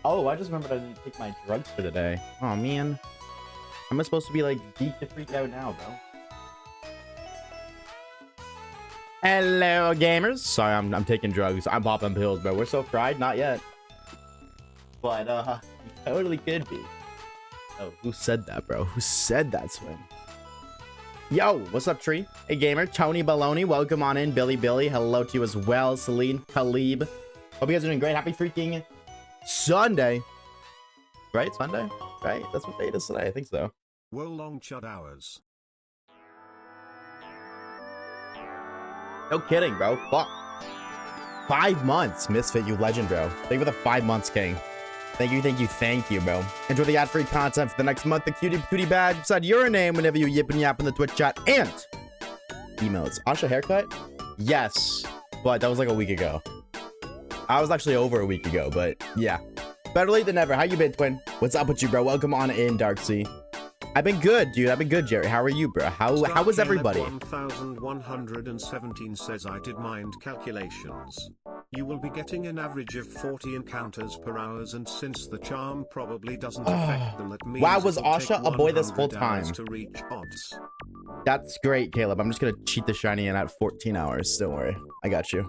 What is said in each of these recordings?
Oh, I just remembered I didn't take my drugs for the day. Oh man, am I supposed to be like geek to freak out now, bro? Hello, gamers. Sorry, I'm taking drugs. I'm popping pills, bro. We're so fried, not yet. But you totally could be. Oh, who said that, bro? Who said that, Swim? Yo, what's up, Tree? Hey, gamer. Tony Baloney, welcome on in. Billy, hello to you as well. Celine, Khalib. Hope you guys are doing great. Happy freaking Sunday. Right? Sunday? Right? That's what day it is today. I think so. Well, long chud hours. No kidding, bro. Fuck. 5 months. Misfit, you legend, bro. Thank you for the 5 months, king. Thank you, bro. Enjoy the ad-free content for the next month. The cutie badge beside your name whenever you yip and yap in the Twitch chat. And emails. Asha haircut? Yes, but that was like a week ago. I was actually over a week ago, but yeah. Better late than never. How you been, twin? What's up with you, bro? Welcome on in, Darksea. I've been good, dude. I've been good, Jerry. How are you, bro? How was everybody? 1117 says I did mind calculations. You will be getting an average of 40 encounters per hour, and since the charm probably doesn't affect them, it means wow, was Asha a boy this whole time? To reach odds. That's great, Caleb. I'm just gonna cheat the shiny in at 14 hours. Don't worry. I got you.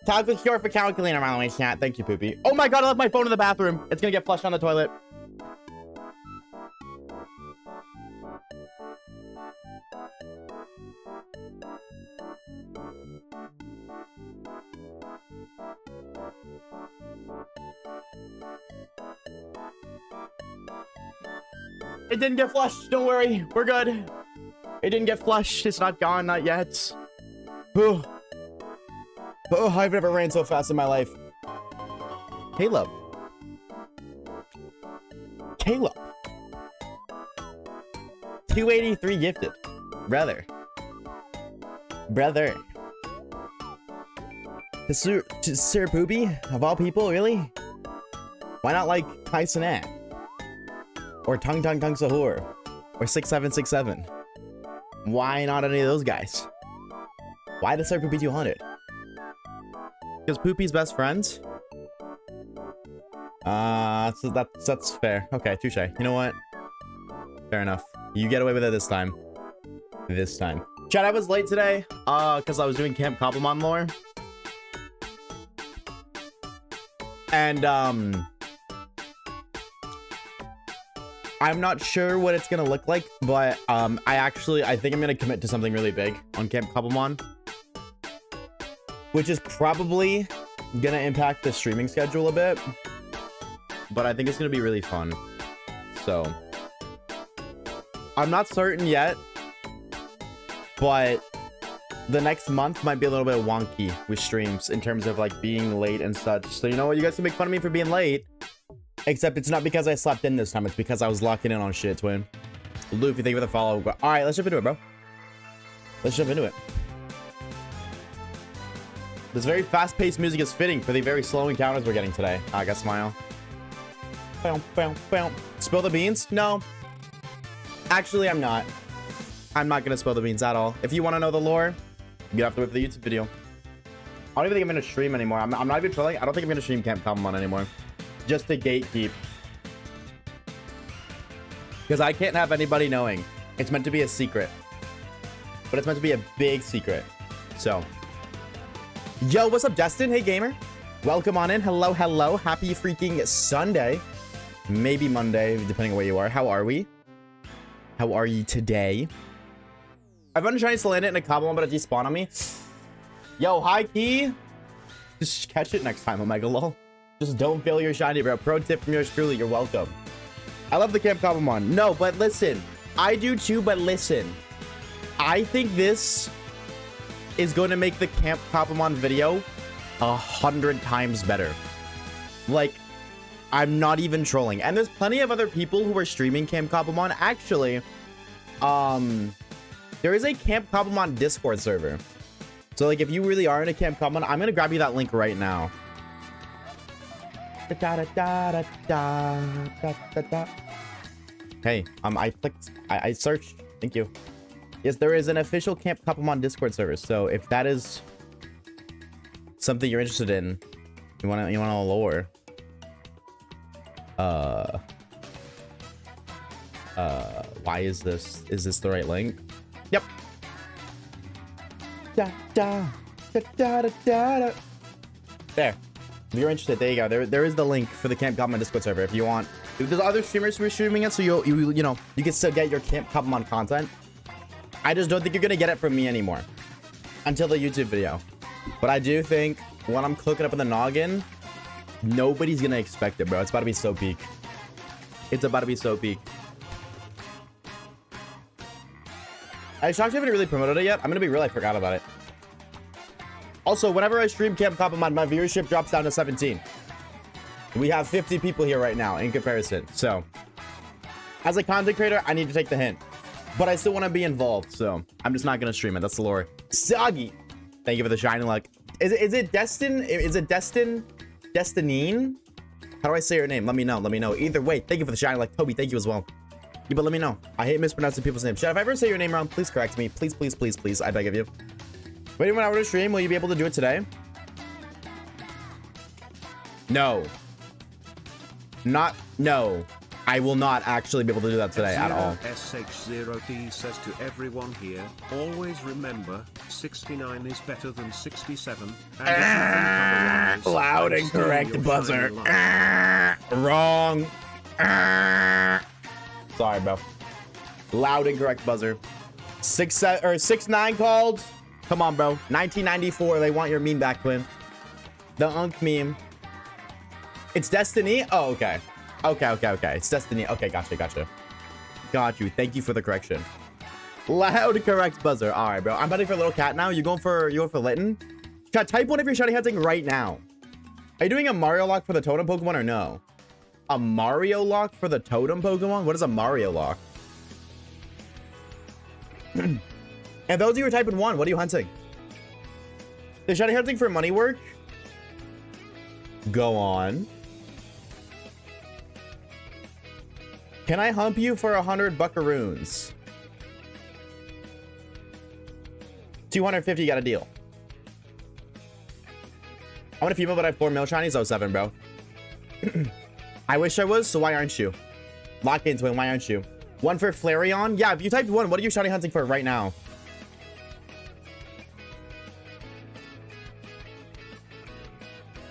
Tag the cure for calculating around the way, chat. Thank you, Poopy. Oh my god, I left my phone in the bathroom. It's gonna get flushed on the toilet. It didn't get flushed. Don't worry. We're good. It didn't get flushed. It's not gone. Not yet. Oh, I've never ran so fast in my life. Caleb. 283 gifted. Brother. To Sir Poopy, of all people, really? Why not like Tysonette? Or Tung Sahur? Or 6767? Why not any of those guys? Why the Sir Poopy 200? Because Poopy's best friends? So that's fair. Okay, touche. You know what? Fair enough. You get away with it this time. Chat, I was late today, because I was doing Camp Cobblemon lore. And, I'm not sure what it's gonna look like, but, I think I'm gonna commit to something really big on Camp Cobblemon. Which is probably gonna impact the streaming schedule a bit. But I think it's gonna be really fun. So, I'm not certain yet, but the next month might be a little bit wonky with streams in terms of like being late and such. So you know what? You guys can make fun of me for being late, except it's not because I slept in this time. It's because I was locking in on shit, twin. Luffy, thank you for the follow. All right, let's jump into it, bro. Let's jump into it. This very fast-paced music is fitting for the very slow encounters we're getting today. I got smile. Spill the beans? No. Actually, I'm not. I'm not gonna spill the beans at all. If you want to know the lore, you have to wait for the YouTube video. I don't even think I'm gonna stream anymore. I'm not even trolling. I don't think I'm gonna stream Camp Cobblemon anymore. Just to gatekeep. Because I can't have anybody knowing. It's meant to be a secret. But it's meant to be a big secret. So. Yo, what's up, Destin? Hey, gamer. Welcome on in. Hello. Happy freaking Sunday. Maybe Monday, depending on where you are. How are we? How are you today? I've been trying to land it in a Cobblemon, but it despawned on me. Yo, high key. Just catch it next time, Omega lol. Just don't fail your shiny, bro. Pro tip from yours truly. You're welcome. I love the Camp Cobblemon. No, but listen. I do too, but listen. I think this is going to make the Camp Cobblemon video 100 times better. Like, I'm not even trolling. And there's plenty of other people who are streaming Camp Cobblemon. Actually, there is a Camp Cobblemon Discord server. So, like, if you really are in a Camp Cobblemon, I'm going to grab you that link right now. Hey, I searched. Thank you. Yes, there is an official Camp Cobblemon Discord server. So if that is something you're interested in, You want a lore? Why is this? Is this the right link? Yep. Da, da, da, da, da, da, da. There. If you're interested, there you go. There is the link for the Camp Common Discord server if you want. If there's other streamers who are streaming it, so you know, you can still get your Camp Common content. I just don't think you're gonna get it from me anymore until the YouTube video. But I do think when I'm cooking up in the noggin, nobody's gonna expect it, bro. It's about to be so peak. It's about to be so peak. I haven't really promoted it yet. I'm gonna be real, I forgot about it. Also, whenever I stream Camp Common, my viewership drops down to 17. We have 50 people here right now in comparison. So, as a content creator, I need to take the hint. But I still want to be involved, so I'm just not gonna stream it. That's the lore. Soggy, thank you for the shiny luck. Is it Destin? Is it Destin? Destinine? How do I say your name? Let me know. Let me know. Either way, thank you for the shiny luck. Toby, thank you as well. Yeah, but let me know. I hate mispronouncing people's names. If I ever say your name wrong, please correct me. Please, please, please, please. I beg of you. Waiting 1 hour to stream. Will you be able to do it today? No. No. I will not actually be able to do that today at all. SH0D says to everyone here, always remember, 69 is better than 67. And Loud and correct buzzer. Wrong. Sorry, bro. Loud and correct buzzer. 6'9" called. Come on, bro. 1994. They want your meme back, twin. The Unk meme. It's Destiny? Oh, okay. Okay. It's Destiny. Okay, gotcha. Got you. Thank you for the correction. Loud correct buzzer. All right, bro. I'm betting for little cat now. You going for Litten? Chat, type one if you're shiny hunting right now. Are you doing a Mario lock for the totem Pokemon or no? A Mario lock for the totem Pokemon? What is a Mario lock? And those of you who are typing one, what are you hunting? Is shiny hunting for money work? Go on. Can I hump you for 100 buckaroons? 250, got a deal. I want a female, but I have 4 male shinies. 07, bro. I wish I was, so why aren't you? Lock in, twin, why aren't you? One for Flareon? Yeah, if you typed one, what are you shiny hunting for right now?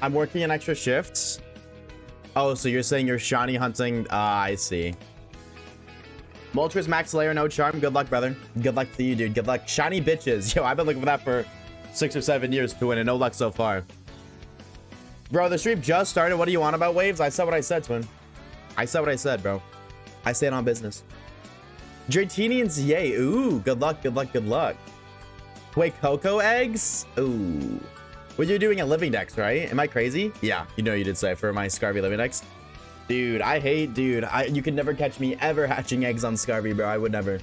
I'm working in extra shifts. Oh, so you're saying you're shiny hunting? I see. Moltres Max Layer, no charm. Good luck, brother. Good luck to you, dude. Good luck. Shiny bitches. Yo, I've been looking for that for 6 or 7 years to win, and no luck so far. Bro, the stream just started. What do you want about waves? I said what I said, twin. I said what I said, bro. I stand on business. Dratinians, yay. Ooh, good luck, good luck, good luck. Wait, cocoa eggs? Ooh. Well, you're doing a living dex, right? Am I crazy? Yeah, you know you did say for my Scarvy living dex. Dude, you could never catch me ever hatching eggs on Scarvy, bro. I would never.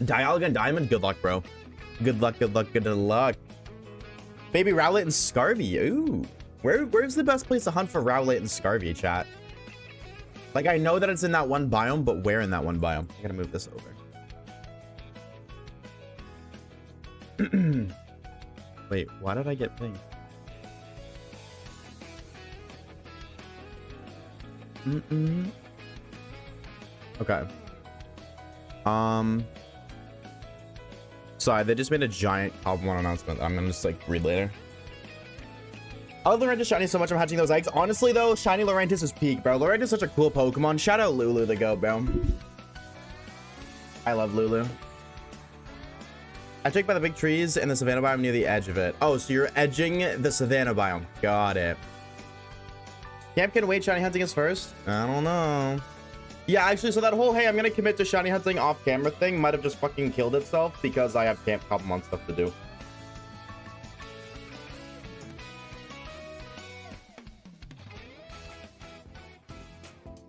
Dialga Diamond, good luck, bro. Good luck, good luck, good luck. Baby Rowlet and Scarvy. Ooh. Where's the best place to hunt for Rowlet and Scarvy, chat? Like, I know that it's in that one biome, but where in that one biome? I gotta move this over. Wait, why did I get pinged? Okay. Sorry, they just made a giant top 1 announcement. I'm gonna just like read later. I love Lurantis shiny so much I'm hatching those eggs. Honestly though, shiny Lurantis is peak, bro. Lurantis is such a cool Pokemon. Shout out Lulu the goat, bro. I love Lulu. I checked by the big trees in the savannah biome near the edge of it. Oh, so you're edging the savannah biome. Got it. Camp can wait, shiny hunting is first? I don't know. Yeah, actually, so that whole, hey, I'm gonna commit to shiny hunting off camera thing might have just fucking killed itself because I have Camp Common stuff to do.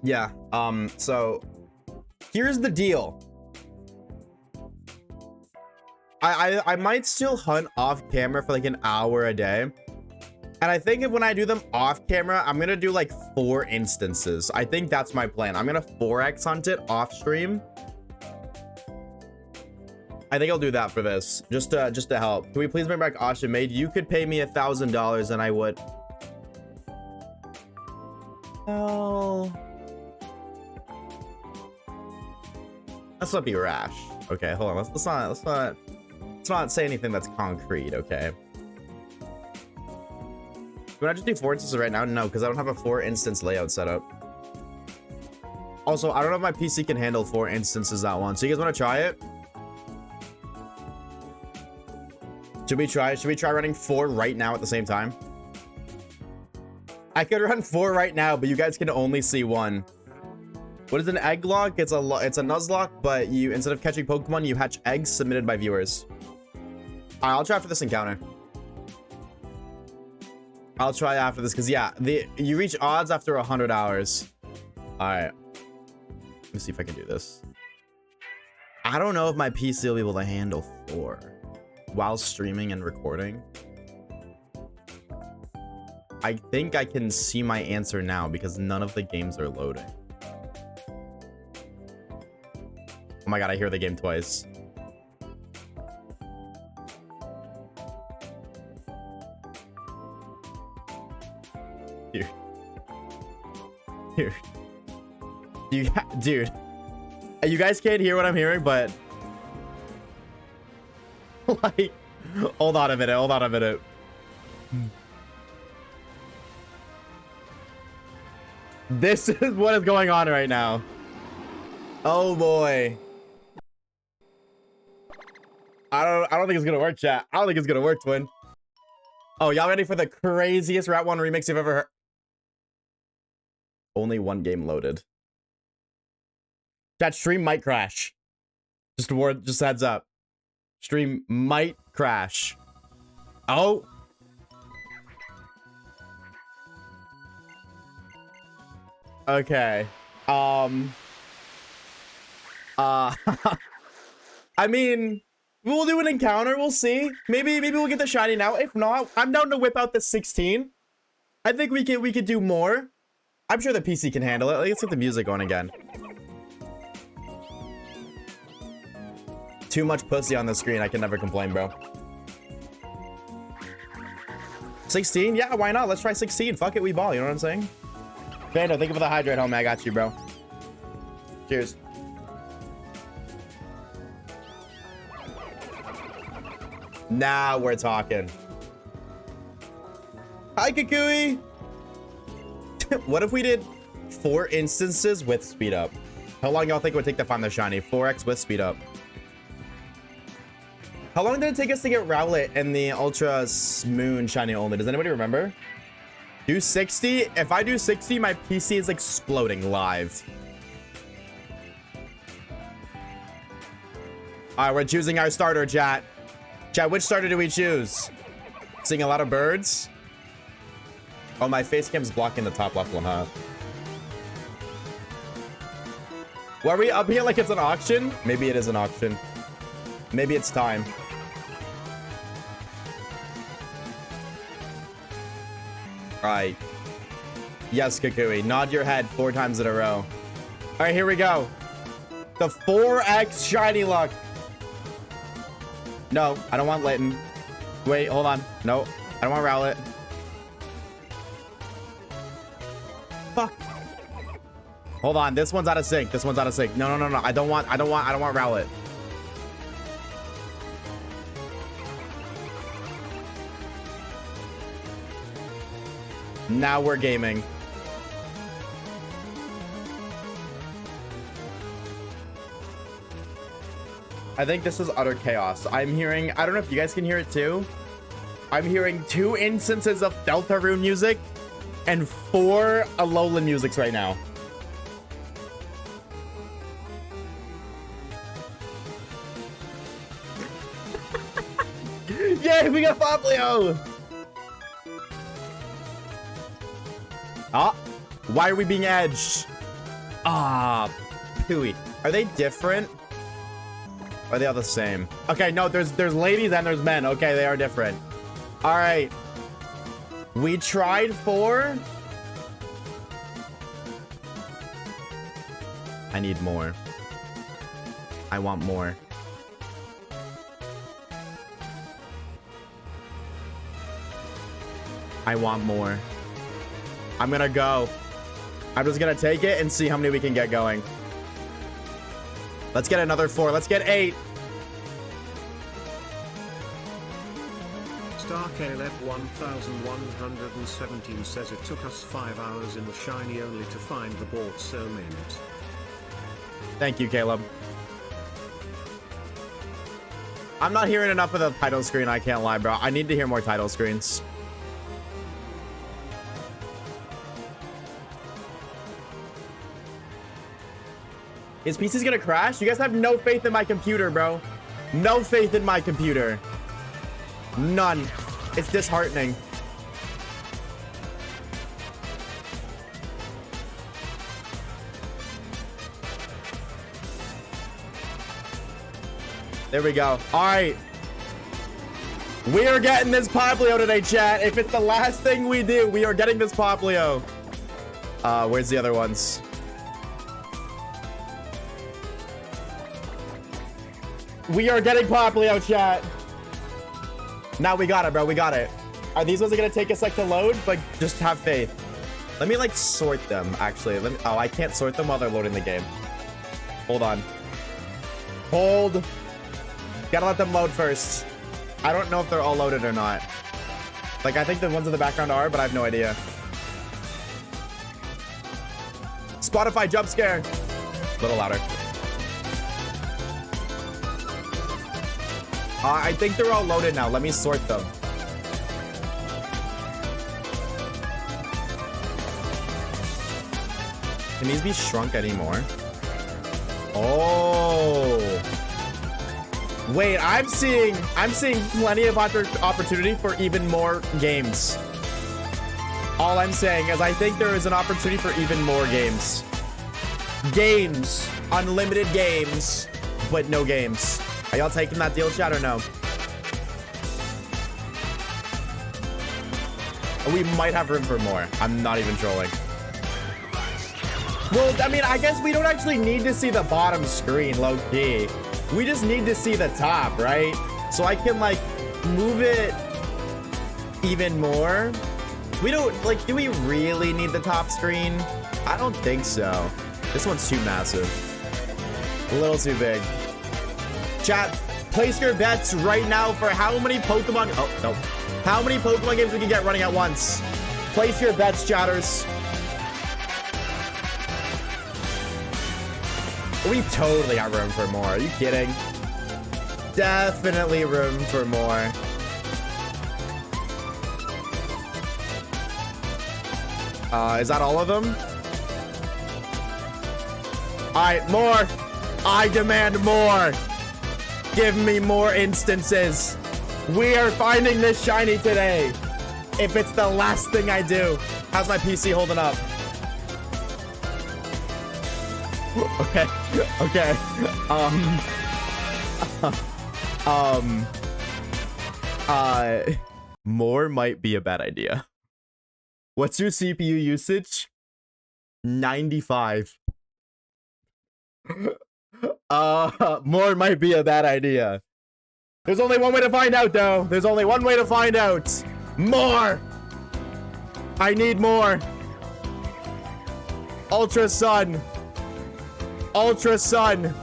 Yeah, so here's the deal. I might still hunt off camera for like an hour a day. And I think when I do them off camera, I'm gonna do like 4 instances. I think that's my plan. I'm gonna 4x hunt it off stream. I think I'll do that for this, just to help. Can we please bring back Oshawaves? You could pay me $1,000 and I would. Well, let's not be rash. Okay, hold on. Let's not say anything that's concrete. Okay. Would I just do 4 instances right now? No, because I don't have a 4 instance layout set up. Also, I don't know if my PC can handle 4 instances at once. So you guys want to try it? Should we try running 4 right now at the same time? I could run 4 right now, but you guys can only see 1. What is an egg lock? It's a Nuzlocke, but you, instead of catching Pokemon, you hatch eggs submitted by viewers. All right, I'll try after this encounter. I'll try after this, because yeah, you reach odds after 100 hours. All right. Let me see if I can do this. I don't know if my PC will be able to handle 4 while streaming and recording. I think I can see my answer now because none of the games are loading. Oh my god, I hear the game twice. Dude. Dude. You guys can't hear what I'm hearing, but like, hold on a minute. This is what is going on right now. Oh boy. I don't think it's gonna work, chat. I don't think it's gonna work, twin. Oh, y'all ready for the craziest Rat 1 remix you've ever heard? Only 1 game loaded. Chat, stream might crash. Just heads up. Stream might crash. Oh. Okay. I mean, we'll do an encounter. We'll see. Maybe we'll get the shiny now. If not, I'm down to whip out the 16. I think we could do more. I'm sure the PC can handle it. Let's get the music on again. Too much pussy on the screen. I can never complain, bro. 16? Yeah, why not? Let's try 16. Fuck it, we ball. You know what I'm saying? Fando, thank you for the hydrate, homie. I got you, bro. Cheers. Now we're talking. Hi, Kukui. What if we did 4 instances with speed up? How long y'all think it would take to find the shiny? 4x with speed up. How long did it take us to get Rowlet and the Ultra Moon shiny only? Does anybody remember? Do 60? If I do 60, my PC is exploding live. All right, we're choosing our starter, chat. Chat, which starter do we choose? Seeing a lot of birds? Oh, my face cam's blocking the top left one, huh? Were we up here like it's an auction? Maybe it is an auction. Maybe it's time. All right. Yes, Kukui. Nod your head 4 times in a row. All right, here we go. The 4x shiny luck. No, I don't want Layton. Wait, hold on. No, I don't want Rowlet. Fuck. Hold on. This one's out of sync. This one's out of sync. No. I don't want Rowlet. Now we're gaming. I think this is utter chaos. I'm hearing, I don't know if you guys can hear it too. I'm hearing 2 instances of Deltarune music and 4 Alolan musics right now. Yay, we got Fablio! Ah, why are we being edged? Ah, pooey. Are they different? Or are they all the same? Okay, no, there's ladies and there's men. Okay, they are different. All right. We tried 4. I need more. I want more. I want more. I'm gonna go. I'm just gonna take it and see how many we can get going. Let's get another 4. Let's get 8. Star Caleb 1117 says it took us 5 hours in the shiny only to find the board so mint. Thank you, Caleb. I'm not hearing enough of the title screen, I can't lie, bro. I need to hear more title screens. His PC's gonna crash? You guys have no faith in my computer, bro. No faith in my computer. None. It's disheartening. There we go. All right. We are getting this Poplio today, chat. If it's the last thing we do, we are getting this Poplio. Where's the other ones? We are getting Poplio, chat. Now we got it, bro. We got it. Are these ones gonna take a sec to load? But just have faith. Let me like sort them, actually. Oh, I can't sort them while they're loading the game. Hold on. Hold. Gotta let them load first. I don't know if they're all loaded or not. Like, I think the ones in the background are, but I have no idea. Spotify jump scare. A little louder. I think they're all loaded now. Let me sort them. Can these be shrunk anymore? Oh. Wait, I'm seeing plenty of opportunity for even more games. All I'm saying is I think there is an opportunity for even more games. Games. Unlimited games, but no games. Are y'all taking that deal, chat, or no? We might have room for more. I'm not even trolling. Well, I mean, I guess we don't actually need to see the bottom screen, low-key. We just need to see the top, right? So I can, like, move it even more. We don't, like, do we really need the top screen? I don't think so. This one's too massive. A little too big. Chat, place your bets right now for how many Pokemon... Oh, no. How many Pokemon games we can get running at once. Place your bets, chatters. We totally have room for more. Are you kidding? Definitely room for more. Is that all of them? All right, more. I demand more. Give me more instances. We are finding this shiny today. If it's the last thing I do. How's my PC holding up? Okay. Okay. More might be a bad idea. What's your CPU usage? 95. More might be a bad idea. There's only one way to find out, though. There's only one way to find out. More. I need more. Ultra Sun. Ultra Sun.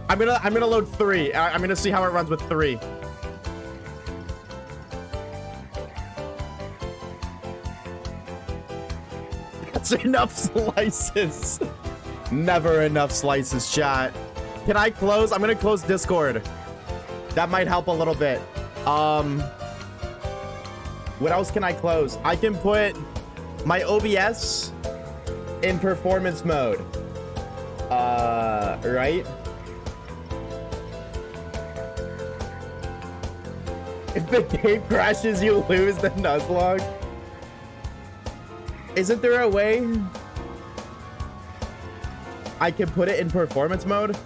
I'm gonna load 3. I'm gonna see how it runs with 3. That's enough slices. Never enough slices, chat. Can I close? I'm gonna close Discord. That might help a little bit. What else can I close? I can put my OBS in performance mode. Right? If the game crashes, you lose the Nuzlocke. Isn't there a way I can put it in performance mode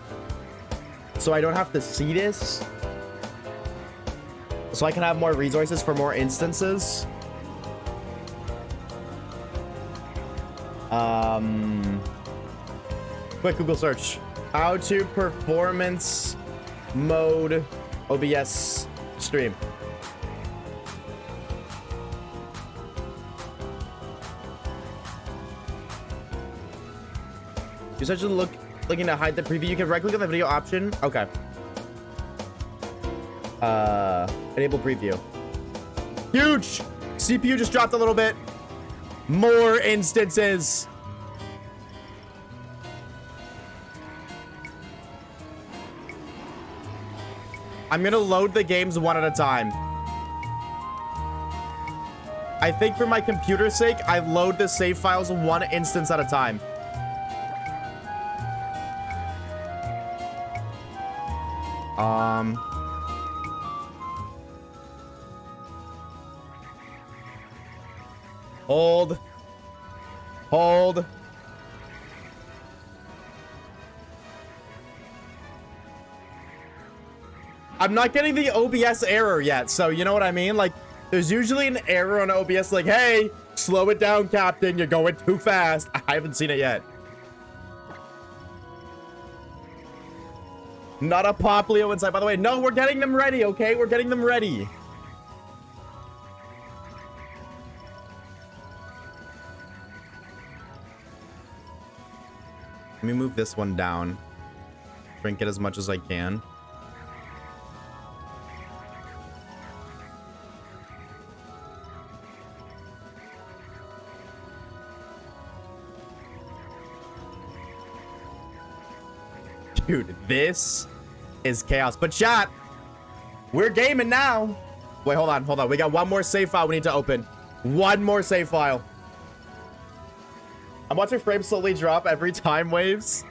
so I don't have to see this? So I can have more resources for more instances? Quick Google search. How to performance mode OBS stream. You said you looking to hide the preview. You can right click on the video option. Okay. Enable preview. Huge. CPU just dropped a little bit. More instances. I'm gonna load the games one at a time. I think for my computer's sake, I load the save files one instance at a time. Hold. Hold. I'm not getting the OBS error yet, so you know what I mean? Like, there's usually an error on OBS like, hey, slow it down, Captain. You're going too fast. I haven't seen it yet. Not a Poplio inside, by the way. No, we're getting them ready, okay? We're getting them ready. Let me move this one down. Shrink it as much as I can. Dude, this is chaos. But chat, we're gaming now. Wait, hold on, hold on. We got one more save file we need to open. One more save file. I'm watching frames slowly drop every time, Waves.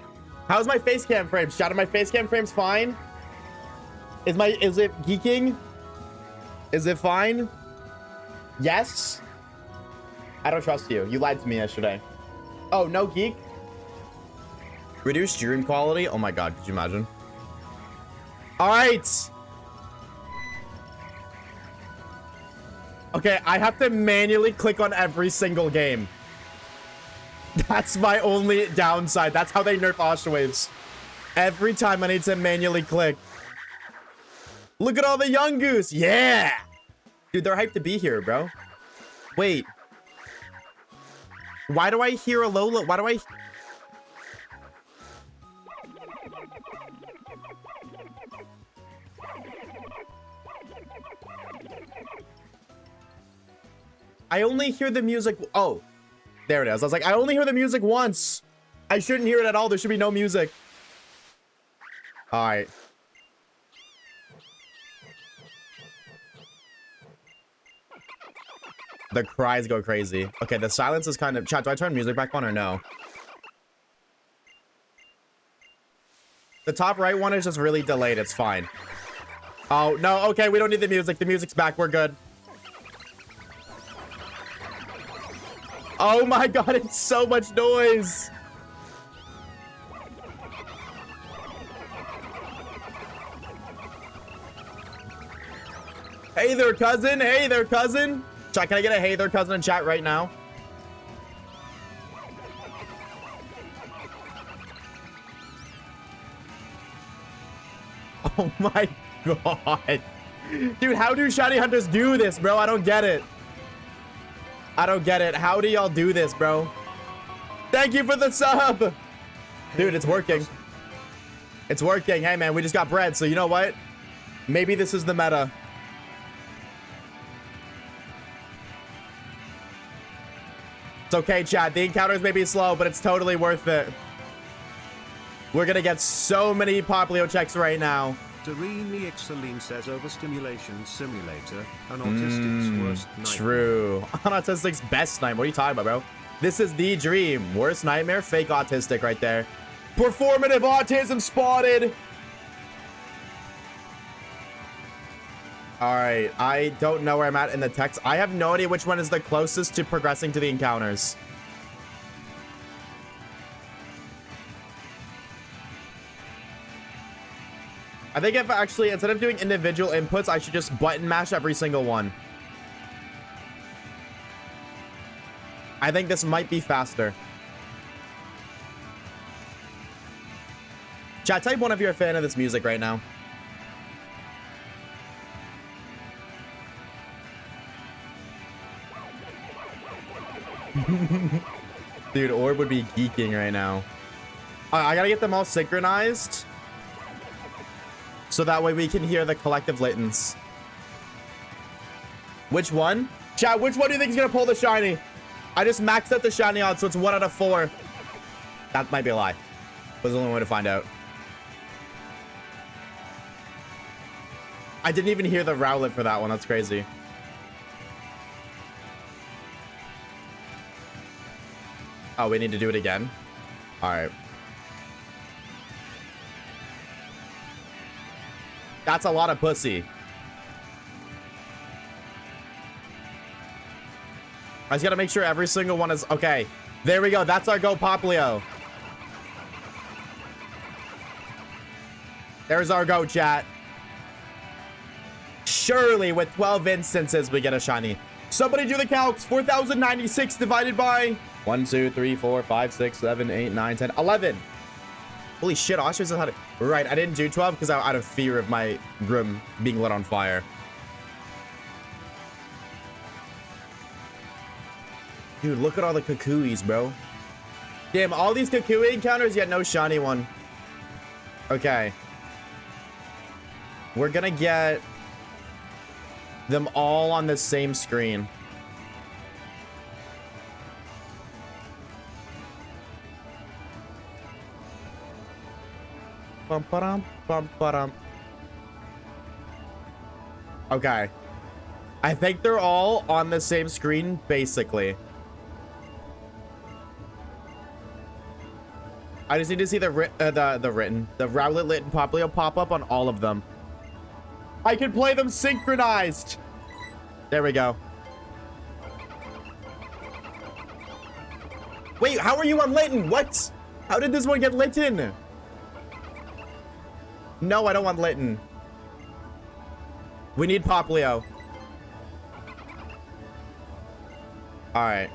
How's my face cam frames? Chat, are my face cam frames fine? Is it geeking? Is it fine? Yes? I don't trust you. You lied to me yesterday. Oh, no geek? Reduce stream quality? Oh my god, could you imagine? All right. Okay, I have to manually click on every single game. That's my only downside. That's how they nerf Oshawaves. Every time I need to manually click. Look at all the young goose. Yeah. Dude, they're hyped to be here, bro. Wait. Why do I hear a Lola? Why do I... I only hear the music. Oh, there it is. I was like, I only hear the music once. I shouldn't hear it at all. There should be no music. All right. The cries go crazy. Okay, the silence is kind of... Chat, do I turn music back on or no? The top right one is just really delayed. It's fine. Oh, no. Okay, we don't need the music. The music's back. We're good. Oh my god, it's so much noise. Hey there, cousin. Hey there, cousin. Chat, can I get a hey there, cousin in chat right now? Oh my god. Dude, how do shiny hunters do this, bro? I don't get it. I don't get it. How do y'all do this, bro? Thank you for the sub. Dude, it's working. It's working. Hey, man, we just got bread. So you know what? Maybe this is the meta. It's okay, chat. The encounters may be slow, but it's totally worth it. We're going to get so many Poplio checks right now. Doreen Celine says overstimulation simulator, an autistic's worst nightmare. True. An autistic's best nightmare. What are you talking about, bro? This is the dream. Worst nightmare, fake autistic right there. Performative autism spotted. All right. I don't know where I'm at in the text. I have no idea which one is the closest to progressing to the encounters. I think if actually, instead of doing individual inputs, I should just button mash every single one. I think this might be faster. Chat, type one if you're a fan of this music right now. Dude, Orb would be geeking right now. I gotta get them all synchronized. So that way we can hear the collective Littens. Which one? Chat, which one do you think is gonna pull the shiny? I just maxed out the shiny odds, so it's 1 out of 4. That might be a lie. Was the only way to find out. I didn't even hear the Rowlet for that one. That's crazy. Oh, we need to do it again? Alright. That's a lot of pussy. I just gotta make sure every single one is... Okay. There we go. That's our Go Poplio. There's our Go, chat. Surely, with 12 instances, we get a shiny. Somebody do the calcs. 4,096 divided by... 1, 2, 3, 4, 5, 6, 7, 8, 9, 10, 11. Holy shit, Oshawaves had it. Right, I didn't do 12 because I was out of fear of my room being lit on fire. Dude, look at all the Kukuis, bro. Damn, all these Kukui encounters, yet no shiny one. Okay. We're gonna get them all on the same screen. Bum, ba-dum, bum, ba-dum. Okay. I think they're all on the same screen, basically. I just need to see the Rowlet, Lit, and Poplio pop up on all of them. I can play them synchronized. There we go. Wait, how are you on Litten? What? How did this one get Litten? No, I don't want Litten. We need Poplio. All right.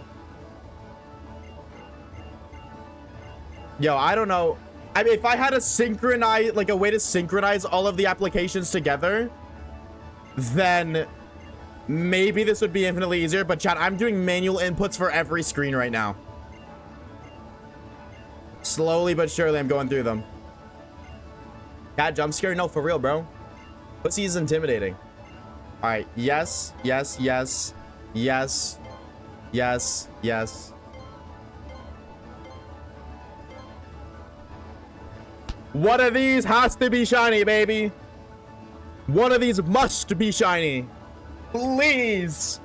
Yo, I don't know. I mean, if I had a synchronize, like a way to synchronize all of the applications together, then maybe this would be infinitely easier. But chat, I'm doing manual inputs for every screen right now. Slowly but surely, I'm going through them. Cat jump scare? No, for real, bro. Pussy is intimidating. All right. Yes, yes, yes, yes, yes, yes. One of these has to be shiny, baby. One of these must be shiny. Please.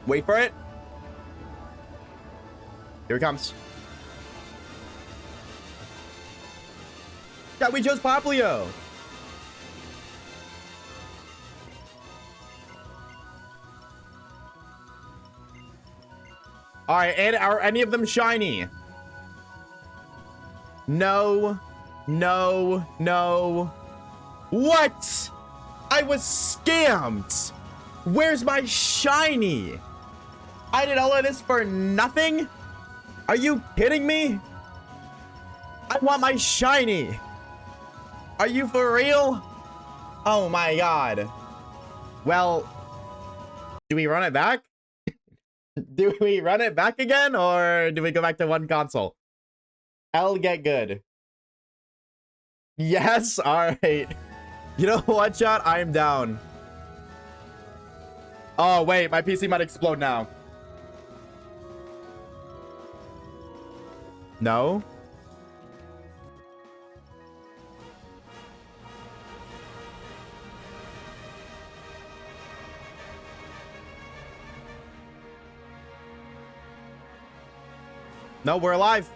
Wait for it. Here it comes. Yeah, we chose Poplio. All right, and are any of them shiny? No, no, no. What? I was scammed. Where's my shiny? I did all of this for nothing? Are you kidding me? I want my shiny. Are you for real? Oh my god. Well, do we run it back? Do we run it back again, or do we go back to one console? I'll get good. Yes, all right. You know what, chat? I am down. Oh, wait, my PC might explode now. No? No, we're alive.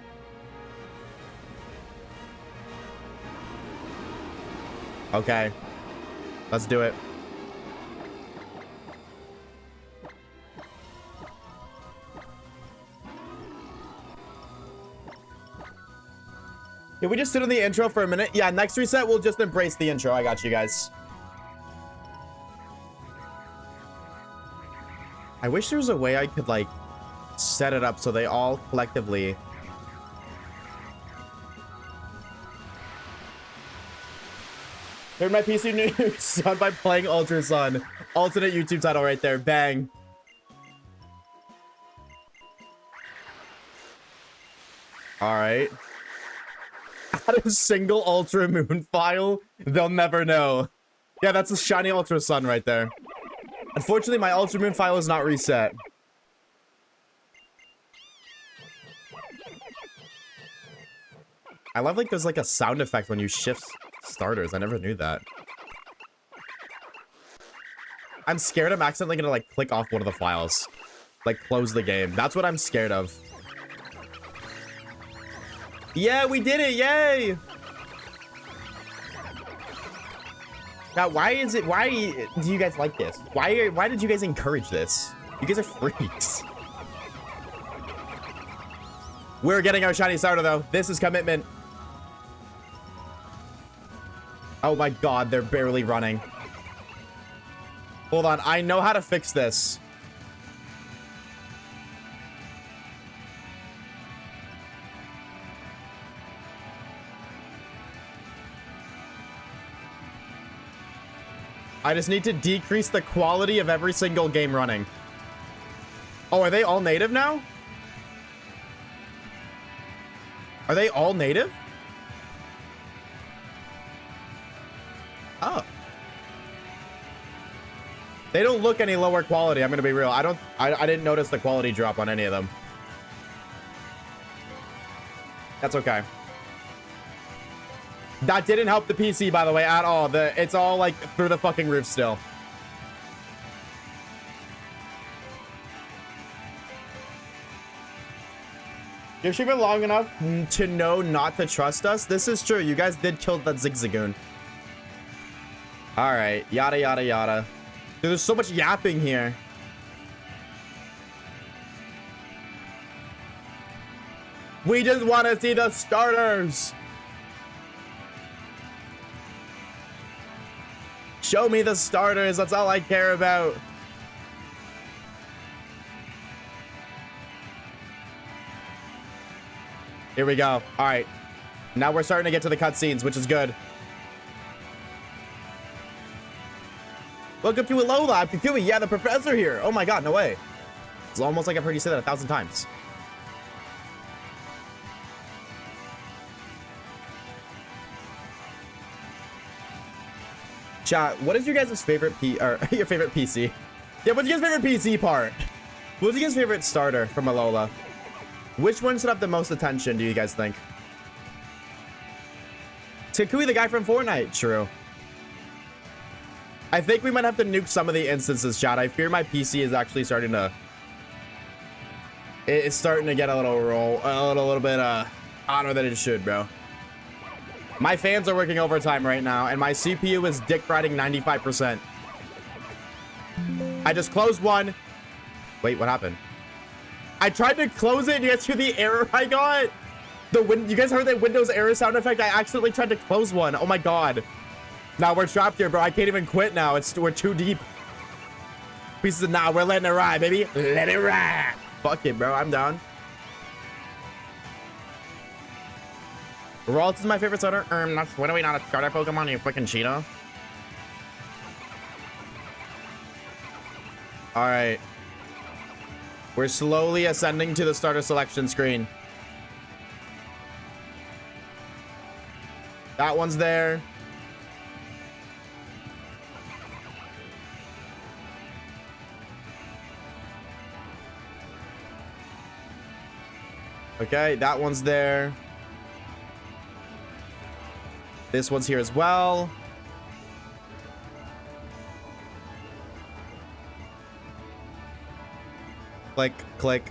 Okay. Let's do it. Can we just sit on the intro for a minute? Yeah, next reset, we'll just embrace the intro. I got you guys. I wish there was a way I could, like, set it up so they all collectively... Heard my PC news on by playing Ultra Sun. Alternate YouTube title right there. Bang. All right. Add a single Ultra Moon file. They'll never know. Yeah, that's a shiny Ultra Sun right there. Unfortunately, my Ultra Moon file is not reset. I love like there's like a sound effect when you shift starters. I never knew that. I'm scared I'm accidentally gonna like click off one of the files. Like close the game. That's what I'm scared of. Yeah, we did it. Yay. Now, why do you guys like this? Why did you guys encourage this? You guys are freaks. We're getting our shiny starter though. This is commitment. Oh my god, they're barely running. Hold on, I know how to fix this. I just need to decrease the quality of every single game running. Oh, are they all native now? Are they all native? Oh. They don't look any lower quality, I'm gonna be real. I didn't notice the quality drop on any of them. That's okay. That didn't help the PC, by the way, at all. It's all like through the fucking roof still. You've been long enough to know not to trust us. This is true. You guys did kill that Zigzagoon. All right, yada yada yada. Dude, there's so much yapping here. We just want to see the starters. Show me the starters. That's all I care about. Here we go. All right. Now we're starting to get to the cutscenes, which is good. Welcome to Alola. I'm Kukui. Yeah, the professor here. Oh my god, no way. It's almost like I've heard you say that 1,000 times. Chat, what is your guys' favorite your favorite PC? Yeah, what's your guys' favorite PC part? What's your guys' favorite starter from Alola? Which one should have the most attention, do you guys think? Kukui, the guy from Fortnite. True. I think we might have to nuke some of the instances, chat. I fear my PC is actually starting to... It's starting to get a little bit hotter than it should, bro. My fans are working overtime right now, and my CPU is dick riding 95%. I just closed one. Wait, what happened? I tried to close it, and you guys hear the error I got? You guys heard that Windows error sound effect? I accidentally tried to close one. Oh my god. Now we're trapped here, bro. I can't even quit now. We're too deep. Pieces of we're letting it ride, baby. Let it ride. Fuck it, bro. I'm down. Ralts is my favorite starter. When are we not a starter Pokemon, you fucking cheetah? All right. We're slowly ascending to the starter selection screen. That one's there. Okay, that one's there. This one's here as well. Click, click.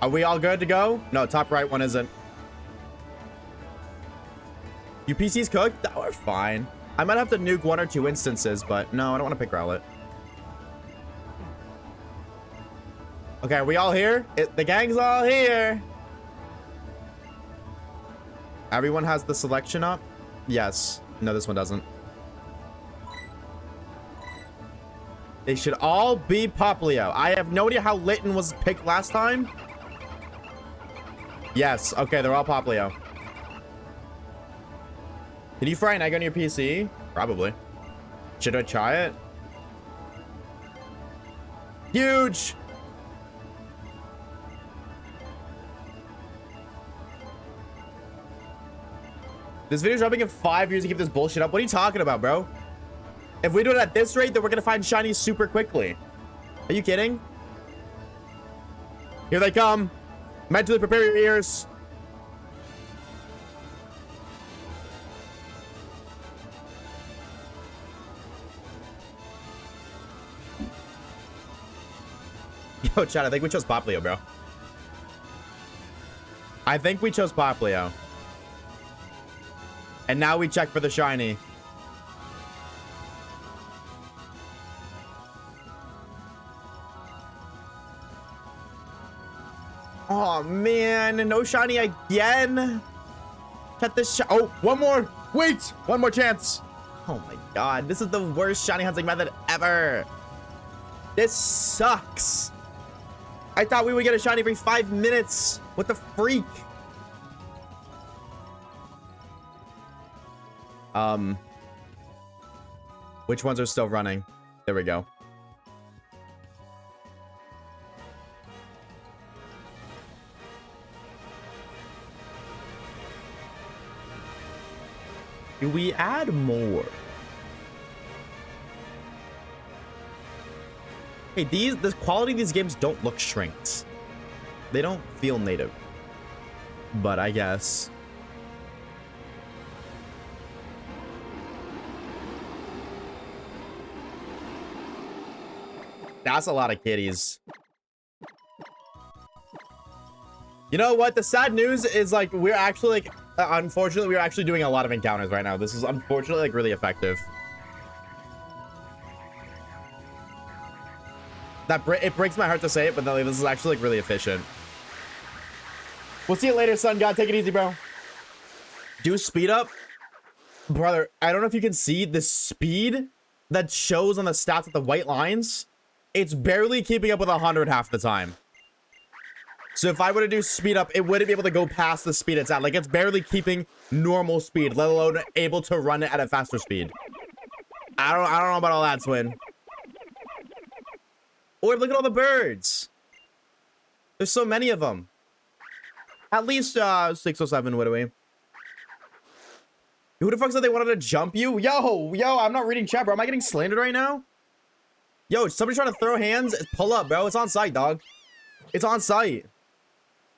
Are we all good to go? No, top right one isn't. You PC's cooked? That we're fine. I might have to nuke 1 or 2 instances, but no, I don't want to pick Rowlet. Okay, are we all here? The gang's all here. Everyone has the selection up? Yes. No, this one doesn't. They should all be Poplio. I have no idea how Litten was picked last time. Yes. Okay, they're all Poplio. Did you fry an egg on your PC? Probably. Should I try it? Huge. This video's dropping in 5 years to keep this bullshit up. What are you talking about, bro? If we do it at this rate, then we're gonna find shinies super quickly. Are you kidding? Here they come. Mentally prepare your ears. Yo, chat, I think we chose Poplio, bro. I think we chose Poplio. And now we check for the shiny. Oh, man. No shiny again. Check this. Oh, one more. Wait. One more chance. Oh, my God. This is the worst shiny hunting method ever. This sucks. I thought we would get a shiny every 5 minutes. What the freak? Which ones are still running? There we go. Do we add more? Hey, the quality of these games don't look shrinked. They don't feel native. But I guess. That's a lot of kitties. You know what? The sad news is, like, we're actually, like, unfortunately, we're actually doing a lot of encounters right now. This is unfortunately, like, really effective. It breaks my heart to say it, but no, this is actually, like, really efficient. We'll see you later, son god. Take it easy, bro. Do speed up. Brother, I don't know if you can see the speed that shows on the stats with the white lines. It's barely keeping up with 100 half the time. So if I were to do speed up, it wouldn't be able to go past the speed it's at. Like, it's barely keeping normal speed, let alone able to run it at a faster speed. I don't know about all that, Twin. Oh, look at all the birds. There's so many of them. At least 6 or 7, what are we? Who the fuck said they wanted to jump you? Yo, I'm not reading chat, bro. Am I getting slandered right now? Yo, somebody trying to throw hands? Pull up, bro. It's on site, dog. It's on site.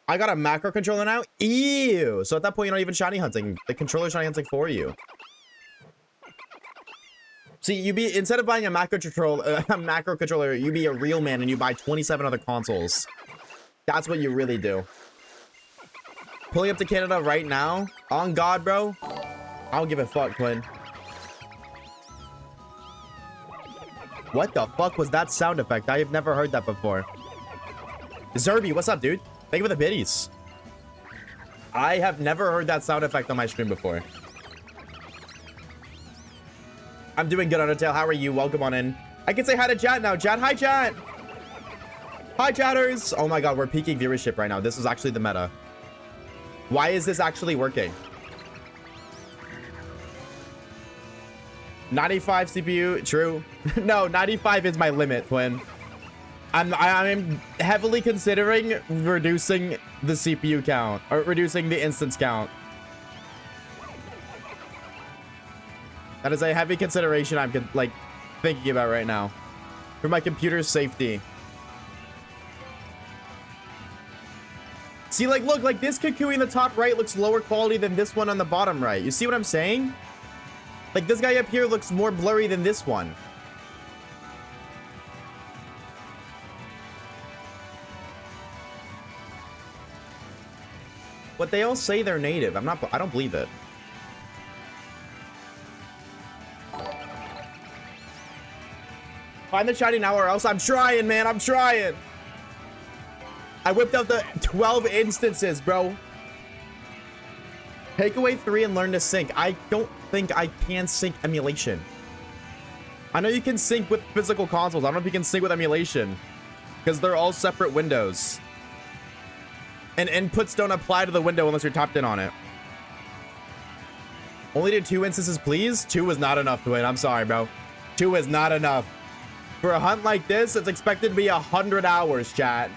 I got a macro controller now? Ew. So at that point, you're not even shiny hunting. The controller's shiny hunting for you. See, instead of buying a macro controller, you be a real man and you buy 27 other consoles. That's what you really do. Pulling up to Canada right now? On God, bro. I don't give a fuck, Twin. What the fuck was that sound effect? I have never heard that before. Zerby, what's up, dude? Thank you for the biddies. I have never heard that sound effect on my stream before. I'm doing good, Undertale. How are you? Welcome on in. I can say hi to chat now. Chat, hi, chat. Hi, chatters. Oh my God, we're peaking viewership right now. This is actually the meta. Why is this actually working? 95 CPU, true. No, 95 is my limit, Twin. I'm heavily considering reducing the CPU count or reducing the instance count. That is a heavy consideration I'm like thinking about right now for my computer's safety. See, like, look, like this Kukui in the top right looks lower quality than this one on the bottom right. You see what I'm saying? Like, this guy up here looks more blurry than this one. But they all say they're native. I don't believe it. Find the shiny now or else. I'm trying, man. I'm trying. I whipped out the 12 instances, bro. Take away 3 and learn to sync. I don't think I can sync emulation. I know you can sync with physical consoles. I don't know if you can sync with emulation because they're all separate windows. And inputs don't apply to the window unless you're tapped in on it. Only did 2 instances, please? 2 was not enough to win. I'm sorry, bro. 2 is not enough. For a hunt like this, it's expected to be 100 hours, chat,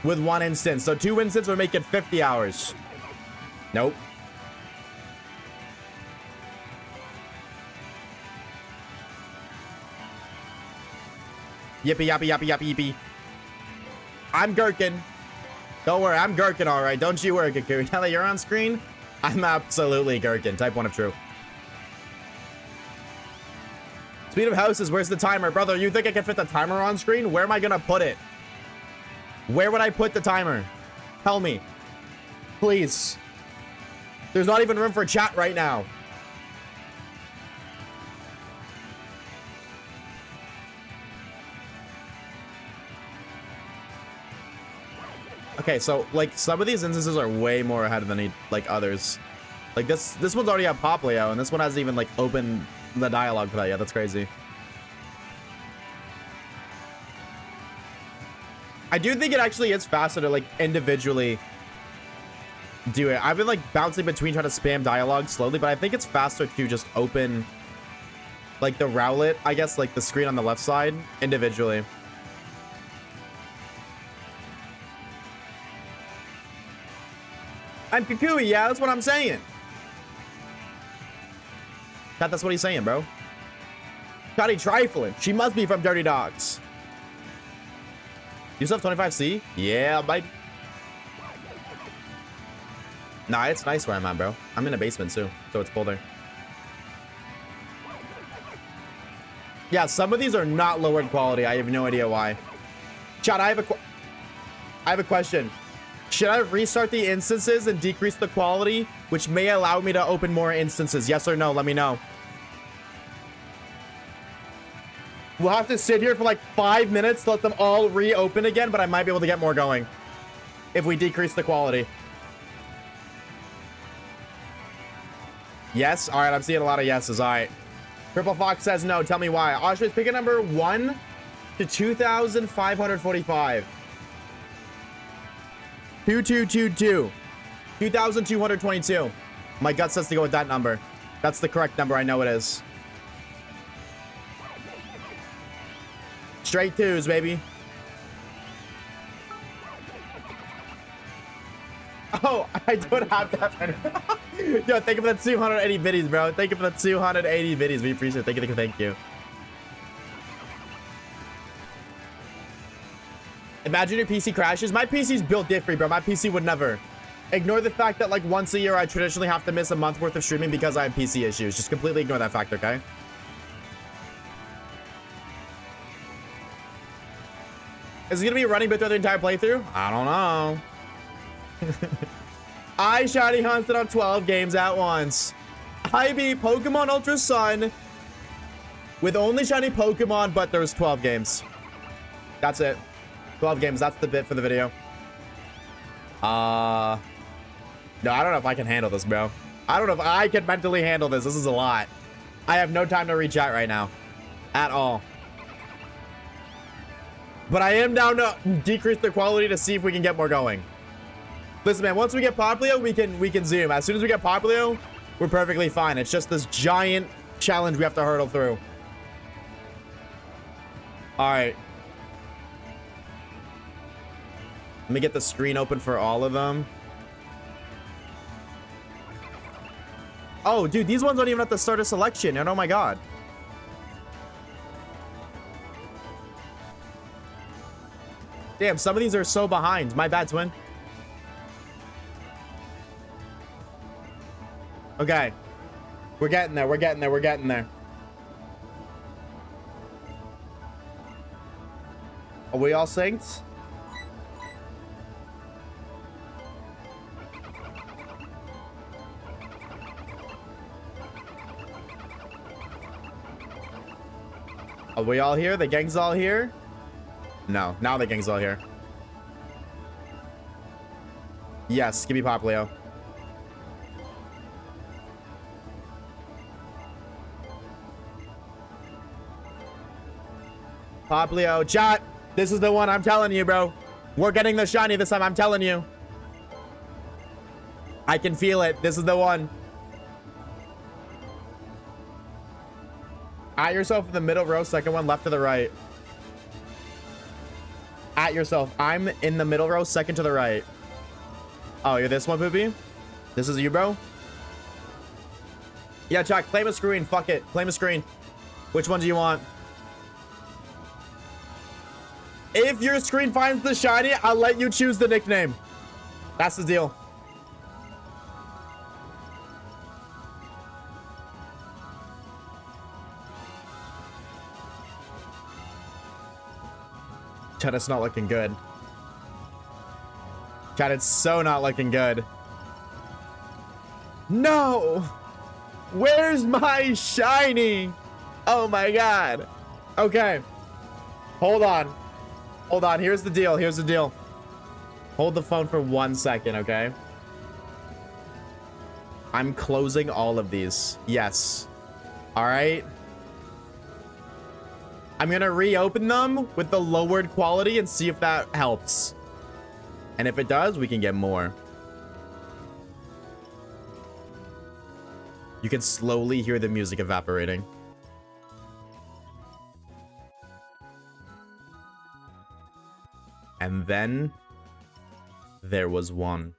with 1 instance. So 2 instances would make it 50 hours. Nope. Yippee, yappy, yappy, yappy, yippee. I'm Gherkin. Don't worry, I'm Gherkin, all right. Don't you worry, Kaku. Now that you're on screen, I'm absolutely Gherkin. Type 1 of true. Speed of houses, where's the timer? Brother, you think I can fit the timer on screen? Where am I gonna put it? Where would I put the timer? Tell me. Please. There's not even room for chat right now. Okay, so, like, some of these instances are way more ahead than, like, others. Like, this one's already at Poplio, and this one hasn't even, like, opened the dialogue for that yet. That's crazy. I do think it actually is faster to, like, individually do it. I've been, like, bouncing between trying to spam dialogue slowly, but I think it's faster to just open, like, the Rowlet, I guess, like, the screen on the left side individually. I'm Kukui, yeah, that's what I'm saying. Chat, that's what he's saying, bro. Chatty trifling. She must be from Dirty Dogs. You still have 25C? Yeah, baby. Nah, it's nice where I'm at, bro. I'm in a basement, too, so it's colder. Yeah, some of these are not lowered quality. I have no idea why. Chat, I have a question. Should I restart the instances and decrease the quality, which may allow me to open more instances? Yes or no? Let me know. We'll have to sit here for like 5 minutes to let them all reopen again, but I might be able to get more going if we decrease the quality. Yes? All right, I'm seeing a lot of yeses. All right. Purple Fox says no. Tell me why. Oshawaves, pick a number 1 to 2,545. 2222. 2,222. My gut says to go with that number. That's the correct number. I know it is. Straight twos, baby. Oh, I don't have that many. Yo, thank you for the 280 biddies, bro. Thank you for the 280 biddies. We appreciate it. Thank you, thank you. Imagine your PC crashes. My PC's built different, bro. My PC would never. Ignore the fact that, like, once a year, I traditionally have to miss a month worth of streaming because I have PC issues. Just completely ignore that fact, okay? Is it gonna be running bit through the entire playthrough? I don't know. I shiny hunted on 12 games at once. I beat Pokemon Ultra Sun with only shiny Pokemon, but there was 12 games. That's it. 12 games. That's the bit for the video. No, I don't know if I can handle this, bro. I don't know if I can mentally handle this. This is a lot. I have no time to reach out right now. At all. But I am down to decrease the quality to see if we can get more going. Listen, man, once we get Poplio, we can zoom. As soon as we get Poplio, we're perfectly fine. It's just this giant challenge we have to hurdle through. All right. Let me get the screen open for all of them. Oh, dude, these ones don't even have to start a selection. And oh my god. Damn, some of these are so behind. My bad, twin. Okay. We're getting there. We're getting there. We're getting there. Are we all synced? Are we all here? The gang's all here? No, now the gang's all here. Yes, give me Poplio. Poplio, chat. This is the one, I'm telling you, bro. We're getting the shiny this time, I'm telling you. I can feel it. This is the one. At yourself in the middle row, second one left to the right. At yourself. I'm in the middle row, second to the right. Oh, you're this one, Poopy? This is you, bro? Yeah, chat, claim a screen. Fuck it. Claim a screen. Which one do you want? If your screen finds the shiny, I'll let you choose the nickname. That's the deal. Chat, it's not looking good. Chat, it's so not looking good. No! Where's my shiny? Oh my god. Okay. Hold on. Hold on. Here's the deal. Here's the deal. Hold the phone for 1 second, okay? I'm closing all of these. Yes. All right. I'm gonna reopen them with the lowered quality and see if that helps. And if it does, we can get more. You can slowly hear the music evaporating. And then there was one.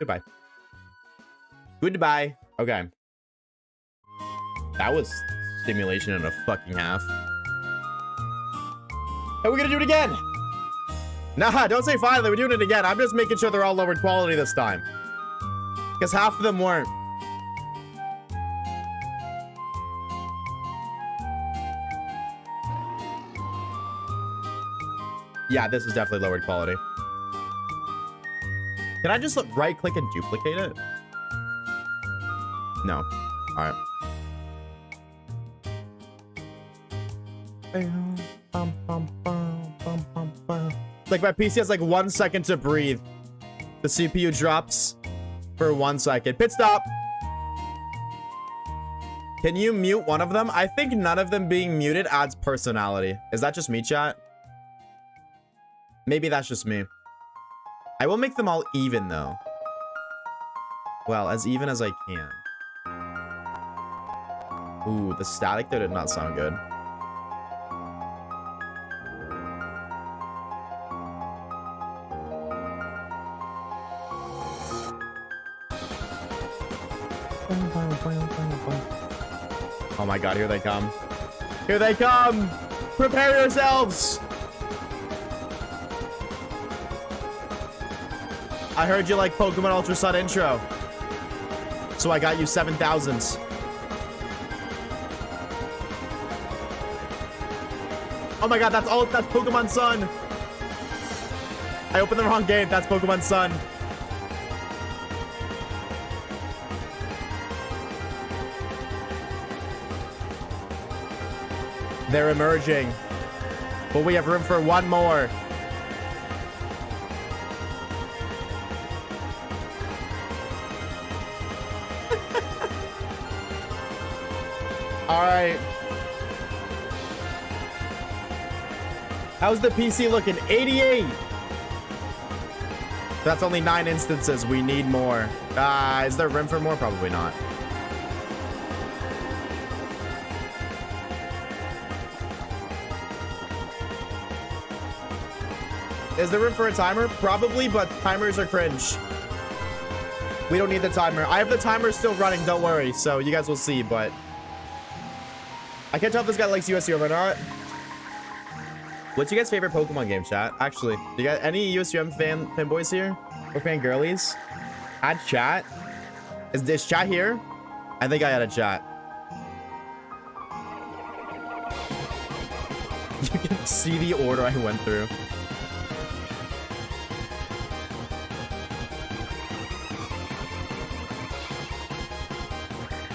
Goodbye. Goodbye. Okay. That was stimulation and a fucking half. Are we gonna do it again? Nah, don't say finally. We're doing it again. I'm just making sure they're all lowered quality this time. Because half of them weren't. Yeah, this is definitely lowered quality. Can I just right click and duplicate it? No. All right. Like my PC has like 1 second to breathe. The CPU drops for 1 second. Pit stop. Can you mute one of them? I think none of them being muted adds personality. Is that just me, chat? Maybe that's just me. I will make them all even though. Well, as even as I can. Ooh, the static there did not sound good. Oh my god, here they come. Here they come! Prepare yourselves! I heard you like Pokemon Ultra Sun intro. So I got you 7,000s. Oh my god, that's Pokemon Sun. I opened the wrong gate. That's Pokemon Sun. They're emerging. But we have room for one more. All right. How's the PC looking? 88. That's only 9 instances. We need more. Is there room for more? Probably not. Is there room for a timer? Probably, but timers are cringe. We don't need the timer. I have the timer still running, don't worry. So you guys will see, but I can't tell if this guy likes USU or not. What's your guys' favorite Pokemon game, chat? Actually, do you got any USUM fanboys here? Or fangirlies? Add chat. Is this chat here? I think I added chat. You can see the order I went through.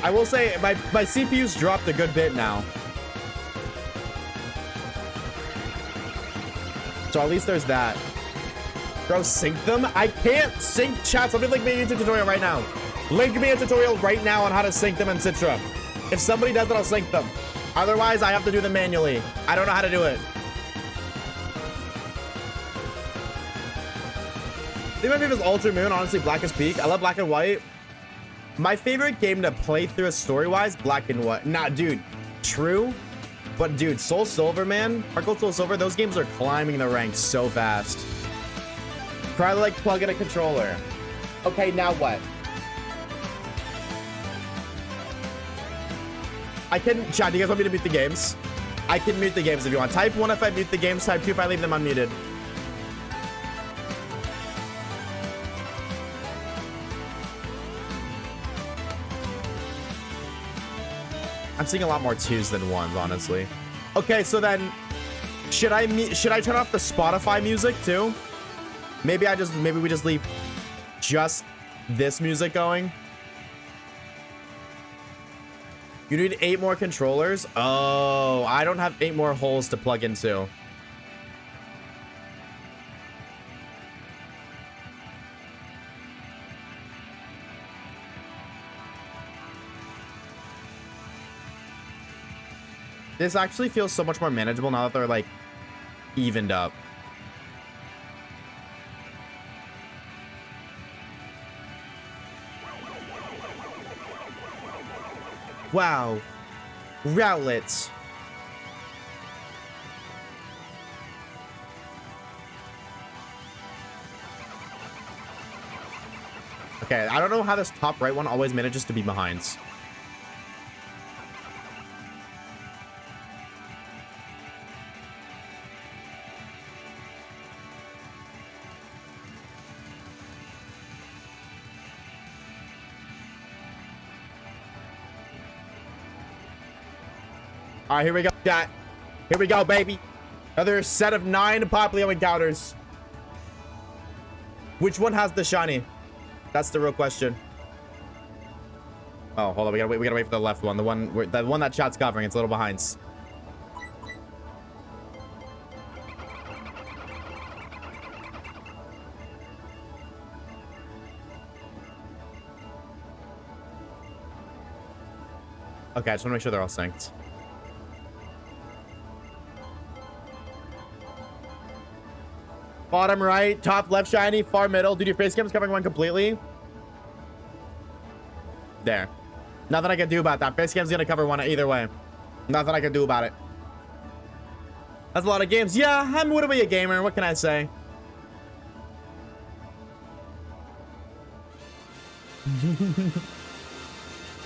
I will say my CPU's dropped a good bit now. So at least there's that. Bro, sync them? I can't sync chat. Somebody link me a YouTube tutorial right now. Link me a tutorial right now on how to sync them in Citra. If somebody does it, I'll sync them. Otherwise, I have to do them manually. I don't know how to do it. I think my favorite is Ultra Moon, honestly, Blackest Peak. I love Black and White. My favorite game to play through story-wise, Black and White. Nah, dude, true. But dude, Soul Silver, man. Heart Soul Silver, those games are climbing the ranks so fast. Try to like plug in a controller. Okay, now what? I can, chat, do you guys want me to beat the games? I can mute the games if you want. Type 1 if I mute the games. Type 2 if I leave them unmuted. I'm seeing a lot more 2s than 1s, honestly. Okay, so then should I turn off the Spotify music too? Maybe we just leave just this music going. You need 8 more controllers? Oh, I don't have 8 more holes to plug into. This actually feels so much more manageable now that they're like evened up. Wow. Rowlets. Okay, I don't know how this top right one always manages to be behind. All right, here we go, chat. Here we go, baby. Another set of 9 Poplio encounters. Which one has the shiny? That's the real question. Oh, hold on. We gotta wait for the left one. The one that chat's covering. It's a little behind. Okay, I just want to make sure they're all synced. Bottom right, top left shiny, far middle. Dude, your face cam is covering one completely. There. Nothing I can do about that. Face cam's gonna cover one either way. Nothing I can do about it. That's a lot of games. Yeah, I'm gonna be a gamer. What can I say?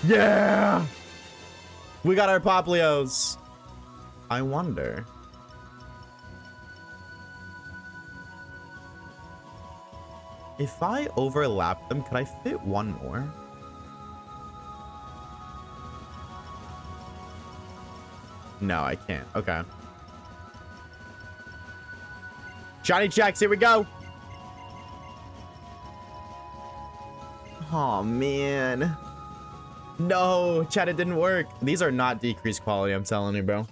Yeah! We got our Poplios. I wonder. If I overlap them, could I fit one more? No, I can't. Okay. Shiny checks. Here we go. Oh, man. No, chat, it didn't work. These are not decreased quality, I'm telling you, bro.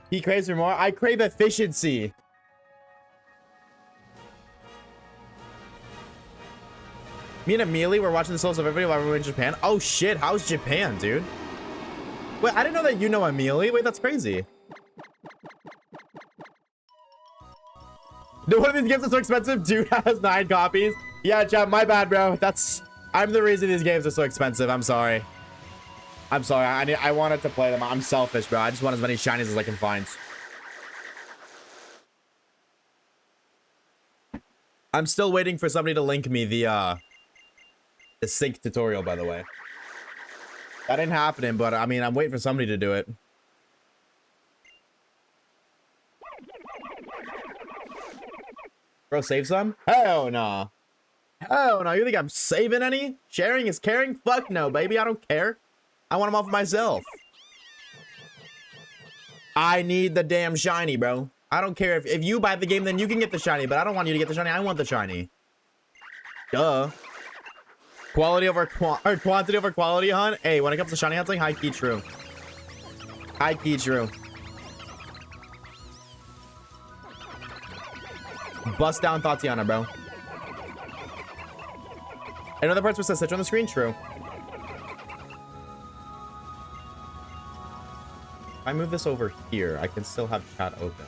He craves for more. I crave efficiency. Me and Amelie were watching the Souls of Everybody while we were in Japan. Oh shit, how's Japan, dude? Wait, I didn't know that you know Amelie. Wait, that's crazy. No, one of these games is so expensive. Dude has 9 copies. Yeah, chat, my bad, bro. I'm the reason these games are so expensive. I'm sorry. I'm sorry. I wanted to play them. I'm selfish, bro. I just want as many shinies as I can find. I'm still waiting for somebody to link me the sync tutorial, by the way. That ain't happening, but I mean, I'm waiting for somebody to do it. Bro, save some? Hell no. Hell no. You think I'm saving any? Sharing is caring? Fuck no, baby. I don't care. I want them all for myself. I need the damn shiny, bro. I don't care if you buy the game, then you can get the shiny, but I don't want you to get the shiny. I want the shiny. Duh. Quality over quantity over quality, hon. Hey, when it comes to shiny hunting, high key true. High key true. Bust down Tatiana, bro. Another parts with says Stitch on the screen, true. If I move this over here, I can still have chat open.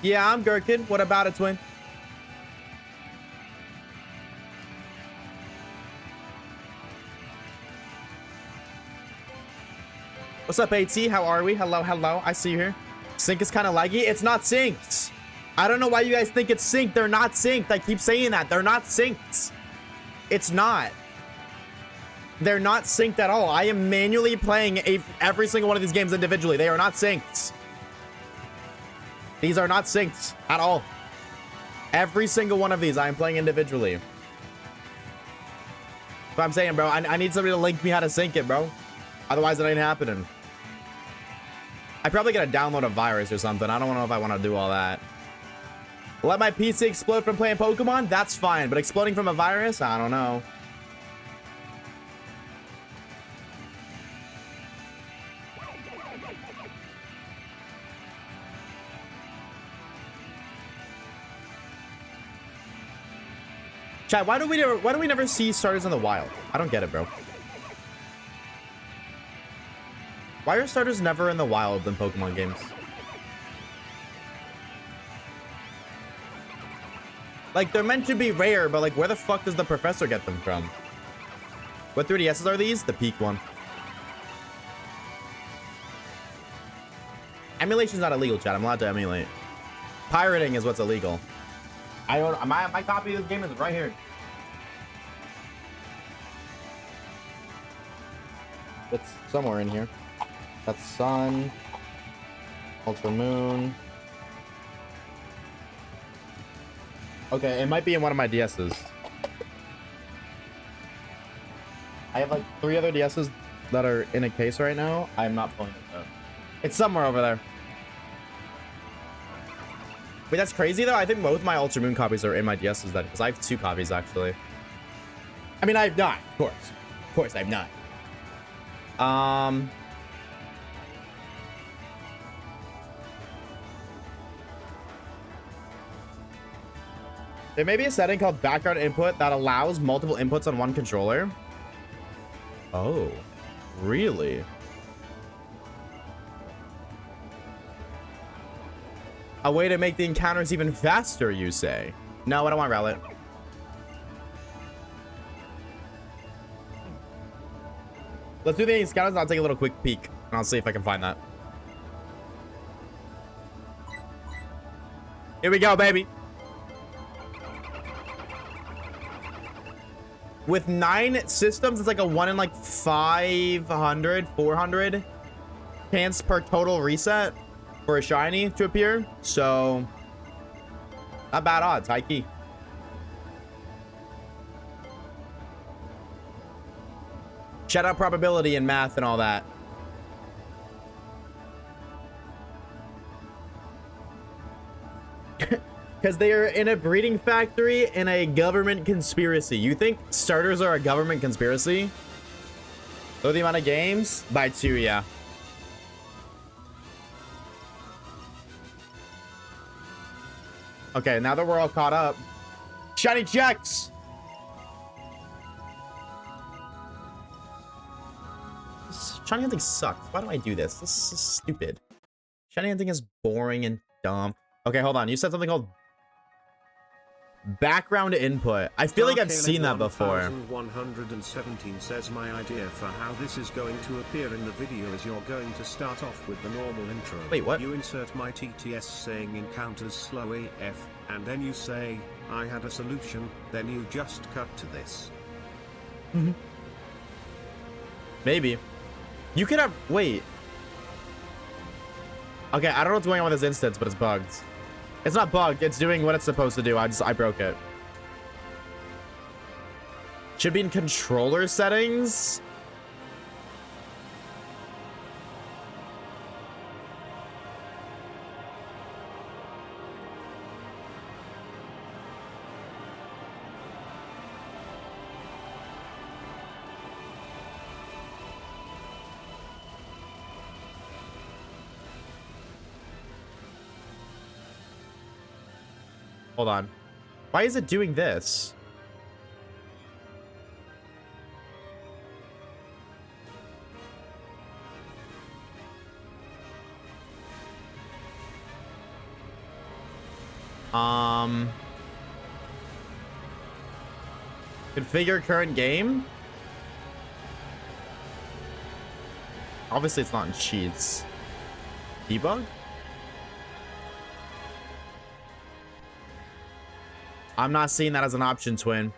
Yeah, I'm Gherkin. What about it, twin? What's up, AT? How are we? Hello, hello. I see you here. Sync is kind of laggy. It's not synced. I don't know why you guys think it's synced. They're not synced. I keep saying that. They're not synced. It's not. They're not synced at all. I am manually playing every single one of these games individually. They are not synced. These are not synced at all. Every single one of these I am playing individually. But I'm saying, bro, I need somebody to link me how to sync it, bro. Otherwise, it ain't happening. I probably gotta download a virus or something. I don't know if I want to do all that. Let my PC explode from playing Pokemon? That's fine. But exploding from a virus? I don't know. Chat, why do we never see starters in the wild? I don't get it, bro. Why are starters never in the wild in Pokemon games? Like, they're meant to be rare, but like, where the fuck does the professor get them from? What 3DSs are these? The peak one. Emulation's not illegal, chat. I'm allowed to emulate. Pirating is what's illegal. I own my copy of this game is right here. It's somewhere in here. That's Sun, Ultra Moon. Okay, it might be in one of my DSs. I have like 3 other DSs that are in a case right now. I'm not pulling it up. It's somewhere over there. Wait, that's crazy though. I think both my Ultra Moon copies are in my DSs then, because I have 2 copies actually. I mean, I've not, of course. Of course, I've not. There may be a setting called background input that allows multiple inputs on one controller. Oh, really? A way to make the encounters even faster, you say? No, I don't want Rowlet. Let's do the encounters and I'll take a little quick peek. And I'll see if I can find that. Here we go, baby. With 9 systems, it's like a 1 in like 500, 400 chance per total reset for a shiny to appear. So, not bad odds, high key. Shout out probability and math and all that. Because they are in a breeding factory in a government conspiracy. You think starters are a government conspiracy? Look at the amount of games? By 2, yeah. Okay, now that we're all caught up. Shiny checks! Shiny hunting sucks. Why do I do this? This is stupid. Shiny hunting is boring and dumb. Okay, hold on. You said something called background input. I feel like I've seen that before. 1117 says my idea for how this is going to appear in the video is you're going to start off with the normal intro. Wait, what? You insert my TTS saying encounters slow AF, and then you say, I had a solution, then you just cut to this. Maybe. You could have... Wait. Okay, I don't know what's going on with this instance, but it's bugged. It's not bugged. It's doing what it's supposed to do. I broke it. Should be in controller settings. Hold on. Why is it doing this? Configure current game? Obviously it's not in cheats. Debug? I'm not seeing that as an option, Twin.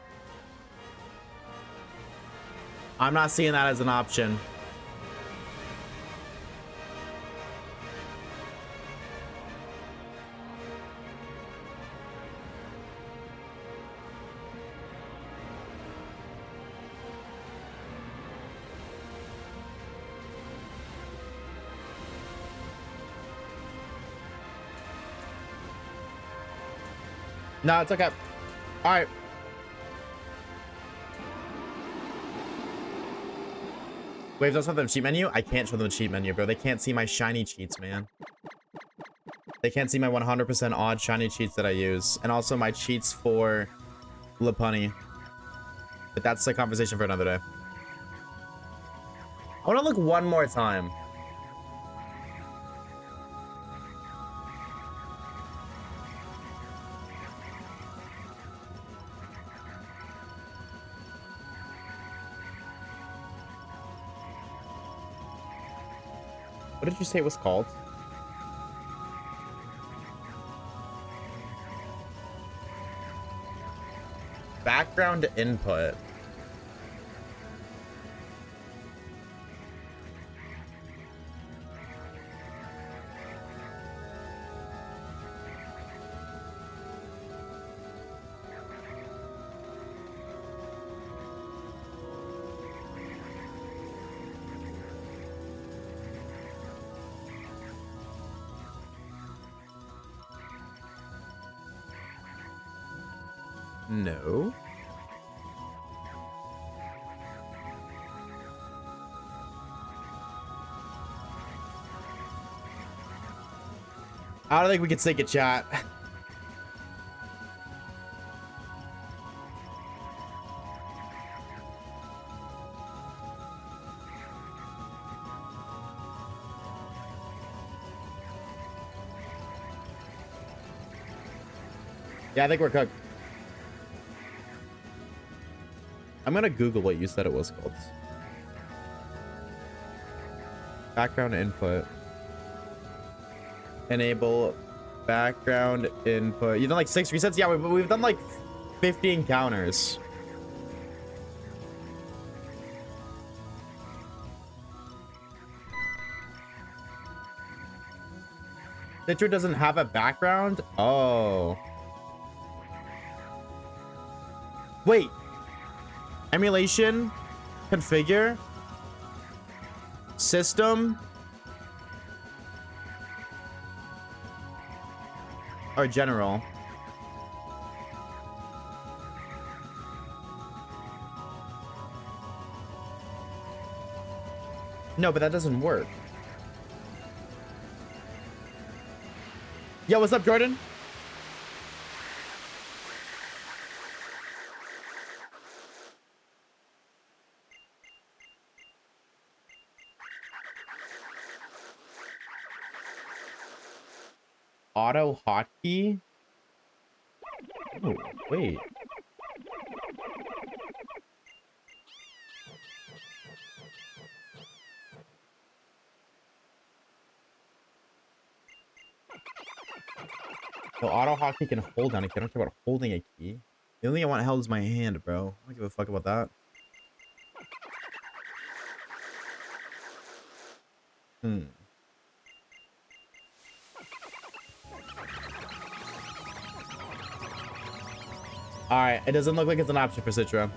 I'm not seeing that as an option. No, it's okay. All right. Waves also have the cheat menu. I can't show them the cheat menu, bro. They can't see my shiny cheats, man. They can't see my 100% odd shiny cheats that I use. And also my cheats for Lapunny. But that's a conversation for another day. I want to look one more time. What did you say it was called? Background input. No. I don't think we can sync a chat. Yeah, I think we're cooked. I'm gonna Google what you said it was called. Background input. Enable background input. You've done like 6 resets? Yeah, we've done like 50 encounters. Stitcher doesn't have a background? Oh. Wait. Emulation, configure, system, or general. No, but that doesn't work. Yo, what's up, Jordan? Auto hotkey? Oh, wait. So auto hotkey can hold down a key. I don't care about holding a key. The only thing I want held is my hand, bro. I don't give a fuck about that. Alright, it doesn't look like it's an option for Citra.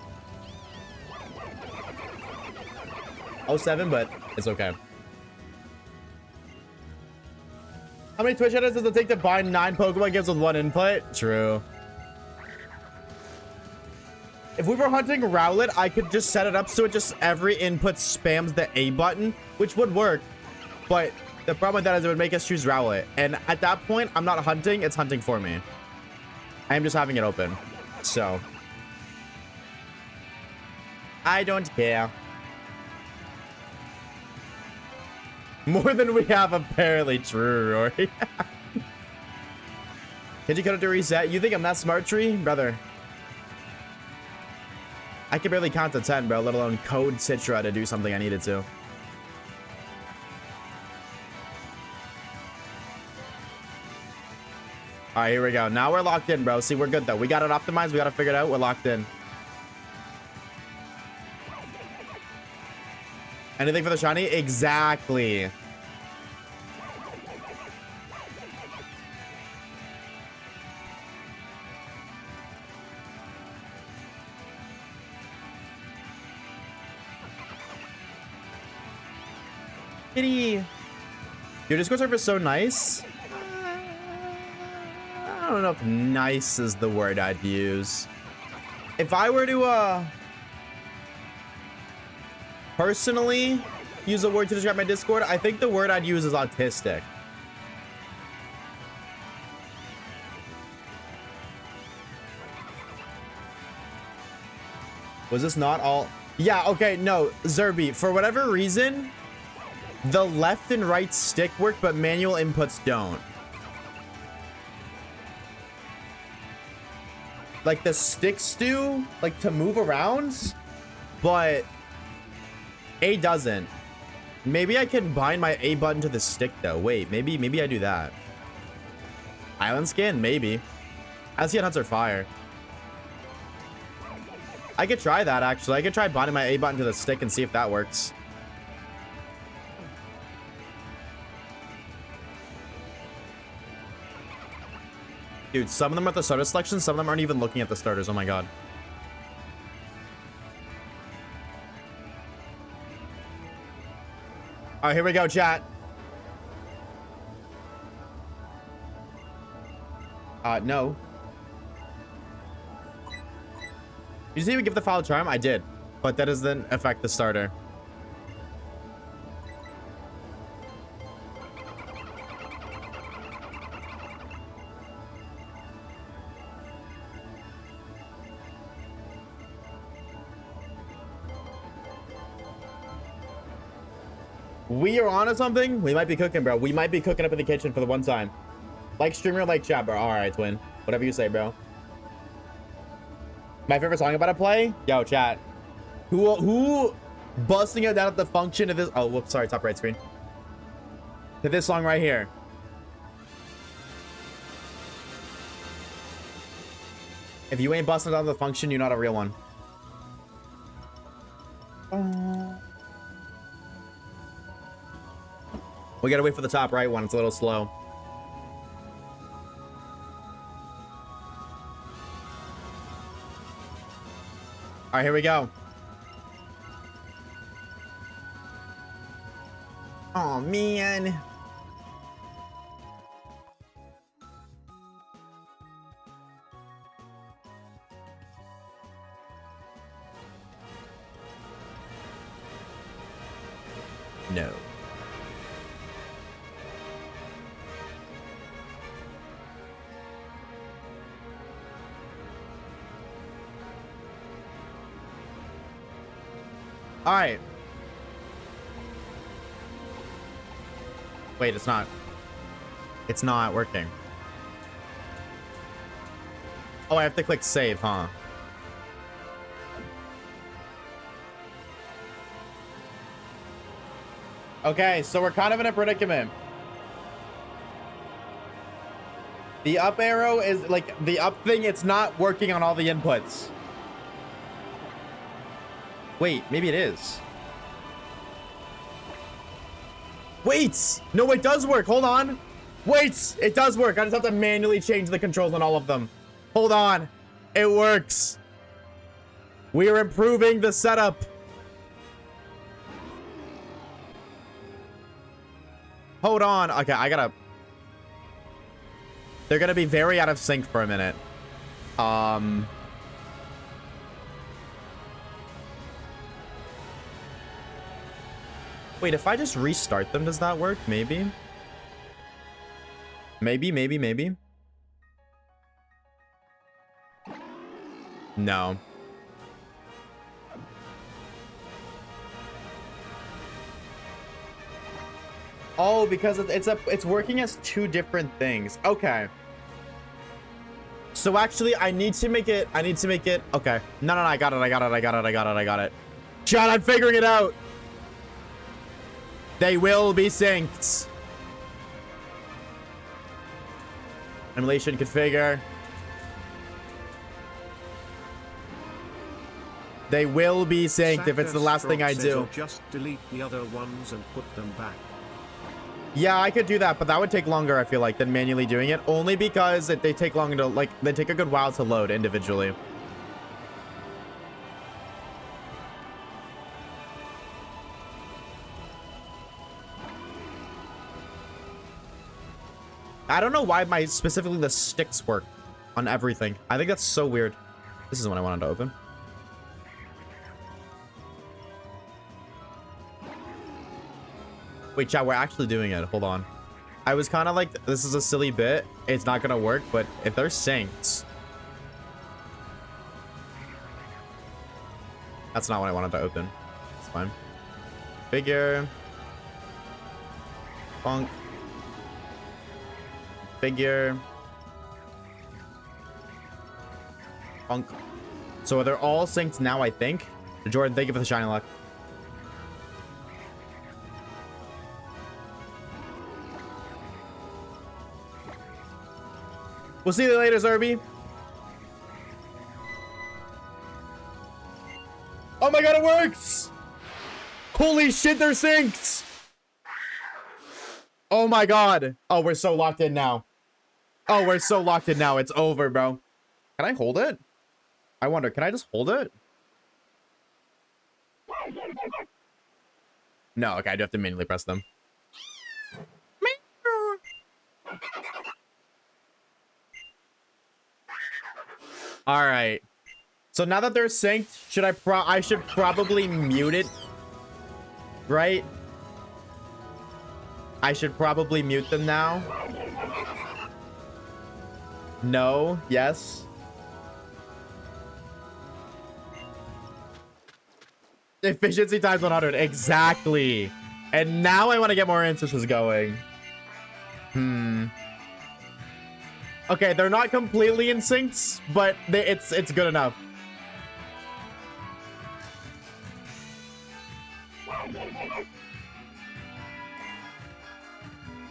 07, but it's okay. How many Twitch edits does it take to bind 9 Pokemon games with 1 input? True. If we were hunting Rowlet, I could just set it up so it just every input spams the A button, which would work. But the problem with that is it would make us choose Rowlet. And at that point, I'm not hunting, it's hunting for me. I am just having it open. So I don't care. More than we have, apparently. True, Rory. Can you cut it to reset? You think I'm that smart, Tree? Brother. I can barely count to 10, bro, let alone code Citra to do something I needed to. All right, here we go. Now we're locked in, bro. See, we're good, though. We got it optimized. We got to figure it out. We're locked in. Anything for the shiny? Exactly. Kitty. Your Discord server is so nice. I don't know if nice is the word I'd use. If I were to personally use a word to describe my Discord, I think the word I'd use is autistic. Was this not all? Yeah, okay, no, Zerby, for whatever reason, the left and right stick work, but manual inputs don't. Like the sticks do, like to move around, but A doesn't. Maybe I can bind my A button to the stick though. Wait, maybe I do that. Island scan? Maybe. As hunters are fire. I could try that actually. I could try binding my A button to the stick and see if that works. Dude, some of them are at the starter selection, some of them aren't even looking at the starters. Oh my god. All right, here we go, chat. No. Did you see we give the file a charm? I did, but that doesn't affect the starter. We are on to something. We might be cooking, bro. We might be cooking up in the kitchen for the one time. Like streamer, like chat, bro. All right, twin. Whatever you say, bro. My favorite song about to play? Yo, chat. Who busting it down at the function of this? Oh, whoops, sorry, top right screen. To this song right here. If you ain't busting it down the function, you're not a real one. We gotta wait for the top right one. It's a little slow. All right, here we go. Oh, man. No. All right. Wait, it's not. It's not working. Oh, I have to click save, huh? Okay, so we're kind of in a predicament. The up arrow is like the up thing. It's not working on all the inputs. Wait, maybe it is. Wait! No, it does work. Hold on. Wait! It does work. I just have to manually change the controls on all of them. Hold on. It works. We are improving the setup. Hold on. Okay, I gotta... They're gonna be very out of sync for a minute. Wait, if I just restart them, does that work? Maybe. Maybe. No. Oh, because it's working as two different things. Okay. So actually, I need to make it. Okay. No, I got it. Chat, I'm figuring it out. They will be synced. Emulation configure. They will be synced if it's the last thing I do. Just delete the other ones and put them back. Yeah, I could do that, but that would take longer, I feel like, than manually doing it. Only because they take longer to, like, they take a good while to load individually. I don't know why specifically the sticks work on everything. I think that's so weird. This is what I wanted to open. Wait, chat, we're actually doing it. Hold on. I was kind of like, this is a silly bit. It's not going to work, but if they're synced... That's not what I wanted to open. It's fine. Figure. Funk. Figure. Funk. So they're all synced now, I think. Jordan, thank you for the shiny luck. We'll see you later, Zerby. Oh my god, it works! Holy shit, they're synced! Oh my god. Oh, we're so locked in now. Oh, we're so locked in now. It's over, bro. Can I hold it? I wonder, can I just hold it? No, okay, I do have to manually press them. All right. So now that they're synced, should I should probably mute it, right? I should probably mute them now. No, yes. Efficiency times 100, exactly. And now I want to get more instances going. Okay, they're not completely in syncs, but it's good enough.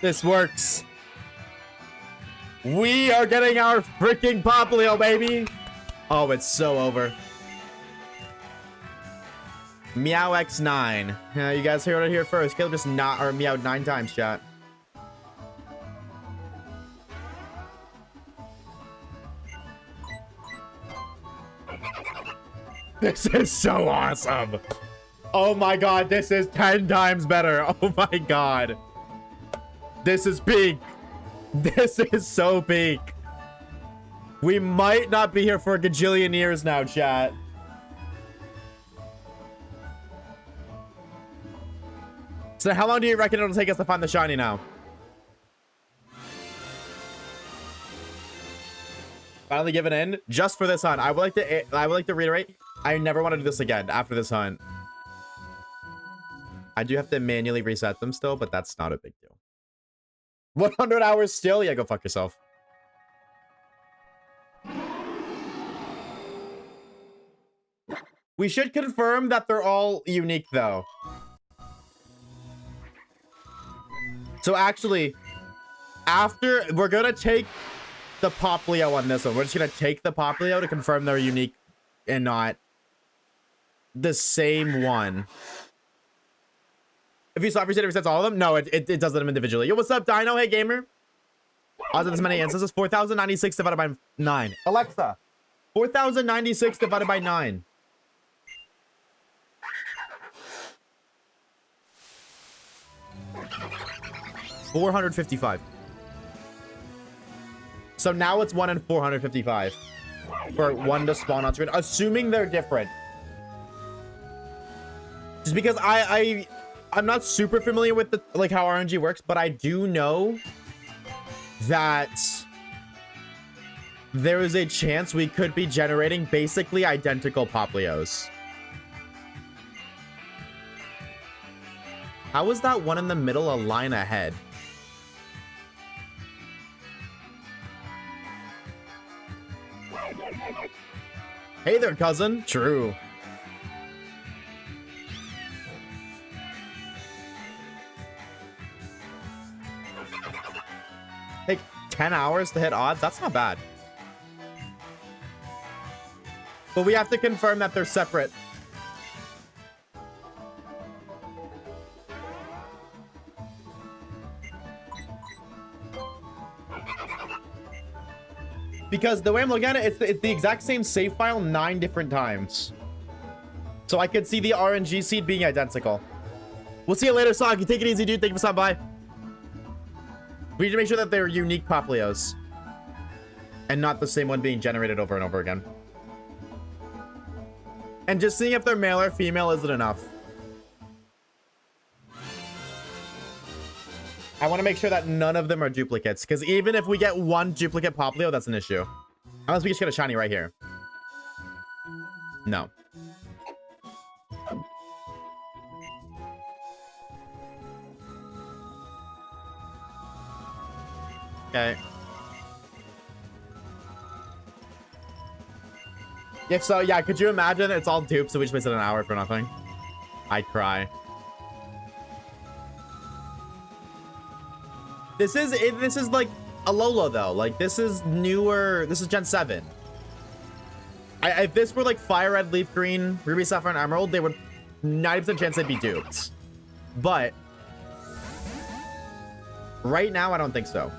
This works. We are getting our freaking Poplio, baby. Oh, it's so over. Meow X9. You guys heard it here first. Caleb just meowed 9 times, chat. This is so awesome. Oh my god, this is 10 times better. Oh my god. This is peak. This is so peak. We might not be here for a gajillion years now, chat. So how long do you reckon it'll take us to find the shiny now? Finally giving in just for this hunt. I would like to reiterate, I never want to do this again after this hunt. I do have to manually reset them still, but that's not a big deal. 100 hours still? Yeah, go fuck yourself. We should confirm that they're all unique, though. So actually, after, we're going to take the Poplio on this one. We're just going to take the Poplio to confirm they're unique and not the same one. If you saw every set, it resets all of them? No, it does them individually. Yo, what's up, Dino? Hey, gamer. Odds of this many instances. 4,096 divided by 9. Alexa, 4,096 divided by 9. $455. So now it's 1 in 455 for one to spawn on screen, assuming they're different. Just because I'm not super familiar with the how RNG works, but I do know that there is a chance we could be generating basically identical Poplios. How is that one in the middle a line ahead? Hey there, cousin. True. Take 10 hours to hit odds? That's not bad. But we have to confirm that they're separate Because the way I'm looking at it, it's the exact same save file 9 different times. So I could see the RNG seed being identical. We'll see you later, Soggy. Take it easy, dude. Thank you for stopping by. We need to make sure that they're unique Poplios. And not the same one being generated over and over again. And just seeing if they're male or female isn't enough. I want to make sure that none of them are duplicates. Because even if we get one duplicate Poplio, that's an issue. Unless we just get a shiny right here. No. Okay. If so, yeah, could you imagine it's all dupes so we just wasted an hour for nothing? I'd cry. This is like a Lolo though. Like this is newer. This is Gen 7. If this were like Fire Red, Leaf Green, Ruby, Sapphire, and Emerald, they would 90% chance they'd be duped. But right now, I don't think so.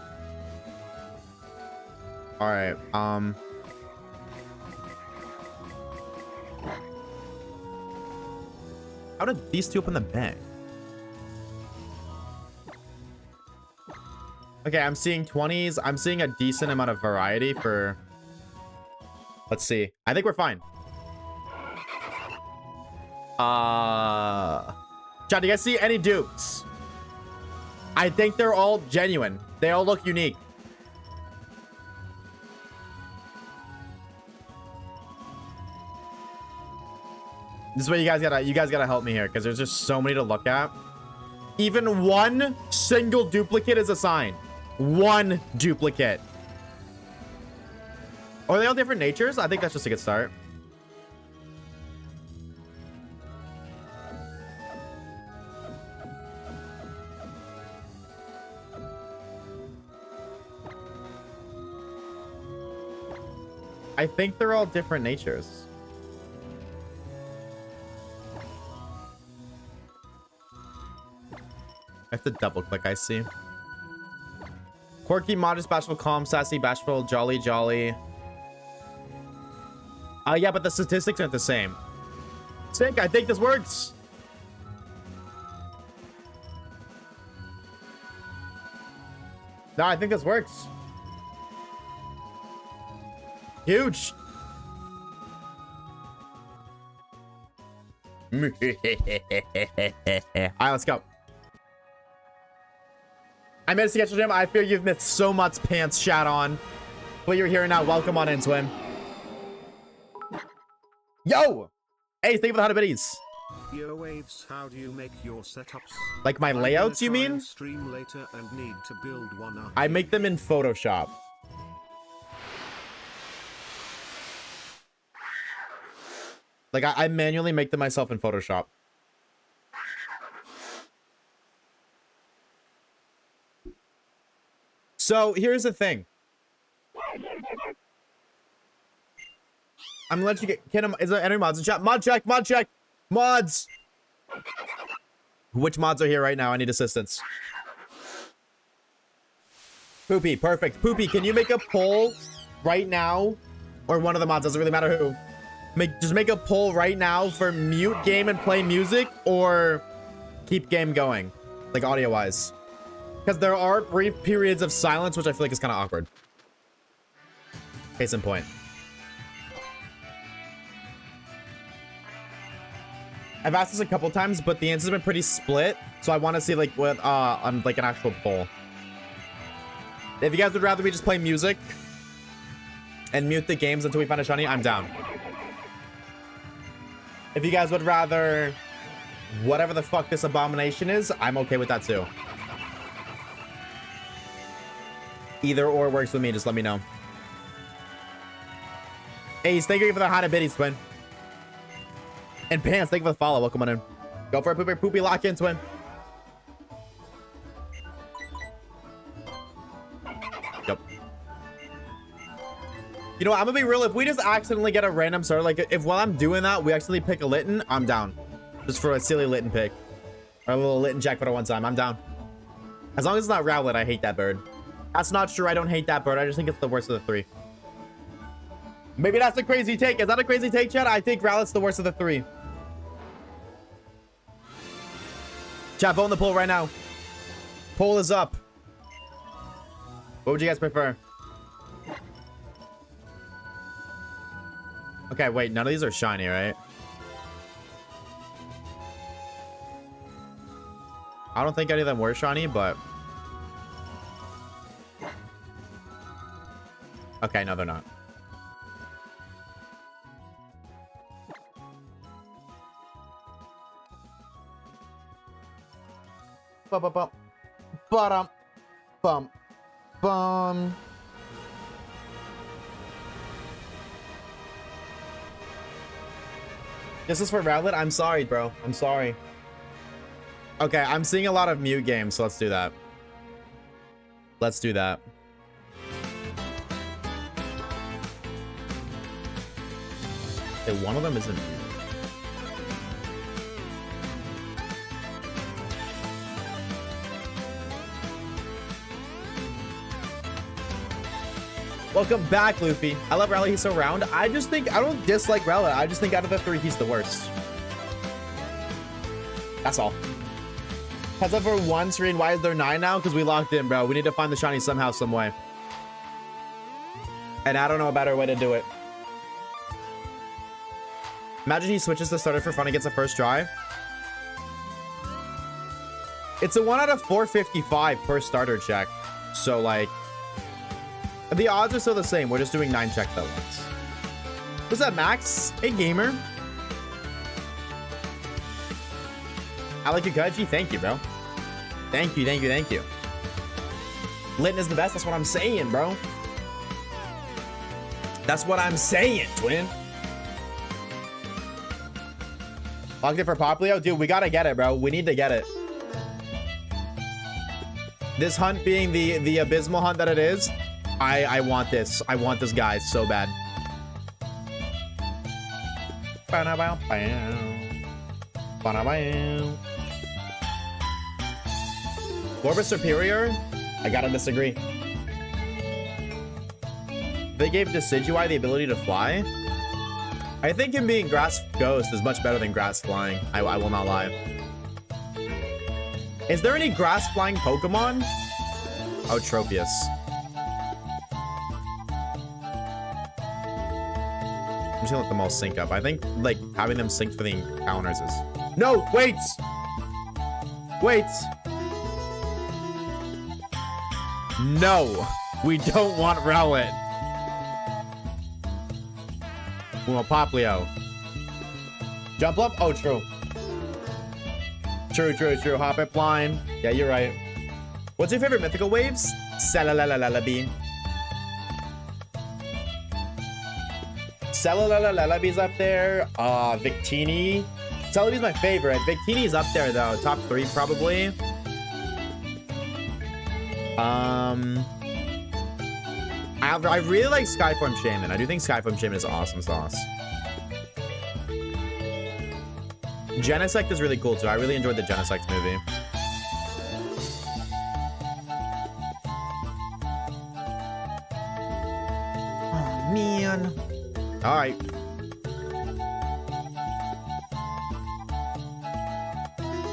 All right. How did these two open the bank? Okay, I'm seeing 20s. I'm seeing a decent amount of variety for... Let's see. I think we're fine. John, do you guys see any dupes? I think they're all genuine. They all look unique. This is what you guys gotta help me here, because there's just so many to look at. Even one single duplicate is a sign. One duplicate. Are they all different natures? I think that's just a good start. I think they're all different natures. I have to double click, I see. Quirky, modest, bashful, calm, sassy, bashful, jolly, jolly. Yeah, but the statistics aren't the same. Sick, I think this works. No, I think this works. Huge. All right, let's go. I made a schedule gym. I fear you've missed so much pants shat on. But you're here now. Welcome on in, Swim. Yo! Hey, thank you for the 100 biddies. Oshawaves, how do you make your setups? Like my layouts, you mean? Stream later and need to build one up. I make them in Photoshop. Like I manually make them myself in Photoshop. So here's the thing. I'm gonna let you get him. Is there any mods in chat? Mod check, mod check, mods. Which mods are here right now? I need assistance. Poopy, perfect. Poopy, can you make a poll right now? Or one of the mods, doesn't really matter who. Just make a poll right now for mute game and play music or keep game going, like audio wise. Because there are brief periods of silence, which I feel like is kind of awkward. Case in point. I've asked this a couple times, but the answer's been pretty split. So I want to see like what on like an actual poll. If you guys would rather we just play music and mute the games until we find a shiny, I'm down. If you guys would rather whatever the fuck this abomination is, I'm okay with that too. Either or works with me, just let me know. Ace, thank you for the 100 biddies, Twin. And Pants, thank you for the follow. Welcome on in. Go for it, Poopy. Poopy, lock in, Twin. Yep. You know what? I'm gonna be real. If we just accidentally get a random starter, like if while I'm doing that, we actually pick a Litten, I'm down. Just for a silly Litten pick. Or a little Litten jackpot at one time, I'm down. As long as it's not Rowlet, I hate that bird. That's not true. I don't hate that bird. I just think it's the worst of the three. Maybe that's a crazy take. Is that a crazy take, Chad? I think Rowlet's the worst of the three. Chat, vote in the poll right now. Poll is up. What would you guys prefer? Okay, wait. None of these are shiny, right? I don't think any of them were shiny, but... Okay, no, they're not. Bum, bum, bum, bum. This is for Rowlet? I'm sorry, bro. I'm sorry. Okay, I'm seeing a lot of Mew games, so let's do that. Let's do that. Okay, one of them isn't Mew. Welcome back, Luffy. I love Rowlet. He's so round. I just think, I don't dislike Rowlet. I just think out of the three, he's the worst. That's all. Has ever one screen. Why is there 9 now? Because we locked in, bro. We need to find the shiny somehow, some way. And I don't know a better way to do it. Imagine he switches the starter for fun and gets a first try. It's a 1 out of 455 per starter check. So, like, the odds are still the same. We're just doing 9 checks at once. What's that, Max? Hey, gamer. I like your Kaji. Thank you, bro. Thank you, thank you, thank you. Litten is the best. That's what I'm saying, bro. That's what I'm saying, twin. Locked it for Poplio? Dude, we gotta get it, bro. We need to get it. This hunt being the abysmal hunt that it is, I want this. I want this guy so bad. Orbis Superior? I gotta disagree. They gave Decidueye the ability to fly. I think him being Grass Ghost is much better than Grass Flying. I will not lie. Is there any Grass Flying Pokemon? Oh, Tropius. I'm just gonna let them all sync up. I think, like, having them synced for the encounters is... No, wait! Wait! No! We don't want Rowlet. We want Poplio. Jump up? Oh, true. True, true, true. Hop it blind. Yeah, you're right. What's your favorite mythical waves? Salalalalabi. Salalalalabi's up there. Victini. Celebi's my favorite. Victini's up there, though. Top 3, probably. I really like Skyform Shaman. I do think Skyform Shaman is awesome sauce. Genesect is really cool, too. I really enjoyed the Genesect movie. Oh, man. All right.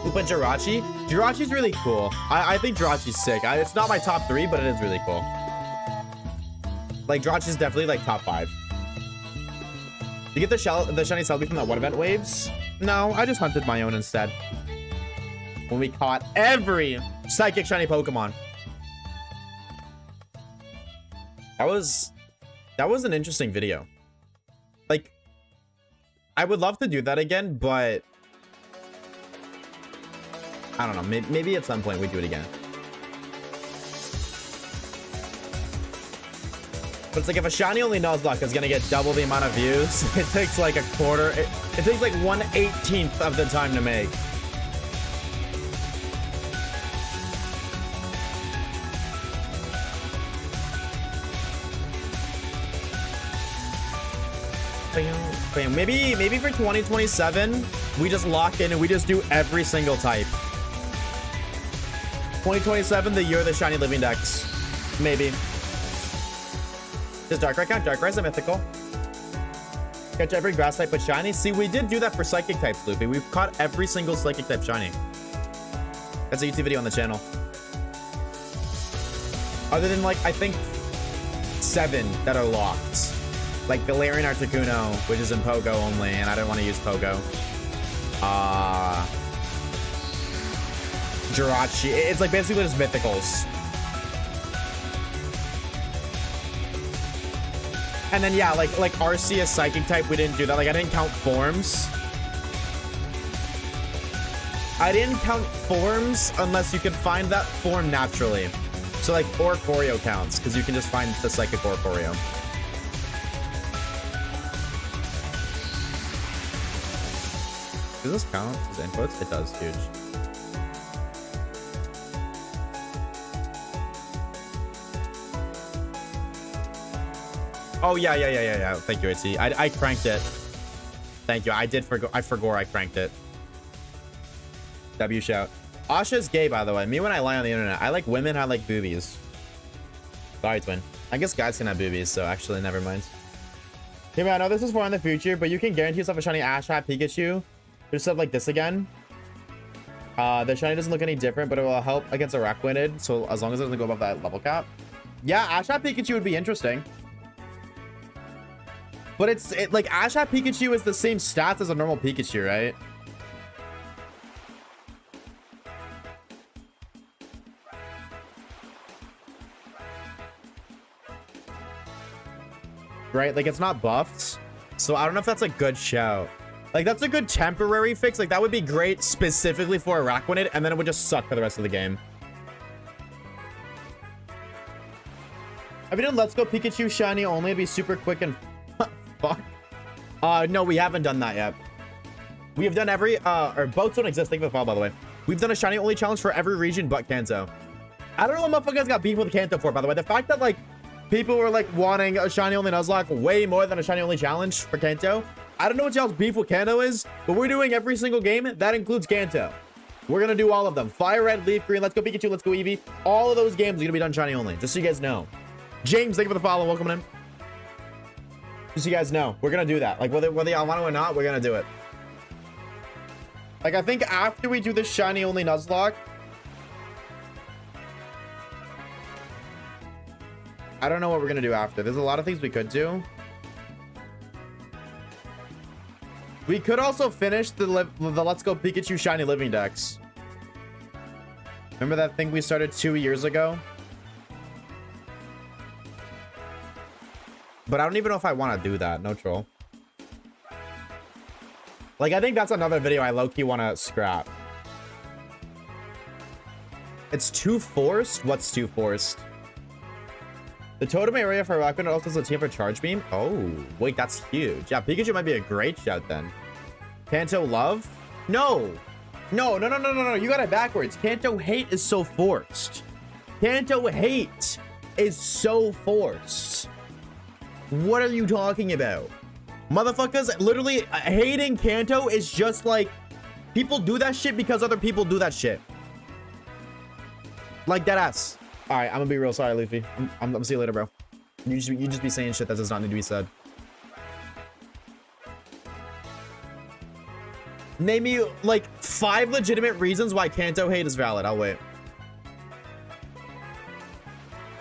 Koopa Jirachi? Jirachi's really cool. I think Jirachi's sick. It's not my top 3, but it is really cool. Like, Jirachi's definitely, like, top 5. You get the shiny Celebi from that one event waves? No, I just hunted my own instead. When we caught every psychic shiny Pokemon. That was an interesting video. Like, I would love to do that again, but I don't know. Maybe at some point we do it again. But it's like if a shiny only Nuzlocke is gonna get double the amount of views, it takes like a quarter. It takes like 1/18 of the time to make. Bam. Maybe for 2027, we just lock in and we just do every single type. 2027, the year of the shiny living decks. Maybe. Does Darkrai count? Darkrai's a mythical. Catch every grass type but shiny. See, we did do that for psychic types, Luffy. We've caught every single psychic type shiny. That's a YouTube video on the channel. Other than, like, I think 7 that are locked. Like Galarian Articuno, which is in Pogo only, and I don't want to use Pogo. Jirachi. It's like basically just mythicals. And then yeah, like Arceus psychic type, we didn't do that. Like I didn't count forms. I didn't count forms unless you could find that form naturally. So like Oricorio counts because you can just find the psychic Oricorio. Does this count as inputs? It does, huge. Oh yeah. Thank you, AC. I cranked it. Thank you. I forgot I cranked it. W shout. Asha's gay, by the way. Me when I lie on the internet. I like women, I like boobies. Sorry, twin. I guess guys can have boobies, so actually never mind. Hey man, I know this is far in the future, but you can guarantee yourself a shiny Ash Hat Pikachu. There's stuff like this again. The shiny doesn't look any different, but it will help against Araquanid, so as long as it doesn't go above that level cap. Yeah, Ash Hat Pikachu would be interesting. But it's like Ash Hat Pikachu is the same stats as a normal Pikachu, right? Right? Like it's not buffed. So I don't know if that's a good shout. Like that's a good temporary fix. Like that would be great specifically for Araquanid, and then it would just suck for the rest of the game. Have you done Let's Go Pikachu shiny only? It'd be super quick and fuck. No, we haven't done that yet. We have done every or boats don't exist. Thank you for the follow, by the way. We've done a shiny only challenge for every region but Kanto. I don't know what motherfuckers got beef with Kanto for, by the way. The fact that like people were like wanting a shiny only Nuzlocke way more than a shiny only challenge for Kanto. I don't know what y'all's beef with Kanto is, but we're doing every single game that includes Kanto. We're gonna do all of them. Fire Red, Leaf Green, Let's Go Pikachu, Let's Go Eevee. All of those games are gonna be done shiny only, just so you guys know. James, thank you for the follow. Welcome in. Just so you guys know, we're gonna do that. Like whether y'all want to or not, we're gonna do it. Like I think after we do this shiny only Nuzlocke, I don't know what we're gonna do after. There's a lot of things we could do. We could also finish the Let's Go Pikachu shiny living decks. Remember that thing we started 2 years ago? But I don't even know if I want to do that. No troll. Like, I think that's another video I low-key want to scrap. It's too forced? What's too forced? The totem area for Araquanid also has a team for Charge Beam. Oh, wait, that's huge. Yeah, Pikachu might be a great shout then. Kanto Love? No. No. You got it backwards. Kanto Hate is so forced. Kanto Hate is so forced. What are you talking about? Motherfuckers, literally hating Kanto is just like people do that shit because other people do that shit. Like that ass. All right, I'm gonna be real sorry, Luffy. I'm gonna see you later, bro. You just be saying shit that does not need to be said. Name me like 5 legitimate reasons why Kanto Hate is valid. I'll wait.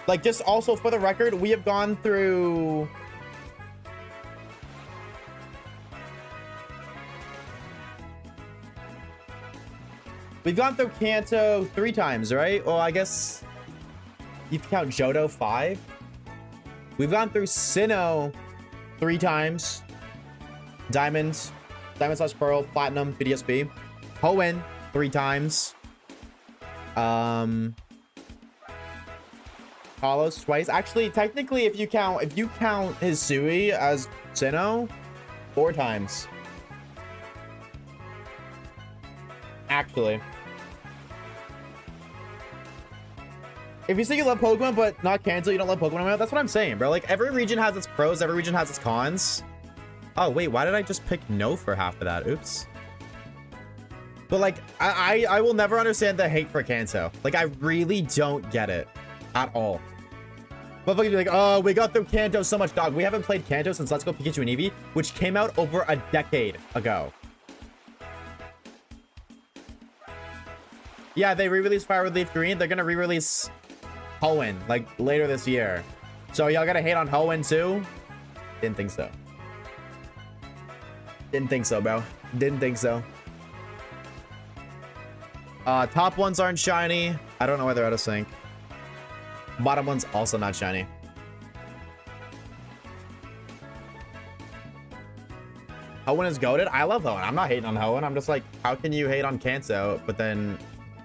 Like, just also for the record, we have gone through... We've gone through Kanto 3 times, right? Well, I guess you can count Johto 5. We've gone through Sinnoh 3 times. Diamond slash Pearl, Platinum, BDSP. Hoenn 3 times. Kalos twice. Actually, technically, if you count Hisui as Sinnoh, 4 times. Actually. If you say you love Pokemon, but not Kanto, you don't love Pokemon, that's what I'm saying, bro. Like, every region has its pros, every region has its cons. Oh, wait, why did I just pick no for half of that? Oops. But, like, I will never understand the hate for Kanto. Like, I really don't get it at all. But fucking be like, oh, we got through Kanto so much, dog. We haven't played Kanto since Let's Go Pikachu and Eevee, which came out over a decade ago. Yeah, they re-released Fire Leaf Green. They're gonna re-release Hoenn like later this year. So y'all gotta hate on Hoenn too? Didn't think so. Didn't think so, bro. Didn't think so. Top ones aren't shiny. I don't know why they're out of sync. Bottom one's also not shiny. Hoenn is goated. I love Hoenn. I'm not hating on Hoenn. I'm just like, how can you hate on Kanto? But then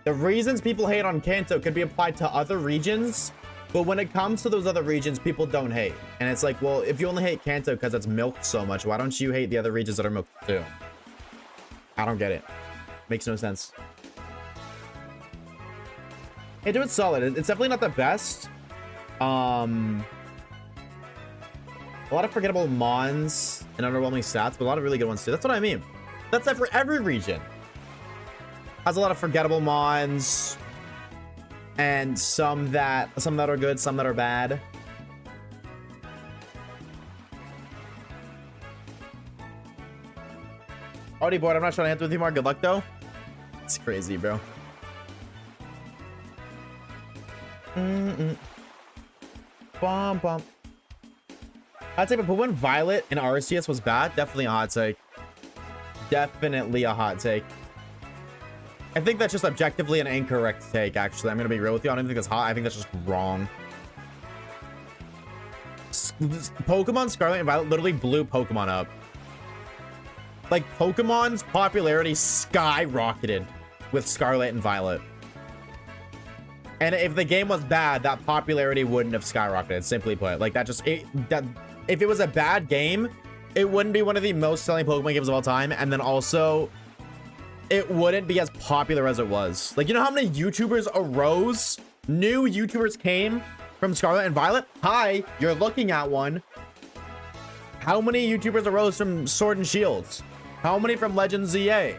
the reasons people hate on Kanto could be applied to other regions. But when it comes to those other regions, people don't hate. And it's like, well, if you only hate Kanto because it's milked so much, why don't you hate the other regions that are milked too? I don't get it. Makes no sense. Kanto is solid. It's definitely not the best. A lot of forgettable mons and underwhelming stats, but a lot of really good ones too. That's what I mean. That's that for every region. Has a lot of forgettable mons. And some that are good, some that are bad. Already bored. I'm not trying to hit with you more. Good luck though. It's crazy, bro. Bum bum. I'd say, but when Violet and Arceus was bad, definitely a hot take. Definitely a hot take. I think that's just objectively an incorrect take, actually. I'm going to be real with you. I don't even think that's hot. I think that's just wrong. Pokemon Scarlet and Violet literally blew Pokemon up. Like, Pokemon's popularity skyrocketed with Scarlet and Violet. And if the game was bad, that popularity wouldn't have skyrocketed, simply put. Like, that just... if it was a bad game, it wouldn't be one of the most selling Pokemon games of all time. And then also... it wouldn't be as popular as it was. Like, you know how many YouTubers arose? New YouTubers came from Scarlet and Violet? Hi, you're looking at one. How many YouTubers arose from Sword and Shields? How many from Legends ZA?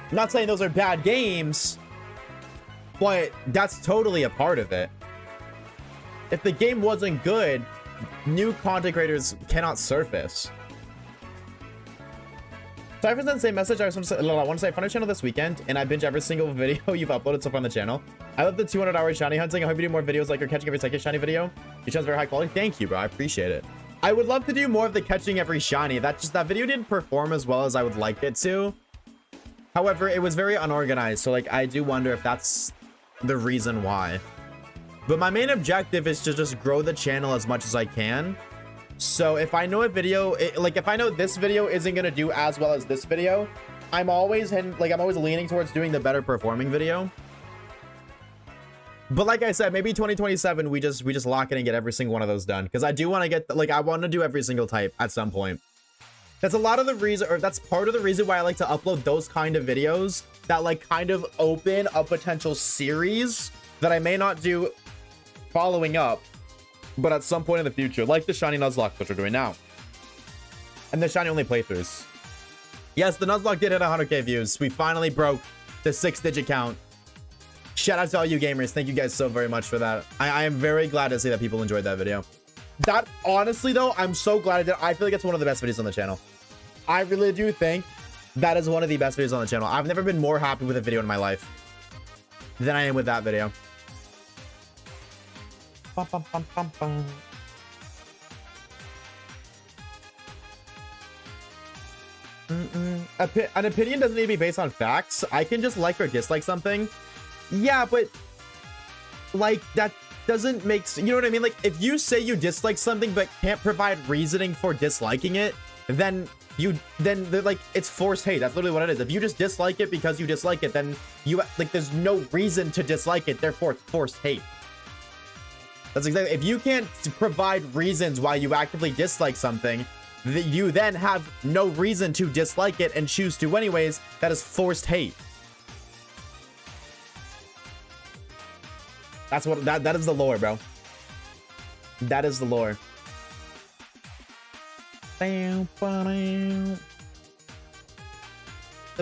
I'm not saying those are bad games, but that's totally a part of it. If the game wasn't good, new content creators cannot surface. Sorry for the same message. I want to say I found your channel this weekend, and I binge every single video you've uploaded so far on the channel. I love the 200-hour shiny hunting. I hope you do more videos like your catching every second shiny video. Your channel's very high quality. Thank you, bro. I appreciate it. I would love to do more of the catching every shiny. That video didn't perform as well as I would like it to. However, it was very unorganized, so like I do wonder if that's the reason why. But my main objective is to just grow the channel as much as I can. So if I know a video, like if I know this video isn't gonna do as well as this video, I'm always leaning towards doing the better performing video. But like I said, maybe 2027 we just lock in and get every single one of those done, because I do want to get I want to do every single type at some point. That's a lot of the reason, or that's part of the reason why I like to upload those kind of videos that like kind of open a potential series that I may not do following up, but at some point in the future, like the shiny Nuzlocke, which we're doing now, and the shiny only playthroughs. Yes, the Nuzlocke did hit 100k views. We finally broke the 6-digit count. Shout out to all you gamers. Thank you guys so very much for that. I am very glad to see that people enjoyed that video. That, honestly though, I'm so glad I did. I feel like it's one of the best videos on the channel. I really do think that is one of the best videos on the channel. I've never been more happy with a video in my life than I am with that video. Bum, bum, bum, bum, bum. An opinion doesn't need to be based on facts. I can just like or dislike something. Yeah, but like that doesn't make sense. You know what I mean? Like if you say you dislike something but can't provide reasoning for disliking it, then like it's forced hate. That's literally what it is. If you just dislike it because you dislike it, then you like there's no reason to dislike it, therefore it's forced hate. That's exactly. If you can't provide reasons why you actively dislike something, that you then have no reason to dislike it and choose to anyways, that is forced hate. That's what that is the lore, bro. That is the lore. The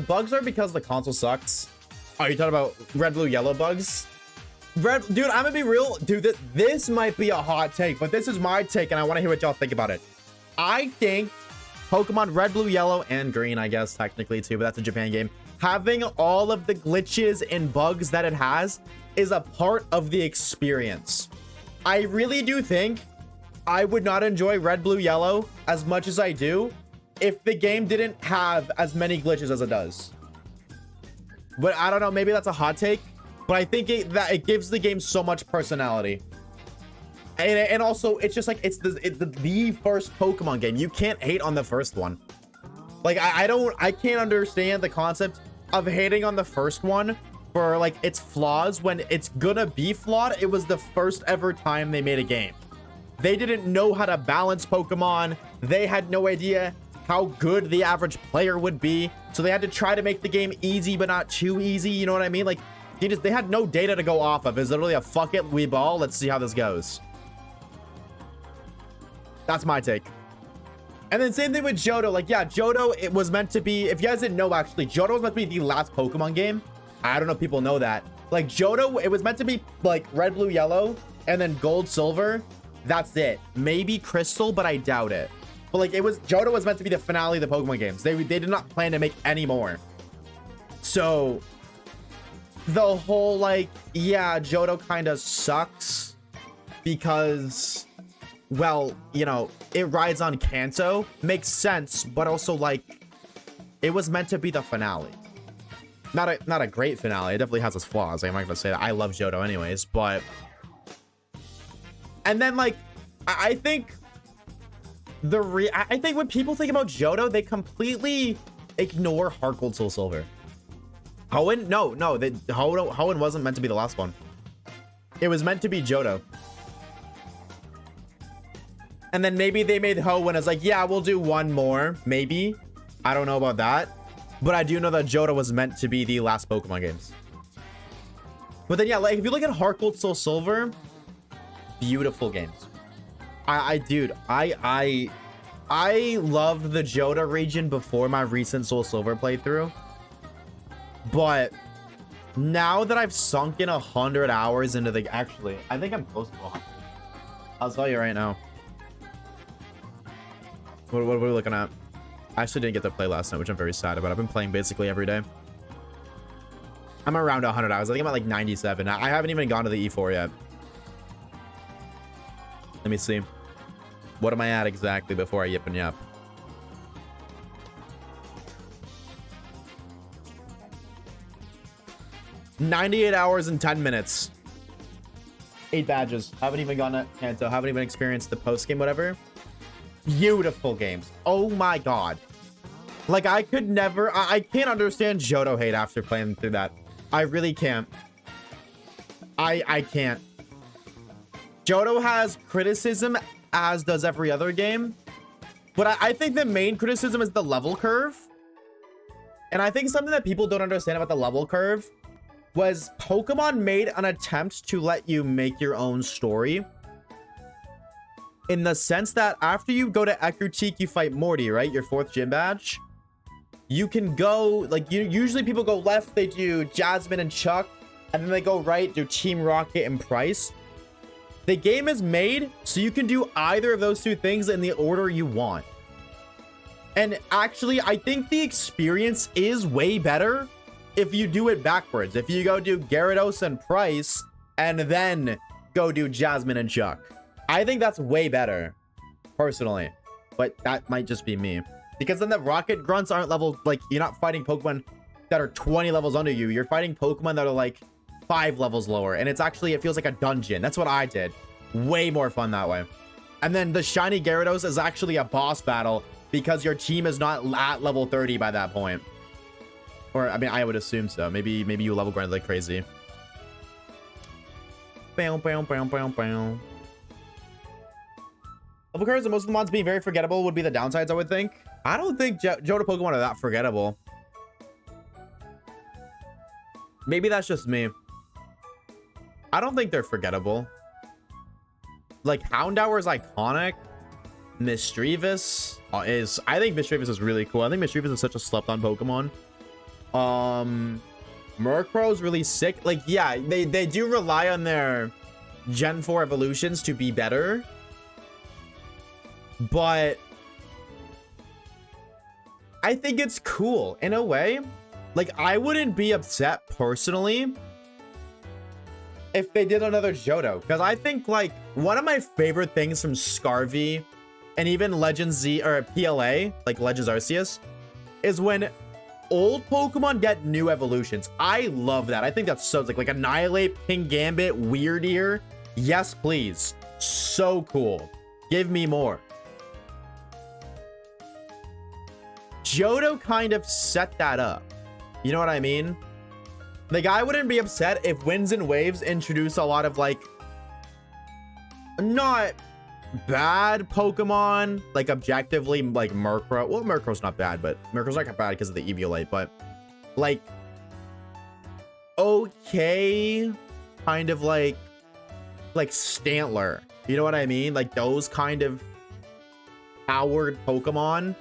bugs are because the console sucks. Oh, you talking about red, blue, yellow bugs? Dude, I'm gonna be real. Dude, this might be a hot take, but this is my take, and I want to hear what y'all think about it. I think Pokemon Red, Blue, Yellow, and Green, I guess, technically, too, but that's a Japan game. Having all of the glitches and bugs that it has is a part of the experience. I really do think I would not enjoy Red, Blue, Yellow as much as I do if the game didn't have as many glitches as it does. But I don't know, maybe that's a hot take, but I think that it gives the game so much personality. And also, it's just like, it's the first Pokemon game. You can't hate on the first one. Like, I can't understand the concept of hating on the first one for, like, its flaws when it's gonna be flawed. It was the first ever time they made a game. They didn't know how to balance Pokemon. They had no idea how good the average player would be. So they had to try to make the game easy, but not too easy. You know what I mean? Like, they had no data to go off of. It's literally a fuck it, we ball. Let's see how this goes. That's my take. And then same thing with Johto. Like, yeah, Johto, it was meant to be, if you guys didn't know, actually, Johto was meant to be the last Pokemon game. I don't know if people know that. Like, Johto, it was meant to be like Red, Blue, Yellow, and then Gold, Silver. That's it. Maybe Crystal, but I doubt it. But like, Johto was meant to be the finale of the Pokemon games. They did not plan to make any more. So the whole, like, yeah, Johto kind of sucks because, well, you know, it rides on Kanto. Makes sense, but also, like, it was meant to be the finale. Not a great finale. It definitely has its flaws. I'm not gonna say that. I love Johto anyways, but... And then, like, I think... I think when people think about Johto, they completely ignore Heart Gold, Soul Silver. Hoenn? No. Hoenn wasn't meant to be the last one. It was meant to be Johto. And then maybe they made Hoenn as like, yeah, we'll do one more. Maybe. I don't know about that. But I do know that Johto was meant to be the last Pokemon games. But then, yeah, like, if you look at Heart Gold, Soul Silver, beautiful games. Dude, I loved the Johto region before my recent Soul Silver playthrough. But now that I've sunk in 100 hours into the... Actually, I think I'm close to 100. I'll tell you right now. What are we looking at? I actually didn't get to play last night, which I'm very sad about. I've been playing basically every day. I'm around 100 hours. I think I'm at like 97. I haven't even gone to the E4 yet. Let me see. What am I at exactly before I yip and yap? $98 hours and 10 minutes. 8 badges. Haven't even gone to Kanto. Haven't even experienced the post-game, whatever. Beautiful games. Oh my god. Like, I could never... I can't understand Johto hate after playing through that. I really can't. I can't. Johto has criticism, as does every other game. But I think the main criticism is the level curve. And I think something that people don't understand about the level curve was Pokemon made an attempt to let you make your own story. In the sense that after you go to Ecruteak, you fight Morty, right? Your 4th gym badge. You can go, like, usually people go left, they do Jasmine and Chuck. And then they go right, do Team Rocket and Price. The game is made so you can do either of those two things in the order you want. And actually, I think the experience is way better if you do it backwards. If you go do Gyarados and Price and then go do Jasmine and Chuck. I think that's way better, personally. But that might just be me. Because then the Rocket Grunts aren't level, like, you're not fighting Pokemon that are 20 levels under you. You're fighting Pokemon that are like 5 levels lower. And it's actually, it feels like a dungeon. That's what I did. Way more fun that way. And then the Shiny Gyarados is actually a boss battle because your team is not at level 30 by that point. Or, I mean, I would assume so. Maybe you level grind like crazy. Bow, bow, bow, bow, bow. Level curves and most of the mods being very forgettable would be the downsides, I would think. I don't think Johto Pokemon are that forgettable. Maybe that's just me. I don't think they're forgettable. Like, Houndour is iconic. Mischievous I think Mischievous is really cool. I think Mischievous is such a slept-on Pokemon. Murkrow's really sick. Like, yeah, they do rely on their Gen 4 evolutions to be better. But I think it's cool in a way. Like, I wouldn't be upset personally if they did another Johto, because I think, like, one of my favorite things from Scarvy and even Legends Z or PLA, like Legends Arceus, is when old Pokemon get new evolutions. I love that. I think that's so like Annihilate, Pink Gambit, Weird Ear. Yes, please. So cool. Give me more. Johto kind of set that up. You know what I mean? Like, I wouldn't be upset if Winds and Waves introduce a lot of, like, not bad Pokemon, like, objectively, like, Murkrow. Well, Murkrow's not bad, but Murkrow's not bad because of the Eviolite, but, like, okay, kind of, like Stantler. You know what I mean? Like, those kind of powered Pokemon.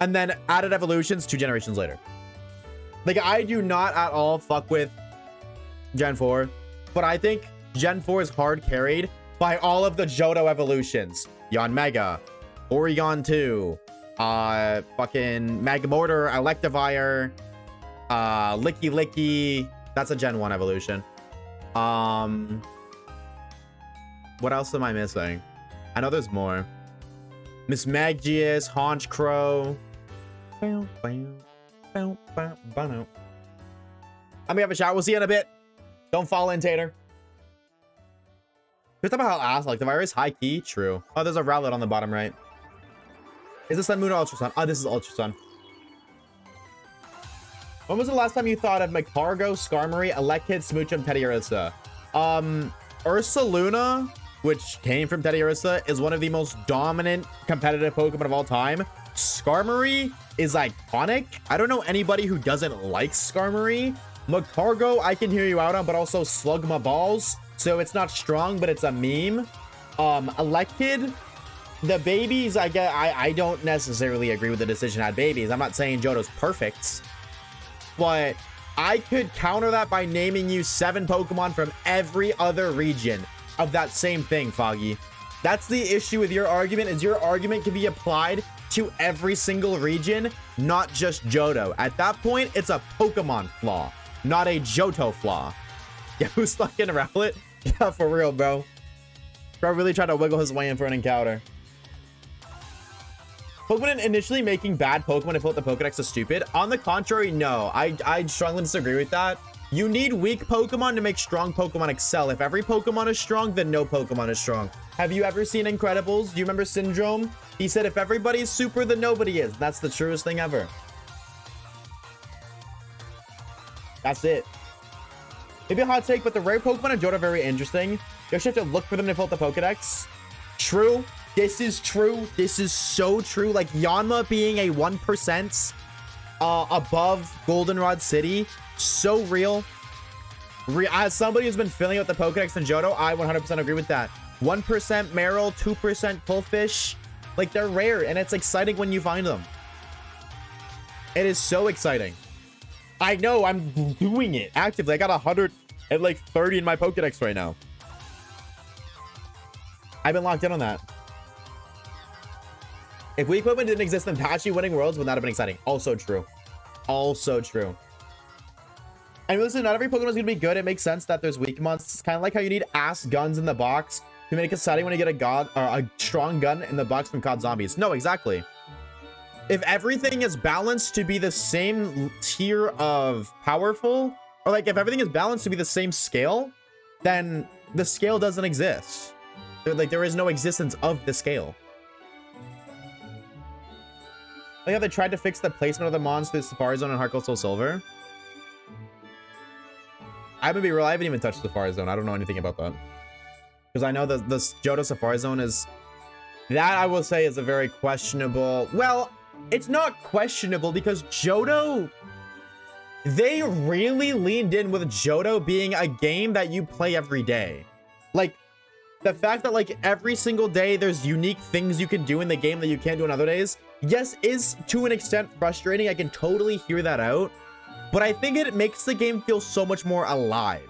And then added evolutions 2 generations later. Like, I do not at all fuck with Gen 4, but I think Gen 4 is hard carried by all of the Johto evolutions. Yanmega, Oregon 2, fucking Magmortar, Electivire, Licky Licky. That's a Gen 1 evolution. What else am I missing? I know there's more. Miss Magius, Honchkrow. I'm gonna have a shot. We'll see you in a bit. Don't fall in, Tater. Just about how ass like the virus high key. True. Oh, there's a Rowlet on the bottom right. Is this Sun, Moon, or Ultra Sun? Oh, this is Ultra Sun. When was the last time you thought of Magcargo, Skarmory, Elekid, Smoochum, Teddiursa? Ursaluna, which came from Teddiursa, is one of the most dominant competitive Pokemon of all time. Skarmory is iconic. I don't know anybody who doesn't like Skarmory. Magcargo, I can hear you out on, but also slug my balls. So it's not strong, but it's a meme. Elekid, the babies, I don't necessarily agree with the decision to add babies. I'm not saying Johto's perfect, but I could counter that by naming you 7 Pokemon from every other region of that same thing, Foggy. That's the issue with your argument, is your argument can be applied to every single region, not just Johto. At that point, it's a Pokemon flaw, not a Johto flaw. Yeah, who's fucking Rowlet? Yeah, for real, bro. Bro really tried to wiggle his way in for an encounter. Pokemon initially making bad Pokemon to fill out the Pokedex is stupid. On the contrary, no. I strongly disagree with that. You need weak Pokemon to make strong Pokemon excel. If every Pokemon is strong, then no Pokemon is strong. Have you ever seen Incredibles? Do you remember Syndrome? He said, if everybody's super, then nobody is. That's the truest thing ever. That's it. Maybe a hot take, but the rare Pokemon in Johto are very interesting. You actually have to look for them to fill out the Pokedex. True. This is true. This is so true. Like, Yanma being a 1% above Goldenrod City. So real. As somebody who's been filling out the Pokedex in Johto, I 100% agree with that. 1% Marill, 2% Pulfish. Like, they're rare, and it's exciting when you find them. It is so exciting. I know, I'm doing it actively. I got 130 in my Pokedex right now. I've been locked in on that. If weak Pokemon didn't exist, then Patchy winning Worlds would not have been exciting. Also true. Also true. And listen, not every Pokemon is going to be good. It makes sense that there's weak monsters. It's kind of like how you need ass guns in the box to make it exciting when you get a strong gun in the box from COD Zombies. No, exactly. If everything is balanced to be the same tier of powerful, or like if everything is balanced to be the same scale, then the scale doesn't exist. Like, there is no existence of the scale. Like how they tried to fix the placement of the mons through Safari Zone and Heart Gold Soul Silver. I'm gonna be real, I haven't even touched Safari Zone. I don't know anything about that. Because I know that this Johto Safari Zone is... That, I will say, is a very questionable... Well, it's not questionable because Johto... They really leaned in with Johto being a game that you play every day. Like, the fact that, like, every single day there's unique things you can do in the game that you can't do on other days, yes, is to an extent frustrating. I can totally hear that out. but I think it makes the game feel so much more alive.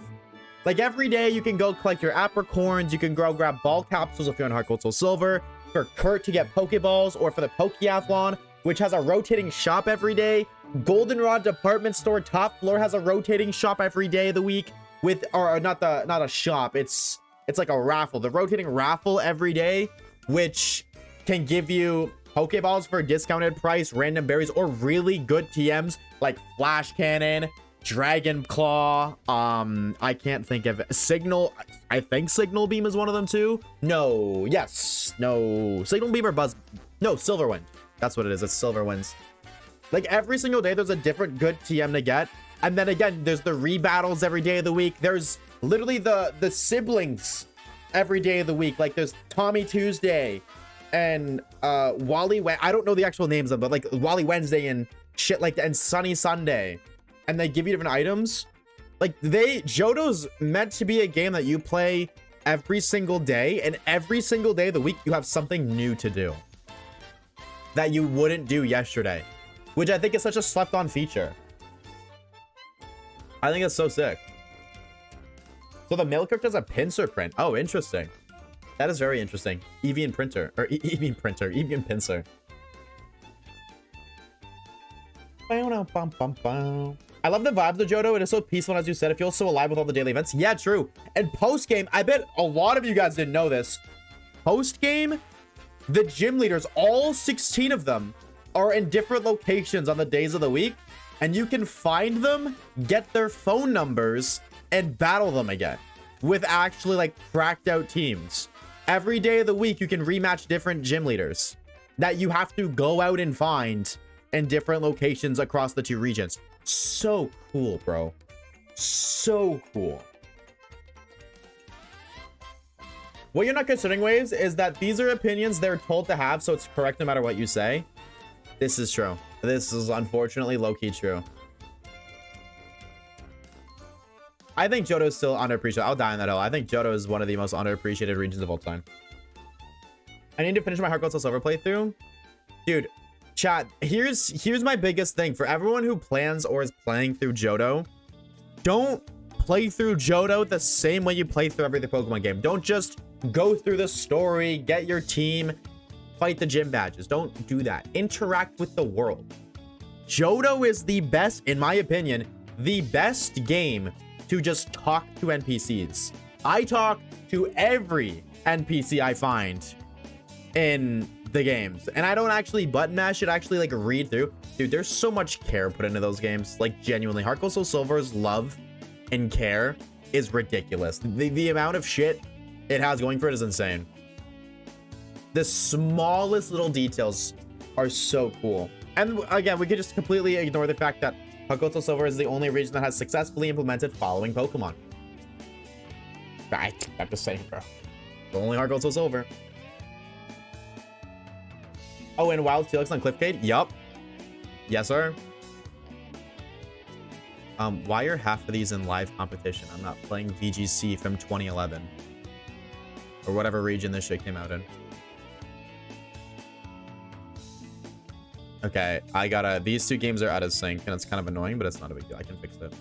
Like every day you can go collect your apricorns, you can go grab ball capsules if you're on Heart Gold Soul Silver, for Kurt to get Pokeballs, or for the Pokeathlon, which has a rotating shop every day. Goldenrod department store top floor has a rotating shop every day of the week with, or not a shop, it's like a raffle, the rotating raffle every day, which can give you Pokeballs for a discounted price, random berries, or really good TMs like Flash Cannon, Dragon Claw. I can't think of it. Signal. I think Signal Beam is one of them too. No. Yes. No. Signal Beam or Buzz. No. Silverwind. That's what it is. It's Silverwinds. Like every single day, there's a different good TM to get. And then again, there's the rebattles every day of the week. There's literally the siblings every day of the week. Like there's Tommy Tuesday and Wally. I don't know the actual names of them, but like Wally Wednesday and shit like that, and Sunny Sunday. And they give you different items. Like Johto's meant to be a game that you play every single day, and every single day of the week you have something new to do that you wouldn't do yesterday, which I think is such a slept on feature. I think it's so sick. So the male character has a pincer print. Oh, interesting. That is very interesting. Evian printer, or Evian printer, Evian pincer. I love the vibes of Johto. It is so peaceful, as you said. It feels so alive with all the daily events. Yeah, true. And post-game, I bet a lot of you guys didn't know this. Post-game, the gym leaders, all 16 of them, are in different locations on the days of the week. And you can find them, get their phone numbers, and battle them again with actually like cracked out teams. Every day of the week, you can rematch different gym leaders that you have to go out and find in different locations across the two regions. So cool, bro. So cool. What you're not considering, Waves, is that these are opinions they're told to have, so it's correct no matter what you say. This is true. This is unfortunately low-key true. I think Johto is still underappreciated. I'll die on that hill. I think Johto is one of the most underappreciated regions of all time. I need to finish my Heart Gold Soul Silver playthrough. Dude, chat, here's my biggest thing. For everyone who plans or is playing through Johto, don't play through Johto the same way you play through every other Pokemon game. Don't just go through the story, get your team, fight the gym badges. Don't do that. Interact with the world. Johto is the best, in my opinion, the best game to just talk to NPCs. I talk to every NPC I find in the games, and I don't actually button mash it, actually like read through. Dude, there's so much care put into those games. Like genuinely, Heart Gold Soul Silver's love and care is ridiculous. The amount of shit it has going for it is insane. The smallest little details are so cool. And again, we could just completely ignore the fact that Heart Gold Soul Silver is the only region that has successfully implemented following Pokemon. I'm just saying, bro. The only Heart Gold Soul Silver. Oh, and Wild Felix on Cliffcade? Yup. Yes, sir. Why are half of these in live competition? I'm not playing VGC from 2011. Or whatever region this shit came out in. Okay, these two games are out of sync, and it's kind of annoying, but it's not a big deal. I can fix it.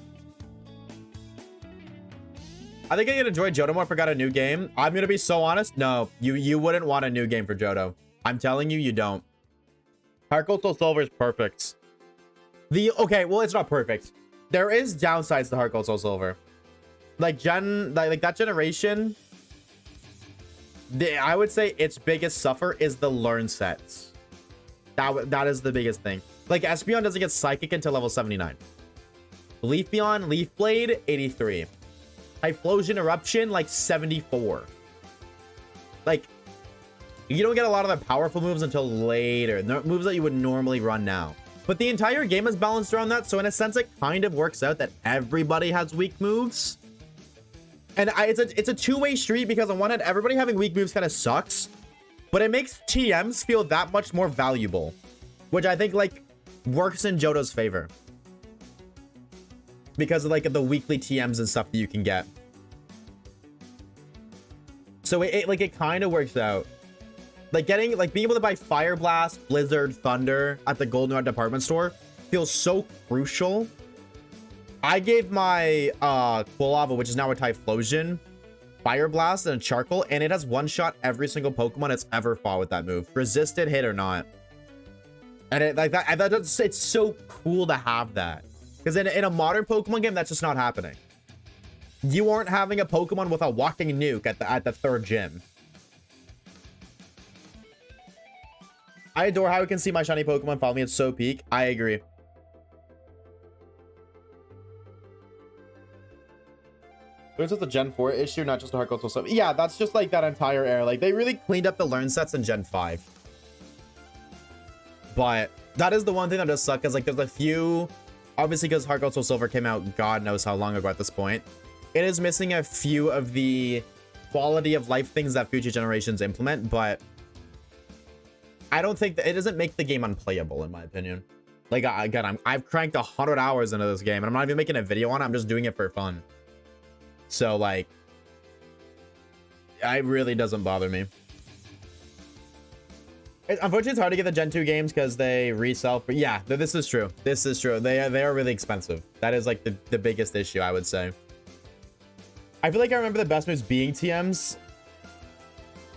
I think I could enjoy Johto more if I got a new game. I'm gonna be so honest. No, you wouldn't want a new game for Johto. I'm telling you, you don't. Heart Gold Soul Silver is perfect. Okay, well, it's not perfect. There is downsides to Heart Gold Soul Silver. Like that generation, I would say its biggest suffer is the learn sets. That is the biggest thing. Like Espeon doesn't get Psychic until level 79. Leafeon, Leaf Blade, 83. Typhlosion Eruption, like 74. Like, you don't get a lot of the powerful moves until later. Moves that you would normally run now. But the entire game is balanced around that. So in a sense, it kind of works out that everybody has weak moves. And it's a two-way street, because on one hand, everybody having weak moves kind of sucks. But it makes TMs feel that much more valuable, which I think like works in Johto's favor because of like the weekly TMs and stuff that you can get. So it kind of works out. Like being able to buy Fire Blast, Blizzard, Thunder at the Goldenrod department store feels so crucial I gave my Quilava, which is now a Typhlosion, Fire Blast and a Charcoal, and it has one shot every single Pokemon it's ever fought with that move, resisted, hit or not. And it like that, it's so cool to have that, because in a modern Pokemon game, that's just not happening. You aren't having a Pokemon with a walking nuke at the third gym. I adore how we can see my shiny Pokemon follow me. It's so peak. I agree. There's just a Gen 4 issue, not just a Heart Gold Soul Silver. Yeah, that's just like that entire era. Like, they really cleaned up the learn sets in Gen 5. But that is the one thing that does suck, is like there's a few, obviously because Heart Gold Soul Silver came out God knows how long ago at this point. It is missing a few of the quality of life things that future generations implement, but I don't think that it doesn't make the game unplayable, in my opinion. Like, again, I've cranked 100 hours into this game, and I'm not even making a video on it. I'm just doing it for fun. So, like, it really doesn't bother me. Unfortunately, it's hard to get the Gen 2 games because they resell. But yeah, this is true. This is true. They are really expensive. That is, like, the biggest issue, I would say. I feel like I remember the best moves being TMs.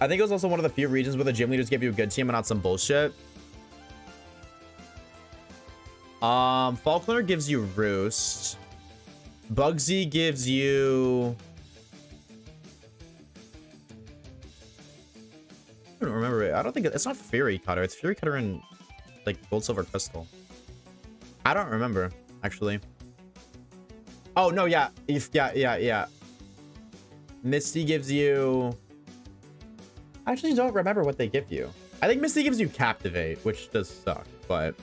I think it was also one of the few regions where the gym leaders give you a good TM and not some bullshit. Faulkner gives you Roost. Bugsy gives you... I don't remember it. I don't think it's not Fury Cutter. It's Fury Cutter and like Gold, Silver, Crystal. I don't remember, actually. Oh, no, yeah. Yeah. Misty gives you... I actually don't remember what they give you. I think Misty gives you Captivate, which does suck, but...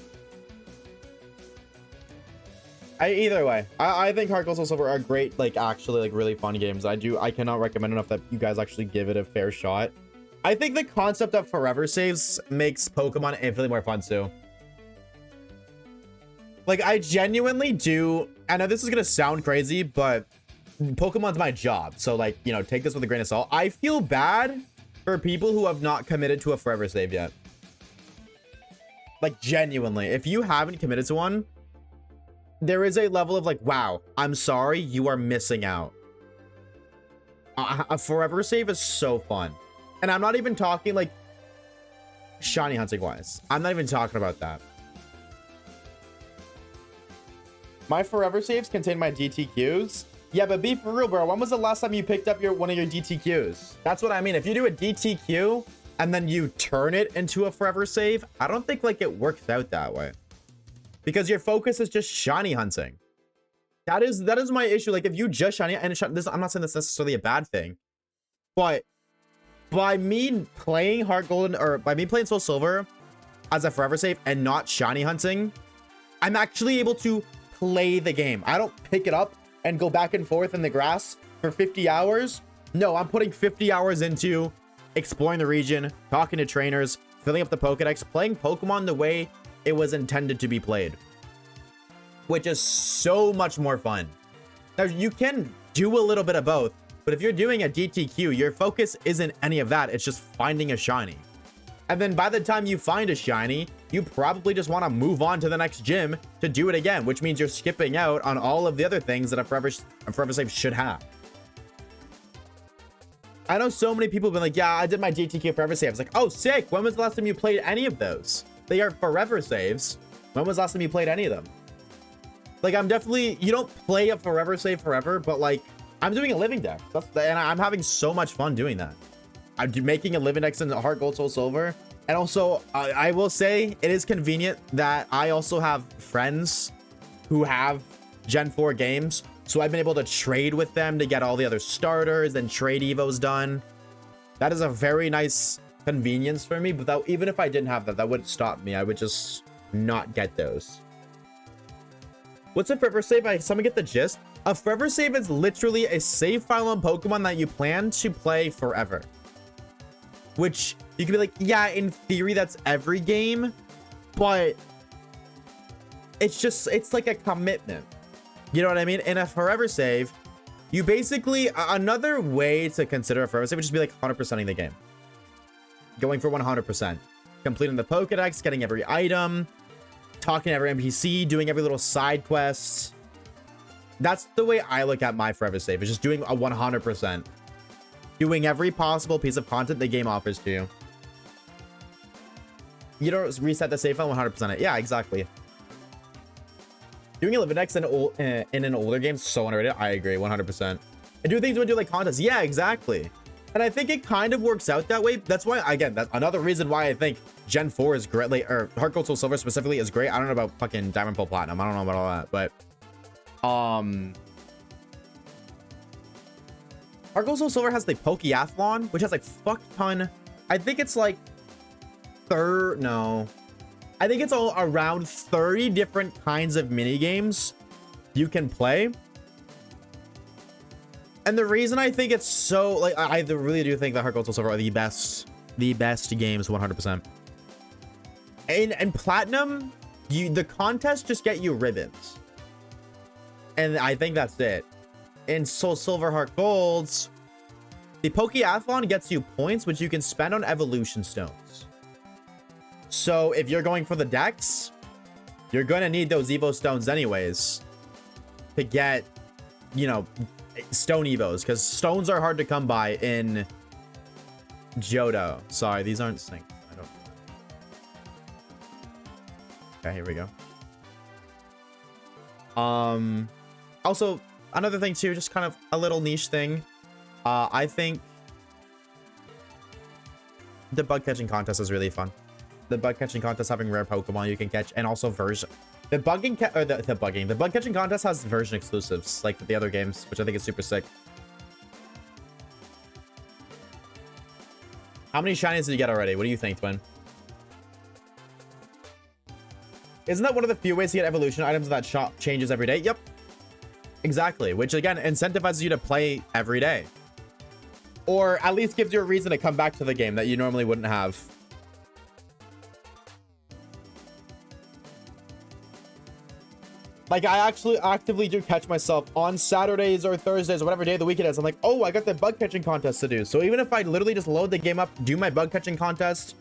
Either way, I think Heart Gold Soul Silver are great, like, actually, like, really fun games. I cannot recommend enough that you guys actually give it a fair shot. I think the concept of forever saves makes Pokemon infinitely more fun, too. Like, I genuinely do... I know this is gonna sound crazy, but Pokemon's my job. So, like, you know, take this with a grain of salt. I feel bad for people who have not committed to a forever save yet. Like, genuinely. If you haven't committed to one, there is a level of like, wow, I'm sorry, you are missing out. A forever save is so fun. And I'm not even talking like shiny hunting wise. I'm not even talking about that. My forever saves contain my DTQs. Yeah, but be for real, bro. When was the last time you picked up one of your DTQs? That's what I mean. If you do a DTQ and then you turn it into a forever save, I don't think like it works out that way. Because your focus is just shiny hunting. That is my issue. Like if you just shiny and this, I'm not saying that's necessarily a bad thing, but by me playing Heart Gold or by me playing Soul Silver as a forever save and not shiny hunting, I'm actually able to play the game. I don't pick it up and go back and forth in the grass for 50 hours. No, I'm putting 50 hours into exploring the region, talking to trainers, filling up the Pokedex, playing Pokemon the way it was intended to be played, which is so much more fun. Now, you can do a little bit of both, but if you're doing a DTQ, your focus isn't any of that. It's just finding a shiny. And then by the time you find a shiny, you probably just want to move on to the next gym to do it again, which means you're skipping out on all of the other things that a forever save should have. I know so many people have been like, yeah, I did my DTQ forever save. I was like, oh, sick. When was the last time you played any of those? They are forever saves. When was the last time you played any of them? Like, I'm definitely, you don't play a forever save forever, but like, I'm doing a living deck. And I'm having so much fun doing that. I'm making a living deck in Heart Gold Soul Silver. And also, I will say it is convenient that I also have friends who have Gen 4 games. So I've been able to trade with them to get all the other starters and trade evos done. That is a very nice convenience for me. But that, even if I didn't have that, that wouldn't stop me. I would just not get those. What's a forever save? Someone get the gist. A forever save is literally a save file on Pokemon that you plan to play forever. Which you can be like, yeah, in theory, that's every game. But it's like a commitment. You know what I mean? In a forever save, you basically, another way to consider a forever save would just be like 100%ing the game. Going for 100%. Completing the Pokedex, getting every item, talking to every NPC, doing every little side quest. That's the way I look at my forever save. It's just doing a 100%. Doing every possible piece of content the game offers to you. You don't reset the save file 100% it. Yeah, exactly. Doing 11x in an older game is so underrated. I agree, 100%. And do things when do like contests. Yeah, exactly. And I think it kind of works out that way. That's why, again, that's another reason why I think Gen 4 is great, like, or Heart Gold Soul Silver specifically is great. I don't know about fucking Diamond Pearl Platinum. I don't know about all that, but Heart Gold Soul Silver has the Pokeathlon, which has like fuck ton. I think it's like I think it's all around 30 different kinds of mini games you can play. And the reason I think it's so, like, I really do think that Heart Gold Soul Silver are the best games 100%. And Platinum, the contests just get you ribbons. And I think that's it. In Soul Silver Heart Golds, the Pokeathlon gets you points, which you can spend on evolution stones. So if you're going for the Dex, you're going to need those Evo stones anyways to get, you know, stone Evos, because stones are hard to come by in Johto. Sorry, these aren't synced. I don't. Okay, here we go. Also, another thing too, just kind of a little niche thing. I think the bug catching contest is really fun. The bug catching contest having rare Pokemon you can catch, and also version. The bug catching contest has version exclusives like the other games, which I think is super sick. How many shinies did you get already? What do you think, Twin? Isn't that one of the few ways to get evolution items that shop changes every day? Yep. Exactly. Which again incentivizes you to play every day. Or at least gives you a reason to come back to the game that you normally wouldn't have. Like, I actually actively do catch myself on Saturdays or Thursdays or whatever day of the week it is. I'm like, oh, I got the bug catching contest to do. So even if I literally just load the game up, do my bug catching contest,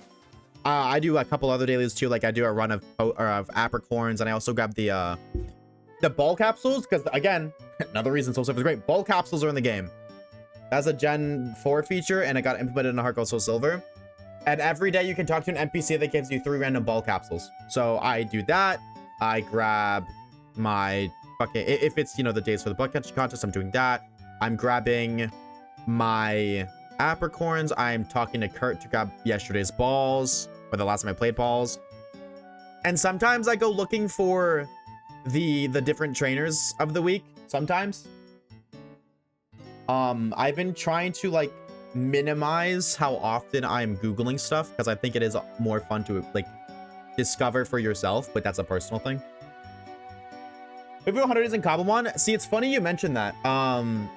I do a couple other dailies too. Like I do a run of apricorns, and I also grab the ball capsules, because again, another reason Soul Silver is great. Ball capsules are in the game. That's a Gen 4 feature, and it got implemented in Heart Gold Soul Silver. And every day you can talk to an NPC that gives you 3 random ball capsules. So I do that. I grab my fucking, if it's, you know, the days for the bug catching contest, I'm doing that. I'm grabbing my apricorns. I'm talking to Kurt to grab yesterday's balls, or the last time I played balls. And sometimes I go looking for the different trainers of the week. Sometimes I've been trying to like minimize how often I'm googling stuff, because I think it is more fun to like discover for yourself, but that's a personal thing. If you're 100 is in Kabumon, see, it's funny you mentioned that,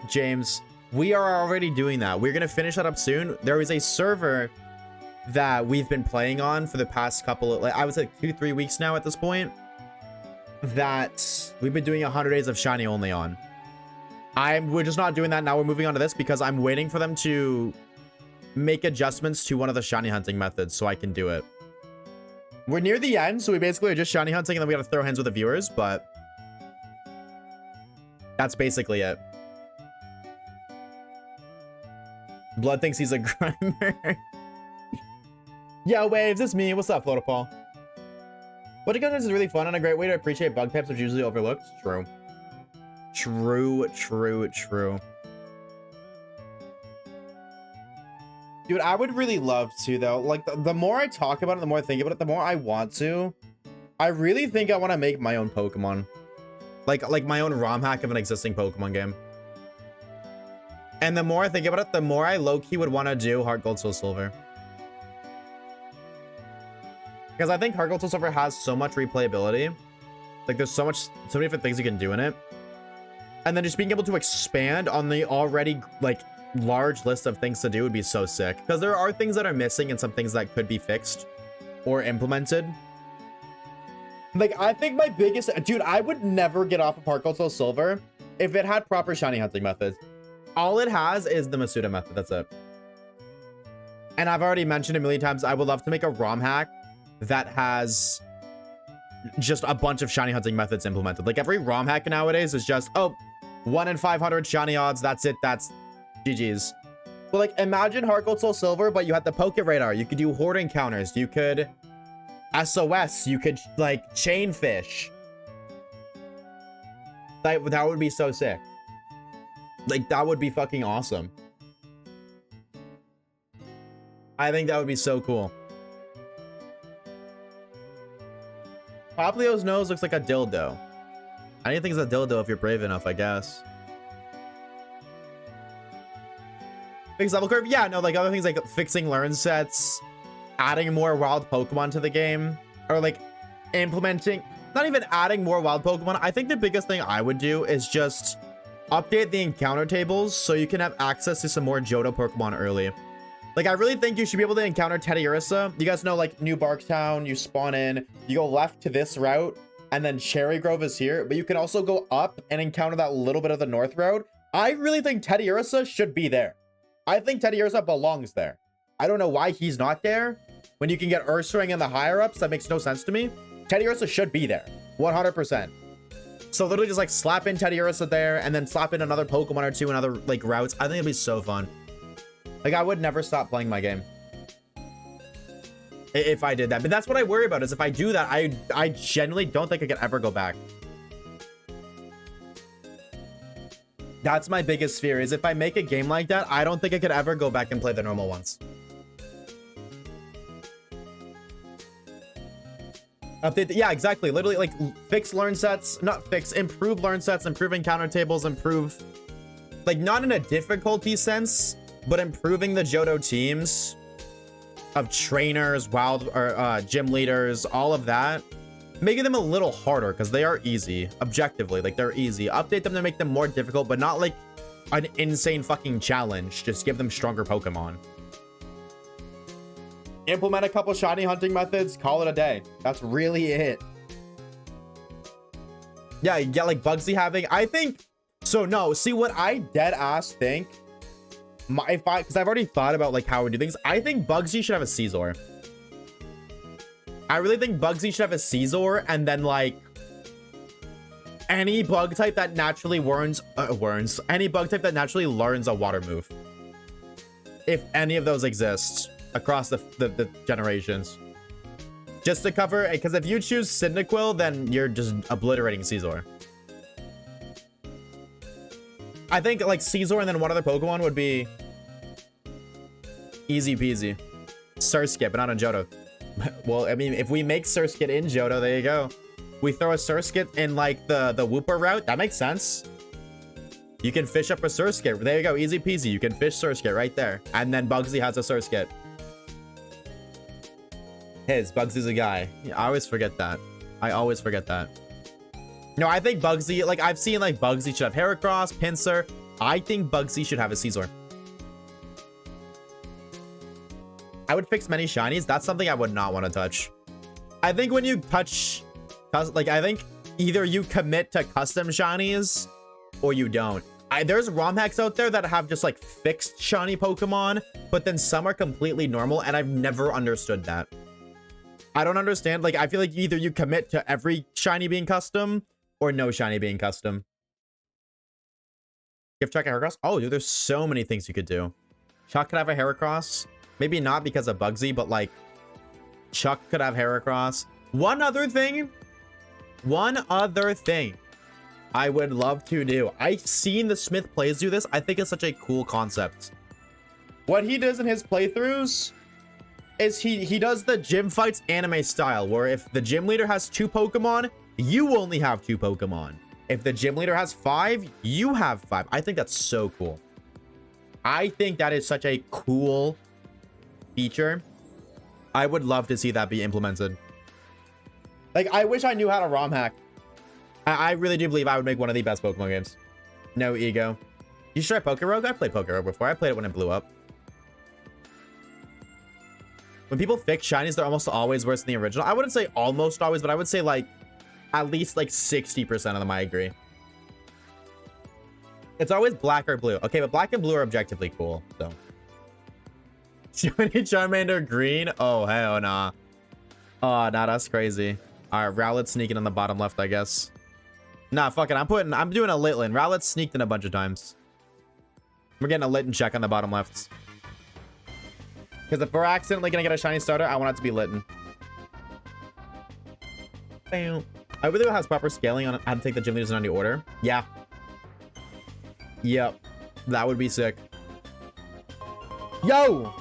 James. We are already doing that. We're gonna finish that up soon. There is a server that we've been playing on for the past couple of, like, I would say 2-3 weeks now at this point, that we've been doing 100 days of shiny only on. We're just not doing that now. We're moving on to this because I'm waiting for them to make adjustments to one of the shiny hunting methods so I can do it. We're near the end, so we basically are just shiny hunting, and then we gotta throw hands with the viewers, but that's basically it. Blood thinks he's a grimer. Yo, Waves, it's me. What's up, Flotapal? What you guys is really fun and a great way to appreciate bug types, which is usually overlooked. True. True. Dude, I would really love to, though. Like, the more I talk about it, the more I think about it, the more I want to. I really think I want to make my own Pokemon. Like my own ROM hack of an existing Pokemon game. And the more I think about it, the more I low-key would want to do Heart Gold Soul Silver. Because I think Heart Gold Soul Silver has so much replayability. Like, there's so many different things you can do in it. And then just being able to expand on the already, like, large list of things to do would be so sick. Because there are things that are missing and some things that could be fixed or implemented. Like, I think my biggest... Dude, I would never get off of Heart Gold Soul Silver if it had proper shiny hunting methods. All it has is the Masuda method. That's it. And I've already mentioned a million times, I would love to make a ROM hack that has just a bunch of shiny hunting methods implemented. Like, every ROM hack nowadays is just, oh, 1 in 500 shiny odds. That's it. That's GG's. But like, imagine Heart Gold Soul Silver, but you had the Poke Radar. You could do Horde encounters. You could SOS. You could like chain fish. That would be so sick. Like, that would be fucking awesome. I think that would be so cool. Poplio's nose looks like a dildo. Anything's a dildo if you're brave enough, I guess. Fix level curve? Yeah, no, like other things like fixing learn sets, adding more wild Pokemon to the game, or like implementing, not even adding more wild Pokemon. I think the biggest thing I would do is just update the encounter tables so you can have access to some more Johto Pokemon early. Like, I really think you should be able to encounter Teddiursa. You guys know, like, New Barktown, you spawn in, you go left to this route, and then Cherry Grove is here, but you can also go up and encounter that little bit of the north route. I really think Teddiursa should be there. I think Teddiursa belongs there. I don't know why he's not there. When you can get Ursaring in the higher-ups, that makes no sense to me. Teddiursa should be there, 100%. So literally just, like, slap in Teddiursa there, and then slap in another Pokemon or two in other, like, routes. I think it'd be so fun. Like, I would never stop playing my game if I did that. But that's what I worry about, is if I do that, I genuinely don't think I could ever go back. That's my biggest fear, is if I make a game like that, I don't think I could ever go back and play the normal ones. Update, yeah, exactly. Literally, like, fix learn sets, not fix, improve learn sets, improve encounter tables, improve, like, not in a difficulty sense, but improving the Johto teams of trainers, wild, or gym leaders, all of that, making them a little harder, because they are easy, objectively, like, they're easy. Update them to make them more difficult, but not like an insane fucking challenge. Just give them stronger Pokemon. Implement a couple shiny hunting methods, call it a day. That's really it. Yeah, you get like Bugsy having, I think, so no, see what I dead ass think, because I've already thought about like how we do things. I think Bugsy should have a Caesar. I really think Bugsy should have a Caesar, and then like any bug type that naturally any bug type that naturally learns a water move, if any of those exist across the generations, just to cover, because if you choose Cyndaquil, then you're just obliterating Caesar. I think like Caesar and then one other Pokemon would be easy peasy. Surskit, but not in Johto. Well, I mean, if we make Surskit in Johto, there you go. We throw a Surskit in like the Wooper route. That makes sense. You can fish up a Surskit. There you go, easy peasy. You can fish Surskit right there. And then Bugsy has a Surskit. Bugsy's a guy. Yeah, I always forget that. I always forget that. No, I think Bugsy, like, I've seen, like, Bugsy should have Heracross, Pinsir. I think Bugsy should have a Caesar. I would fix many shinies. That's something I would not want to touch. I think when you touch, like, I think either you commit to custom shinies or you don't. There's ROM hacks out there that have just, like, fixed shiny Pokemon, but then some are completely normal, and I've never understood that. I don't understand. Like, I feel like either you commit to every shiny being custom or no shiny being custom. Gift Chuck a Heracross? Oh, dude, there's so many things you could do. Chuck could have a Heracross. Maybe not because of Bugsy, but like Chuck could have Heracross. One other thing I would love to do. I've seen the Smith plays do this. I think it's such a cool concept. What he does in his playthroughs is he does the gym fights anime style, where if the gym leader has 2 Pokemon, you only have 2 Pokemon. If the gym leader has 5, you have 5. I think that's so cool. I think that is such a cool feature. I would love to see that be implemented. Like, I wish I knew how to ROM hack. I really do believe I would make one of the best Pokemon games. No ego. You should try Pokerogue? I played Pokerogue before. I played it when it blew up. When people fix shinies, they're almost always worse than the original. I wouldn't say almost always, but I would say like at least like 60% of them. I agree. It's always black or blue. Okay, but black and blue are objectively cool. So, Shiny Charmander green? Oh hell nah. Oh, nah, that's crazy. All right, Rowlet's sneaking on the bottom left, I guess. Nah, fuck it. I'm doing a Litlin. Rowlet's sneaked in a bunch of times. We're getting a Litten check on the bottom left. Because if we're accidentally gonna get a shiny starter, I want it to be Litten. Bam. I really hope it has proper scaling on how to take the gym leaders in any order. Yeah. Yep. That would be sick. Yo!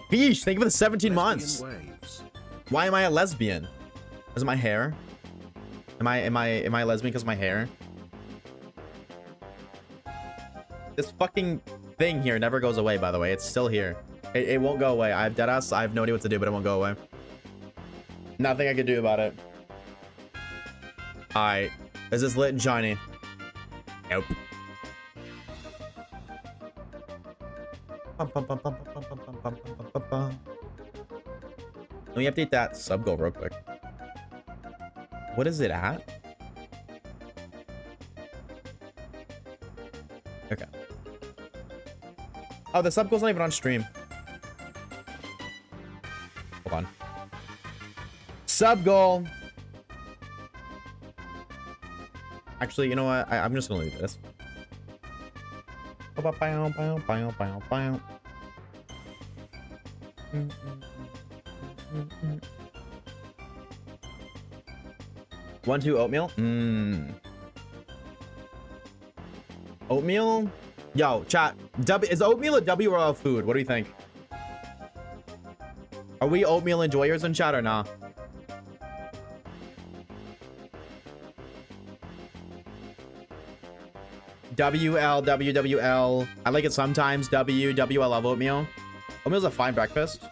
Beesh, thank you for the 17 months. Waves. Why am I a lesbian? Is it my hair? Am I lesbian because of my hair? This fucking thing here never goes away, by the way. It's still here. It won't go away. I have deadass. I have no idea what to do, but it won't go away. Nothing I can do about it. Alright. Is this lit and shiny? Nope. Let me update that sub goal real quick. What is it at? Okay. Oh, the sub goal's not even on stream. Hold on. Sub goal. Actually, you know what? I'm just gonna leave this. 1-2 oatmeal. Oatmeal. Yo, chat. Is oatmeal a W or a food? What do you think? Are we oatmeal enjoyers in chat or not? WL, WWL. I like it sometimes. I love oatmeal. Oatmeal's a fine breakfast.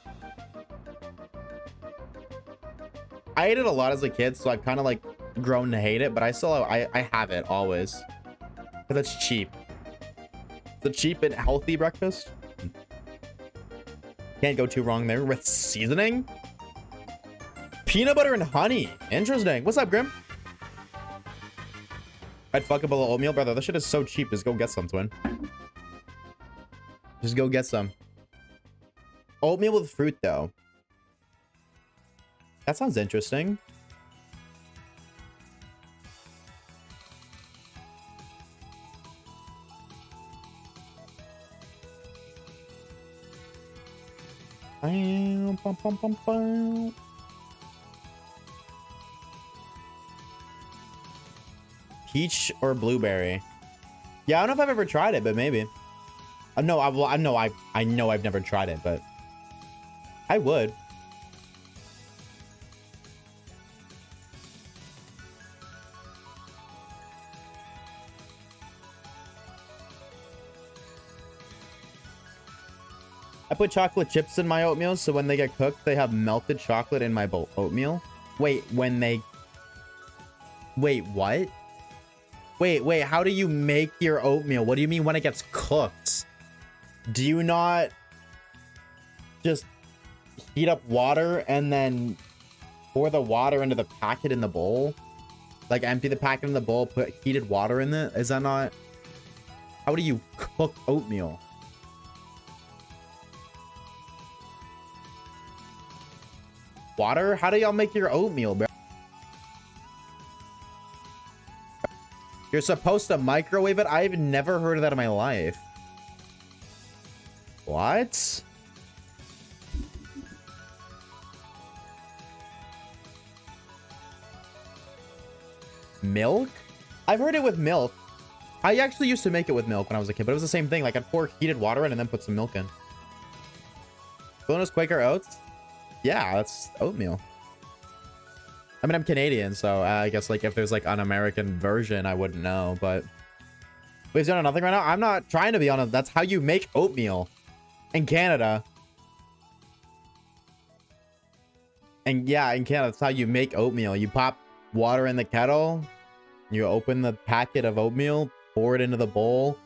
I ate it a lot as a kid, so I've kind of like grown to hate it, but I have it always. Because it's cheap. It's a cheap and healthy breakfast. Can't go too wrong there with seasoning. Peanut butter and honey. Interesting. What's up, Grim? I'd fuck a bowl of oatmeal, brother. This shit is so cheap. Just go get some, twin. Just go get some. Oatmeal with fruit, though. That sounds interesting. Peach or blueberry? Yeah, I don't know if I've ever tried it, but maybe. No, I know I've never tried it, but I would. I put chocolate chips in my oatmeal, so when they get cooked, they have melted chocolate in my oatmeal. Wait, Wait, what? Wait, how do you make your oatmeal? What do you mean when it gets cooked? Do you not just heat up water and then pour the water into the packet in the bowl? Like empty the packet in the bowl, put heated water in it? Is that not... How do you cook oatmeal? Water? How do y'all make your oatmeal, bro? You're supposed to microwave it? I've never heard of that in my life. What? Milk? I've heard it with milk. I actually used to make it with milk when I was a kid, but it was the same thing. Like, I'd pour heated water in and then put some milk in. Bonus Quaker Oats? Yeah, that's oatmeal. I mean, I'm Canadian, so I guess, like, if there's, like, an American version, I wouldn't know, but... Wait, is there nothing right now? I'm not trying to be on it. That's how you make oatmeal in Canada. And, yeah, in Canada, that's how you make oatmeal. You pop water in the kettle, you open the packet of oatmeal, pour it into the bowl.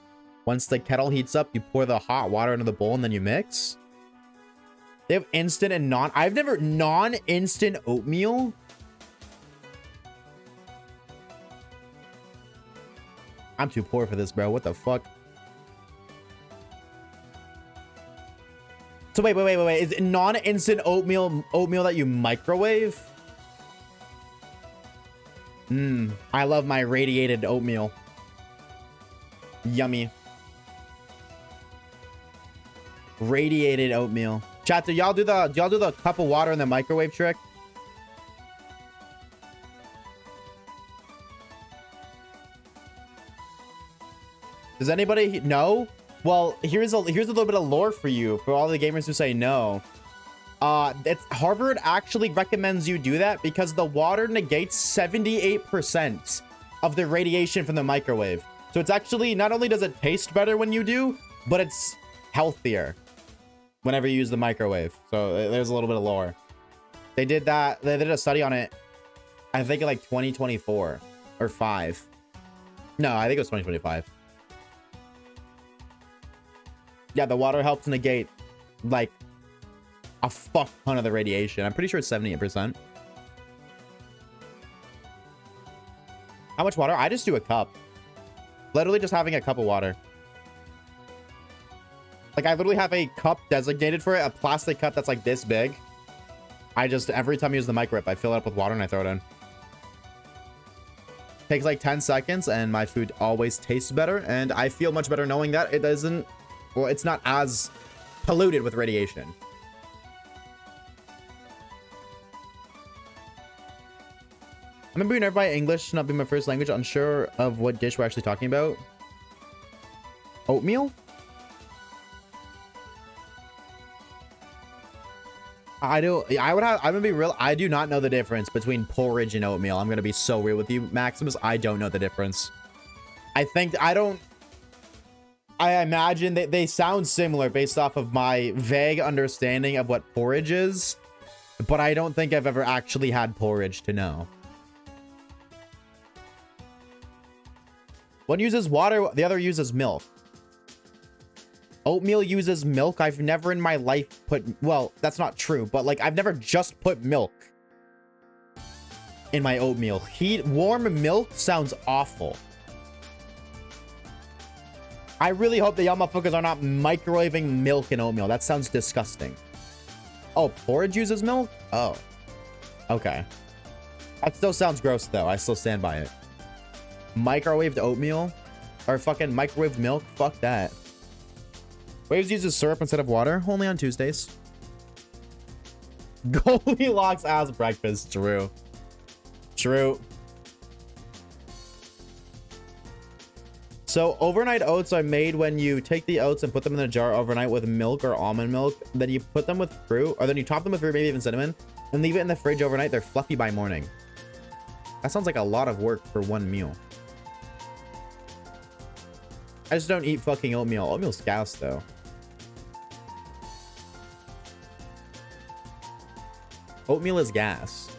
Once the kettle heats up, you pour the hot water into the bowl, and then you mix. They have instant and non... I've never... Non-instant oatmeal? I'm too poor for this, bro. What the fuck? So wait. Is it non-instant oatmeal that you microwave? I love my radiated oatmeal. Yummy. Radiated oatmeal. Chat, do y'all do the cup of water in the microwave trick? Does anybody know? Well, here's a little bit of lore for you, for all the gamers who say no. It's Harvard actually recommends you do that because the water negates 78% of the radiation from the microwave. So it's actually, not only does it taste better when you do, but it's healthier whenever you use the microwave. So there's a little bit of lore. They did that. They did a study on it, I think in like 2024 or 5. No, I think it was 2025. Yeah, the water helps negate like a fuck ton of the radiation. I'm pretty sure it's 78%. How much water? I just do a cup. Literally just having a cup of water. Like, I literally have a cup designated for it, a plastic cup that's like this big. I just, every time I use the microwave, I fill it up with water and I throw it in. Takes like 10 seconds and my food always tastes better. And I feel much better knowing that it doesn't, well, it's not as polluted with radiation. I'm gonna be nervous by English not being my first language, unsure of what dish we're actually talking about. Oatmeal? I'm gonna be real. I do not know the difference between porridge and oatmeal. I'm gonna be so real with you, Maximus. I don't know the difference. I imagine that they sound similar based off of my vague understanding of what porridge is, but I don't think I've ever actually had porridge to know. One uses water, the other uses milk. Oatmeal uses milk. I've never in my life put, well, that's not true, but like I've never just put milk in my oatmeal. Warm milk sounds awful. I really hope the y'all motherfuckers are not microwaving milk in oatmeal. That sounds disgusting. Oh, porridge uses milk? Oh, okay. That still sounds gross though. I still stand by it. Microwaved oatmeal or fucking microwaved milk? Fuck that. Waves uses syrup instead of water. Only on Tuesdays. Goldilocks as breakfast. True. True. So overnight oats are made when you take the oats and put them in a jar overnight with milk or almond milk. Then you put them with fruit, or then you top them with fruit, maybe even cinnamon, and leave it in the fridge overnight. They're fluffy by morning. That sounds like a lot of work for one meal. I just don't eat fucking oatmeal. Oatmeal's gas though. Oatmeal is gas.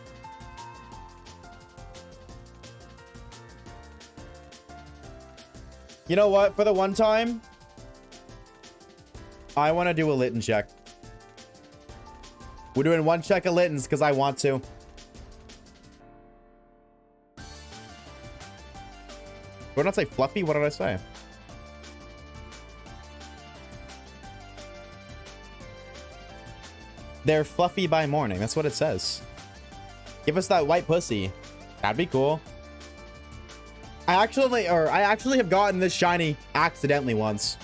You know what? For the one time, I want to do a Litten check. We're doing one check of Littens because I want to. Did I not say fluffy? What did I say? They're fluffy by morning. That's what it says. Give us that white pussy. That'd be cool. I actually have gotten this shiny accidentally once.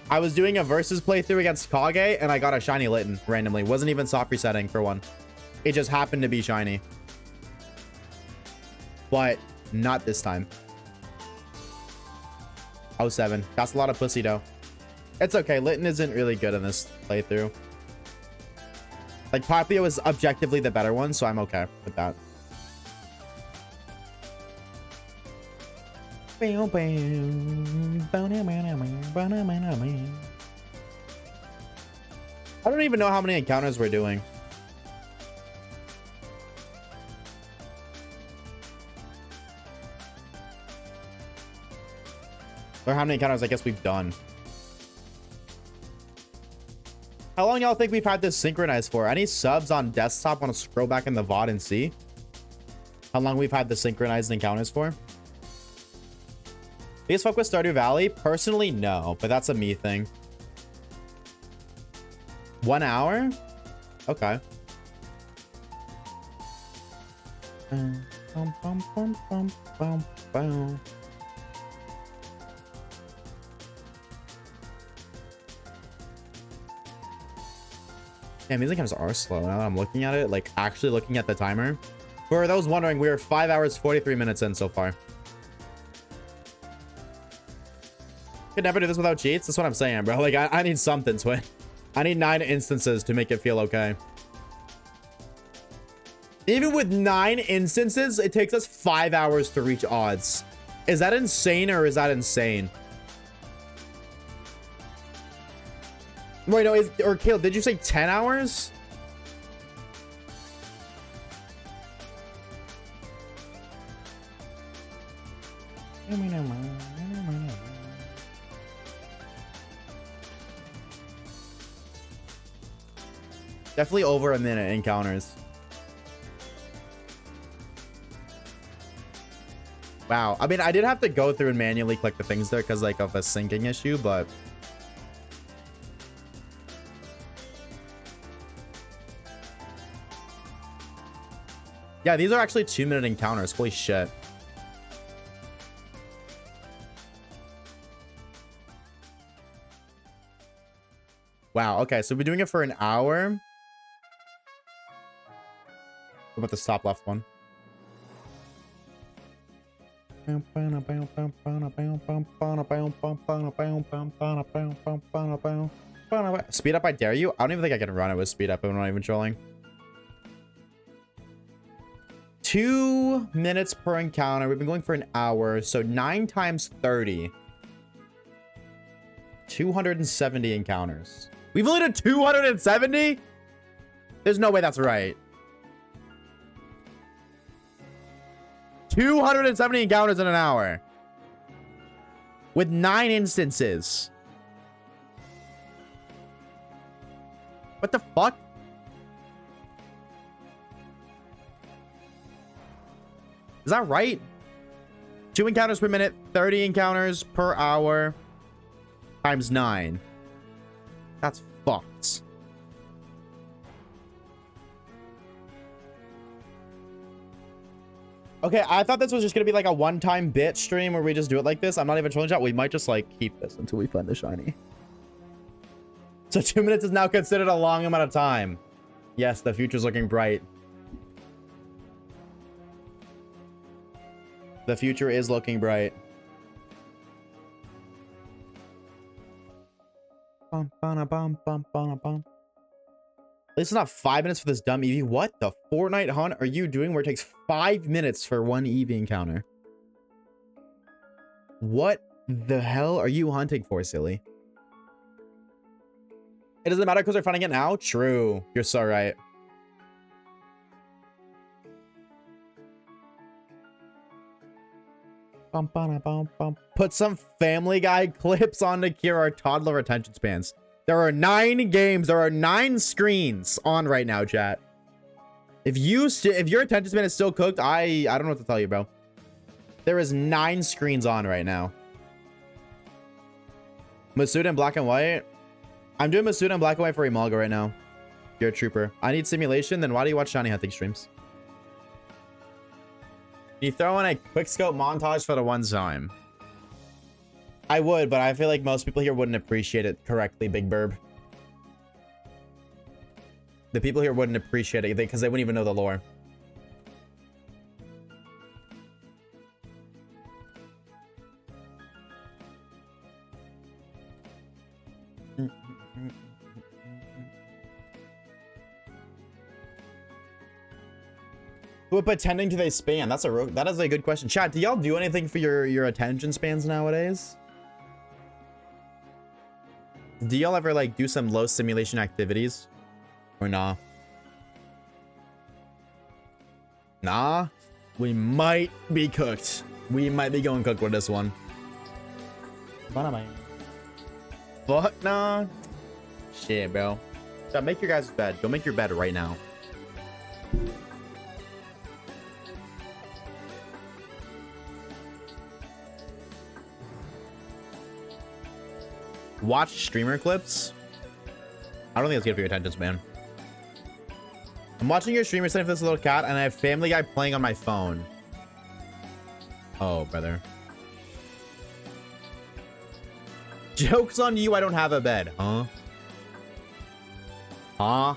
I was doing a versus playthrough against Kage and I got a shiny Litten randomly. Wasn't even soft resetting for one. It just happened to be shiny. But not this time. 07. That's a lot of pussy though. It's okay. Litten isn't really good in this playthrough. Like, Papio is objectively the better one, so I'm okay with that. I don't even know how many encounters we're doing. Or how many encounters I guess we've done. How long y'all think we've had this synchronized for? Any subs on desktop want to scroll back in the VOD and see how long we've had the synchronized encounters for? Biggest fuck with Stardew Valley? Personally, no, but that's a me thing. 1 hour? Okay. Bum, bum, bum, bum, bum, bum. Damn, these encounters are slow. Now that I'm looking at it, like actually looking at the timer. For those wondering, we are 5 hours, 43 minutes in so far. Could never do this without cheats. That's what I'm saying, bro. Like, I need something, Twin. I need 9 instances to make it feel okay. Even with 9 instances, it takes us 5 hours to reach odds. Is that insane or is that insane? Wait, no, or Kale, did you say 10 hours? Definitely over a minute encounters. Wow. I mean, I did have to go through and manually click the things there because like of a syncing issue, but yeah, these are actually 2-minute encounters. Holy shit. Wow. Okay, so we're doing it for an hour. What about the top left one? Speed up, I dare you. I don't even think I can run it with speed up. I'm not even trolling. 2 minutes per encounter. We've been going for an hour, so 9 times 30. 270 encounters. We've only done 270? There's no way that's right. 270 encounters in an hour. With 9 instances. What the fuck? Is that right? 2 encounters per minute, 30 encounters per hour, times 9. That's fucked. Okay, I thought this was just gonna be like a one-time bit stream where we just do it like this. I'm not even trolling chat. We might just like keep this until we find the shiny. So 2 minutes is now considered a long amount of time. Yes, the future's looking bright. The future is looking bright. Bum, bum, bum, bum, bum, bum. At least it's not 5 minutes for this dumb EV. What the Fortnite hunt are you doing where it takes 5 minutes for one EV encounter? What the hell are you hunting for, silly? It doesn't matter because we're finding it now? True. You're so right. Bum, bum, bum, bum. Put some Family Guy clips on to cure our toddler attention spans. There are 9 games. There are 9 screens on right now, chat. If your attention span is still cooked, I don't know what to tell you, bro. There is 9 screens on right now. Masuda in black and white. I'm doing Masuda in black and white for Imalga right now. You're a trooper. I need simulation. Then why do you watch shiny hunting streams? You throw in a quick scope montage for the one time. I would, but I feel like most people here wouldn't appreciate it correctly, Big Burb. The people here wouldn't appreciate it because they wouldn't even know the lore. What pretending do they span? That is a good question. Chat, do y'all do anything for your attention spans nowadays? Do y'all ever like do some low simulation activities? Or nah? Nah? We might be cooked. We might be going cooked with this one. Fuck nah. Shit, bro. So make your guys' bed. Go make your bed right now. Watch streamer clips. I don't think it's good for your attention span. I'm watching your streamer setting for this little cat, and I have Family Guy playing on my phone. Oh, brother. Joke's on you, I don't have a bed. Huh? Huh?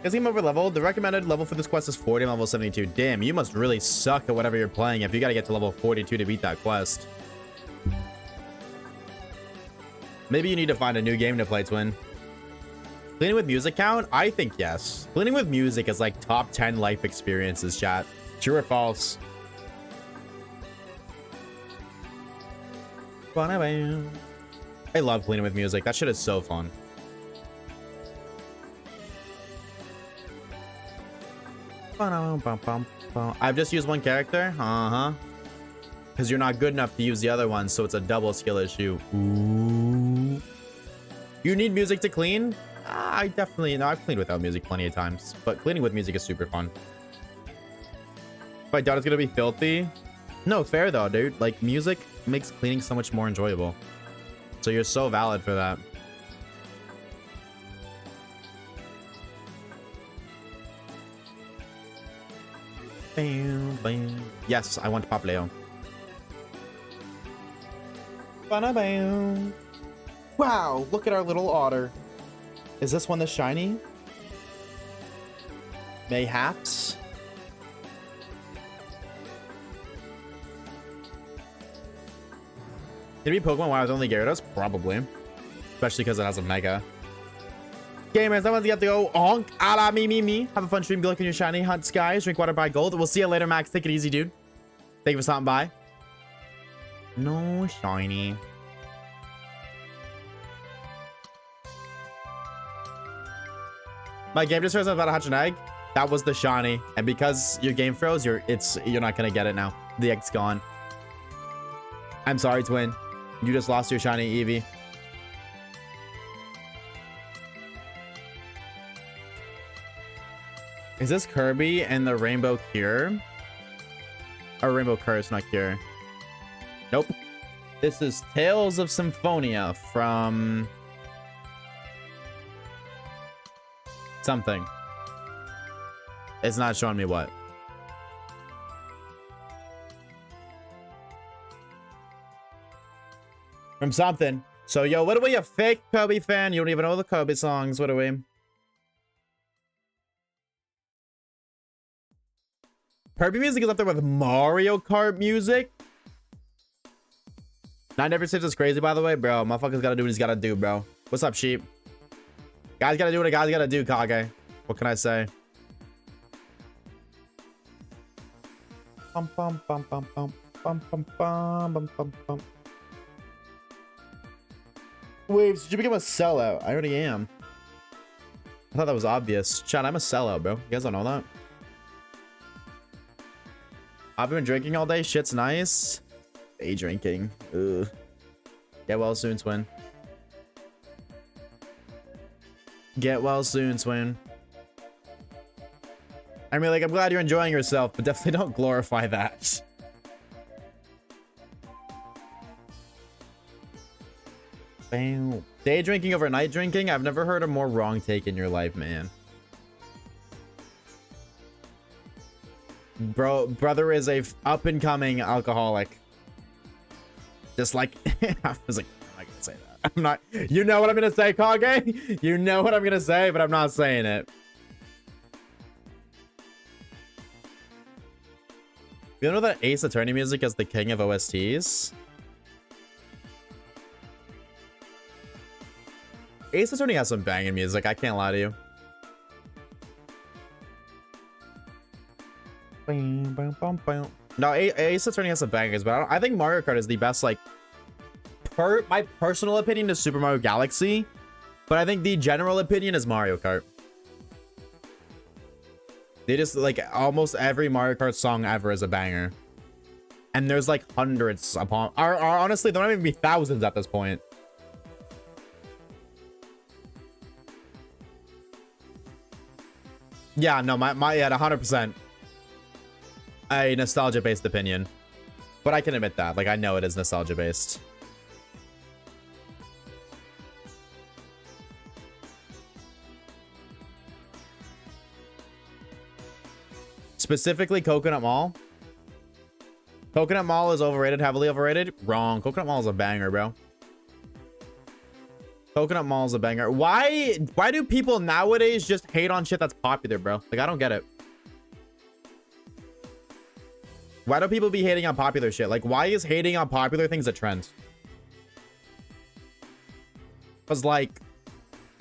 Is he over leveled? The recommended level for this quest is 40, level 72. Damn, you must really suck at whatever you're playing if you gotta get to level 42 to beat that quest. Maybe you need to find a new game to play, Twin. Cleaning with music count? I think yes. Cleaning with music is like top 10 life experiences, chat. True or false? I love cleaning with music. That shit is so fun. I've just used one character. Because you're not good enough to use the other one, so it's a double skill issue. Ooh. You need music to clean? I definitely... No, I've cleaned without music plenty of times. But cleaning with music is super fun. If I doubt it's going to be filthy. No, fair though, dude. Like, music makes cleaning so much more enjoyable. So you're so valid for that. Bam, bam. Yes, I want Pop Leo. Bam. Wow, look at our little otter. Is this one the shiny? Mayhaps. Did it be Pokemon WoW with only Gyarados? Probably. Especially because it has a Mega. Gamers, that one's got to go. Honk, a la me. Have a fun stream. Good luck in your shiny hunt, skies. Drink water, buy gold. We'll see you later, Max. Take it easy, dude. Thank you for stopping by. No shiny. My game just froze about to hatch an egg. That was the shiny. And because your game froze, you're not gonna get it now. The egg's gone. I'm sorry, Twin. You just lost your shiny Eevee. Is this Kirby and the Rainbow Cure? Or Rainbow Curse, not Cure. Nope. This is Tales of Symphonia from... something. It's not showing me what. From something. So, yo, what are we, a fake Kirby fan? You don't even know the Kirby songs. What are we? Kirby music is up there with Mario Kart music. Nine Never Saves is crazy, by the way, bro. Motherfucker's gotta do what he's gotta do, bro. What's up, sheep? Guys gotta do what a guy's gotta do, Kage. What can I say? Bum, bum, bum, bum, bum, bum, bum, bum, bum, bum, bum. Waves, did you become a sellout? I already am. I thought that was obvious. Chat, I'm a sellout, bro. You guys don't know that? I've been drinking all day. Shit's nice. Day drinking. Ugh. Get well soon, Twin. Get well soon, Twin. I mean, like, I'm glad you're enjoying yourself, but definitely don't glorify that. Bam. Day drinking over night drinking? I've never heard a more wrong take in your life, man. Brother is a up-and-coming alcoholic. Just like... I was like, I'm not gonna say that. I'm not... You know what I'm gonna say, Kage? You know what I'm gonna say, but I'm not saying it. You know that Ace Attorney music is the king of OSTs? Ace Attorney has some banging music, I can't lie to you. No, Ace Attorney has some bangers, but I think Mario Kart is the best, like, my personal opinion is Super Mario Galaxy, but I think the general opinion is Mario Kart. They just, like, almost every Mario Kart song ever is a banger. And there's, like, hundreds upon... honestly, there might even be thousands at this point. Yeah, no, yeah, 100%. A nostalgia-based opinion. But I can admit that. Like, I know it is nostalgia-based. Specifically Coconut Mall. Coconut Mall is overrated, heavily overrated. Wrong. Coconut Mall is a banger, bro. Coconut Mall is a banger. Why do people nowadays just hate on shit that's popular, bro? Like, I don't get it. Why do people be hating on popular shit? Like, why is hating on popular things a trend? Because, like,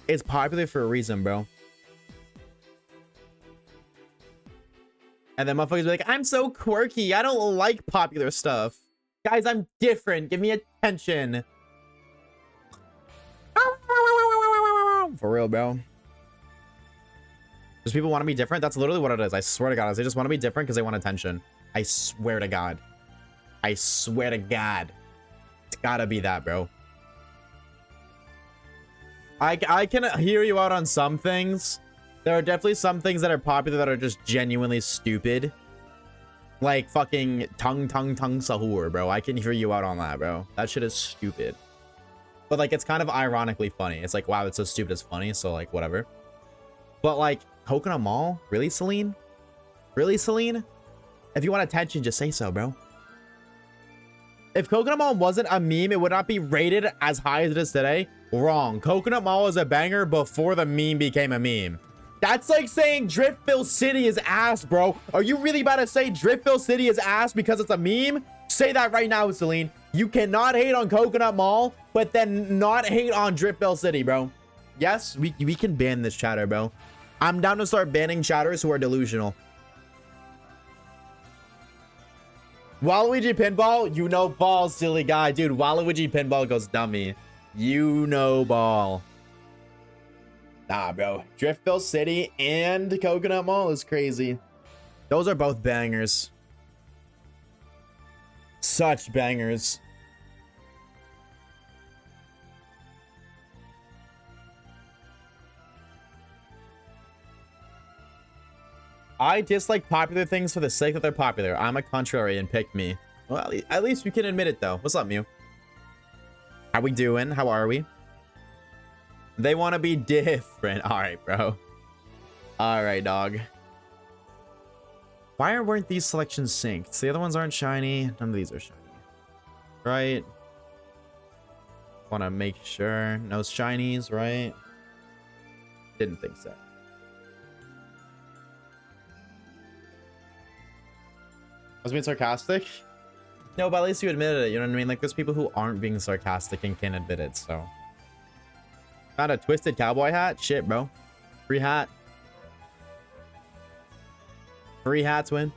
it's popular for a reason, bro. And then motherfuckers be like, I'm so quirky. I don't like popular stuff. Guys, I'm different. Give me attention. For real, bro. Does people want to be different? That's literally what it is. I swear to God. They just want to be different because they want attention. I swear to God. I swear to God. It's gotta be that, bro. I can hear you out on some things. There are definitely some things that are popular that are just genuinely stupid. Like fucking tongue sahur, bro. I can hear you out on that, bro. That shit is stupid. But like, it's kind of ironically funny. It's like, wow, it's so stupid it's funny. So like, whatever. But like, Coconut Mall? Really, Celine? Really, Celine? If you want attention, just say so, bro. If Coconut Mall wasn't a meme, it would not be rated as high as it is today. Wrong. Coconut Mall was a banger before the meme became a meme. That's like saying Driftville City is ass, bro. Are you really about to say Driftville City is ass because it's a meme? Say that right now, Celine. You cannot hate on Coconut Mall, but then not hate on Driftville City, bro. Yes, we can ban this chatter, bro. I'm down to start banning chatters who are delusional. Waluigi Pinball, you know ball, silly guy. Dude, Waluigi Pinball goes dummy. You know ball. Nah, bro. Driftville City and Coconut Mall is crazy. Those are both bangers. Such bangers. I dislike popular things for the sake that they're popular. I'm a contrarian. Pick me. Well, at least we can admit it, though. What's up, Mew? How we doing? How are we? They want to be different. All right, bro. All right, dog. Why weren't these selections synced? The other ones aren't shiny. None of these are shiny. Right? Want to make sure. No shinies, right? Didn't think so. I was being sarcastic? No, but at least you admitted it. You know what I mean? Like, there's people who aren't being sarcastic and can't admit it, so. Found a twisted cowboy hat? Shit, bro. Free hat. Free hats win.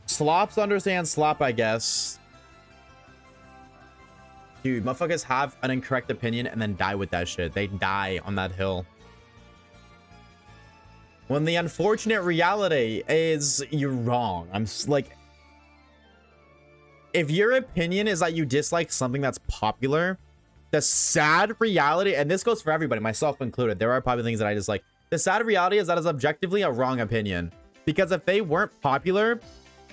Slops understand slop, I guess. Dude, motherfuckers have an incorrect opinion and then die with that shit. They die on that hill. When the unfortunate reality is you're wrong. I'm like, if your opinion is that you dislike something that's popular, the sad reality, and this goes for everybody, myself included, there are popular things that I dislike. The sad reality is that is objectively a wrong opinion, because if they weren't popular,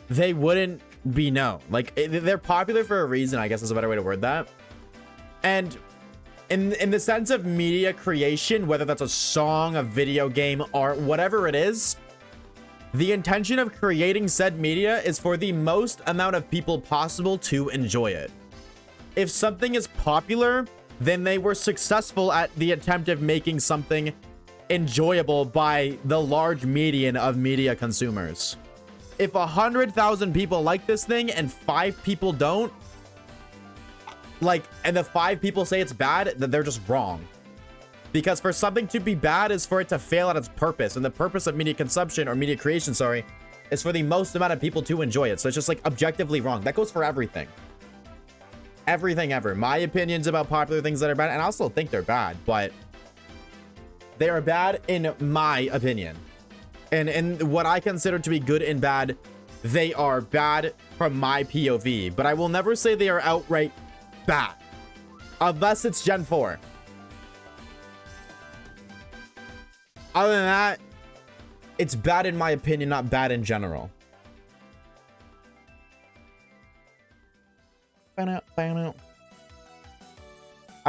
they wouldn't be known. Like, they're popular for a reason, I guess is a better way to word that. And in the sense of media creation, whether that's a song, a video game, art, whatever it is, the intention of creating said media is for the most amount of people possible to enjoy it. If something is popular, then they were successful at the attempt of making something enjoyable by the large median of media consumers. If 100,000 people like this thing and 5 people don't, like, and the 5 people say it's bad, then they're just wrong. Because for something to be bad is for it to fail at its purpose. And the purpose of media consumption, or media creation, sorry, is for the most amount of people to enjoy it. So it's just like objectively wrong. That goes for everything. Everything ever. My opinions about popular things that are bad, and I also think they're bad, but they are bad in my opinion. And in what I consider to be good and bad, they are bad from my POV. But I will never say they are outright bad. Unless it's Gen 4. Other than that, it's bad in my opinion, not bad in general. I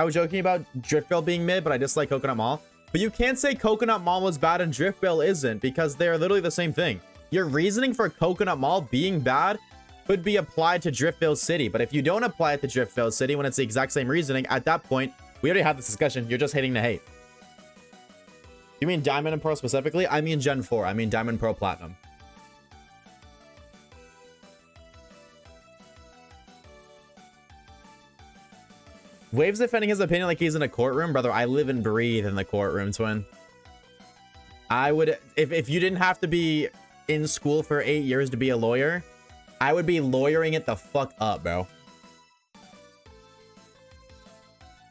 was joking about Driftville being mid, but I dislike Coconut Mall. But you can't say Coconut Mall was bad and Driftvale isn't, because they're literally the same thing. Your reasoning for Coconut Mall being bad could be applied to Driftvale City, but if you don't apply it to Driftvale City when it's the exact same reasoning, at that point, we already had this discussion. You're just hating to hate. You mean Diamond and Pearl specifically? I mean Gen 4. I mean Diamond, Pearl, Platinum. Waves defending his opinion like he's in a courtroom. Brother, I live and breathe in the courtroom, twin. I would, if you didn't have to be in school for 8 years to be a lawyer, I would be lawyering it the fuck up, bro.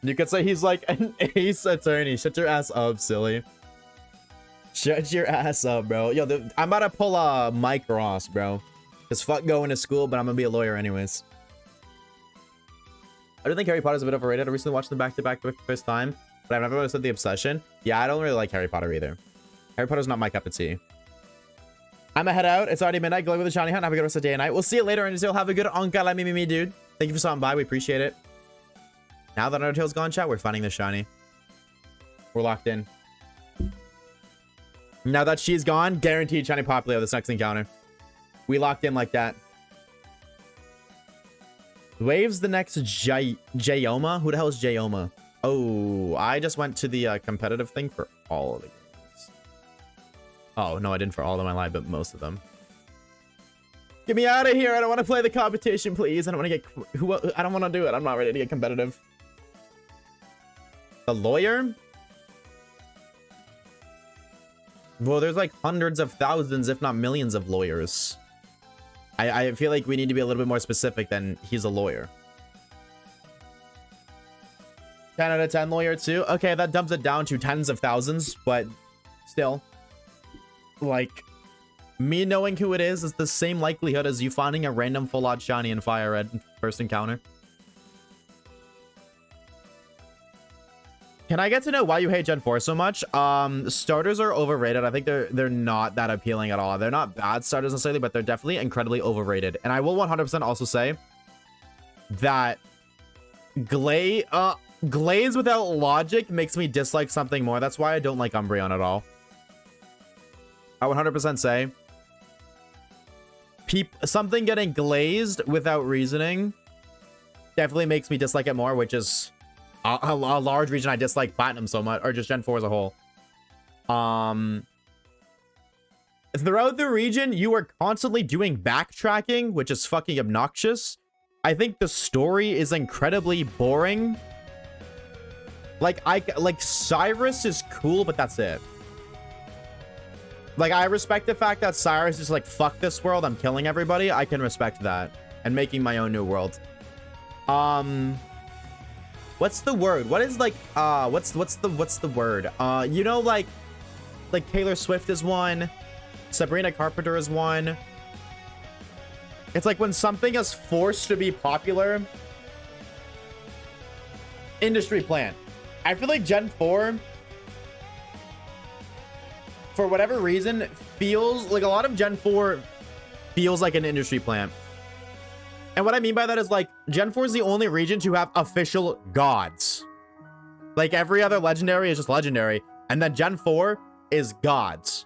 You could say he's like an ace attorney. Shut your ass up, silly. Shut your ass up, bro. Yo, I'm about to pull a Mike Ross, bro. Cause fuck going to school, but I'm gonna be a lawyer anyways. I do think Harry Potter's a bit overrated. I recently watched them back-to-back for the first time, but I've never understood the obsession. Yeah, I don't really like Harry Potter either. Harry Potter's not my cup of tea. I'm a head out. It's already midnight. Go with the shiny hunt. Have a good rest of the day and night. We'll see you later, and still have a good Onka me, dude. Thank you for stopping by. We appreciate it. Now that Undertale's gone, chat, we're finding the shiny. We're locked in. Now that she's gone, guaranteed shiny Popplio this next encounter. We locked in like that. Waves the next Jayoma? Who the hell is Jayoma? Oh, I just went to the competitive thing for all of the games. Oh, no, I didn't for all of them. I lied, but most of them. Get me out of here. I don't want to play the competition, please. I don't want to get... I don't want to do it. I'm not ready to get competitive. The lawyer? Well, there's like hundreds of thousands, if not millions of lawyers. I feel like we need to be a little bit more specific than he's a lawyer. 10 out of 10 lawyer too. Okay, that dumps it down to tens of thousands, but still. Like, me knowing who it is the same likelihood as you finding a random full art shiny in Fire Red first encounter. Can I get to know why you hate Gen 4 so much? Starters are overrated. I think they're not that appealing at all. They're not bad starters necessarily, but they're definitely incredibly overrated. And I will 100% also say that Glaze without logic makes me dislike something more. That's why I don't like Umbreon at all. I 100% say something getting glazed without reasoning definitely makes me dislike it more, which is a large reason I dislike Platinum so much, or just Gen 4 as a whole. Throughout the region, you are constantly doing backtracking, which is fucking obnoxious. I think the story is incredibly boring. Like Cyrus is cool, but that's it. Like, I respect the fact that Cyrus is like, fuck this world, I'm killing everybody. I can respect that. And making my own new world. What's the word? What is like what's the word? You know, like Taylor Swift is one, Sabrina Carpenter is one. It's like when something is forced to be popular. Industry plan. I feel like Gen 4, for whatever reason, feels like a lot of Gen 4 feels like an industry plan. And what I mean by that is, like, Gen 4 is the only region to have official gods. Like, every other legendary is just legendary. And then Gen 4 is gods.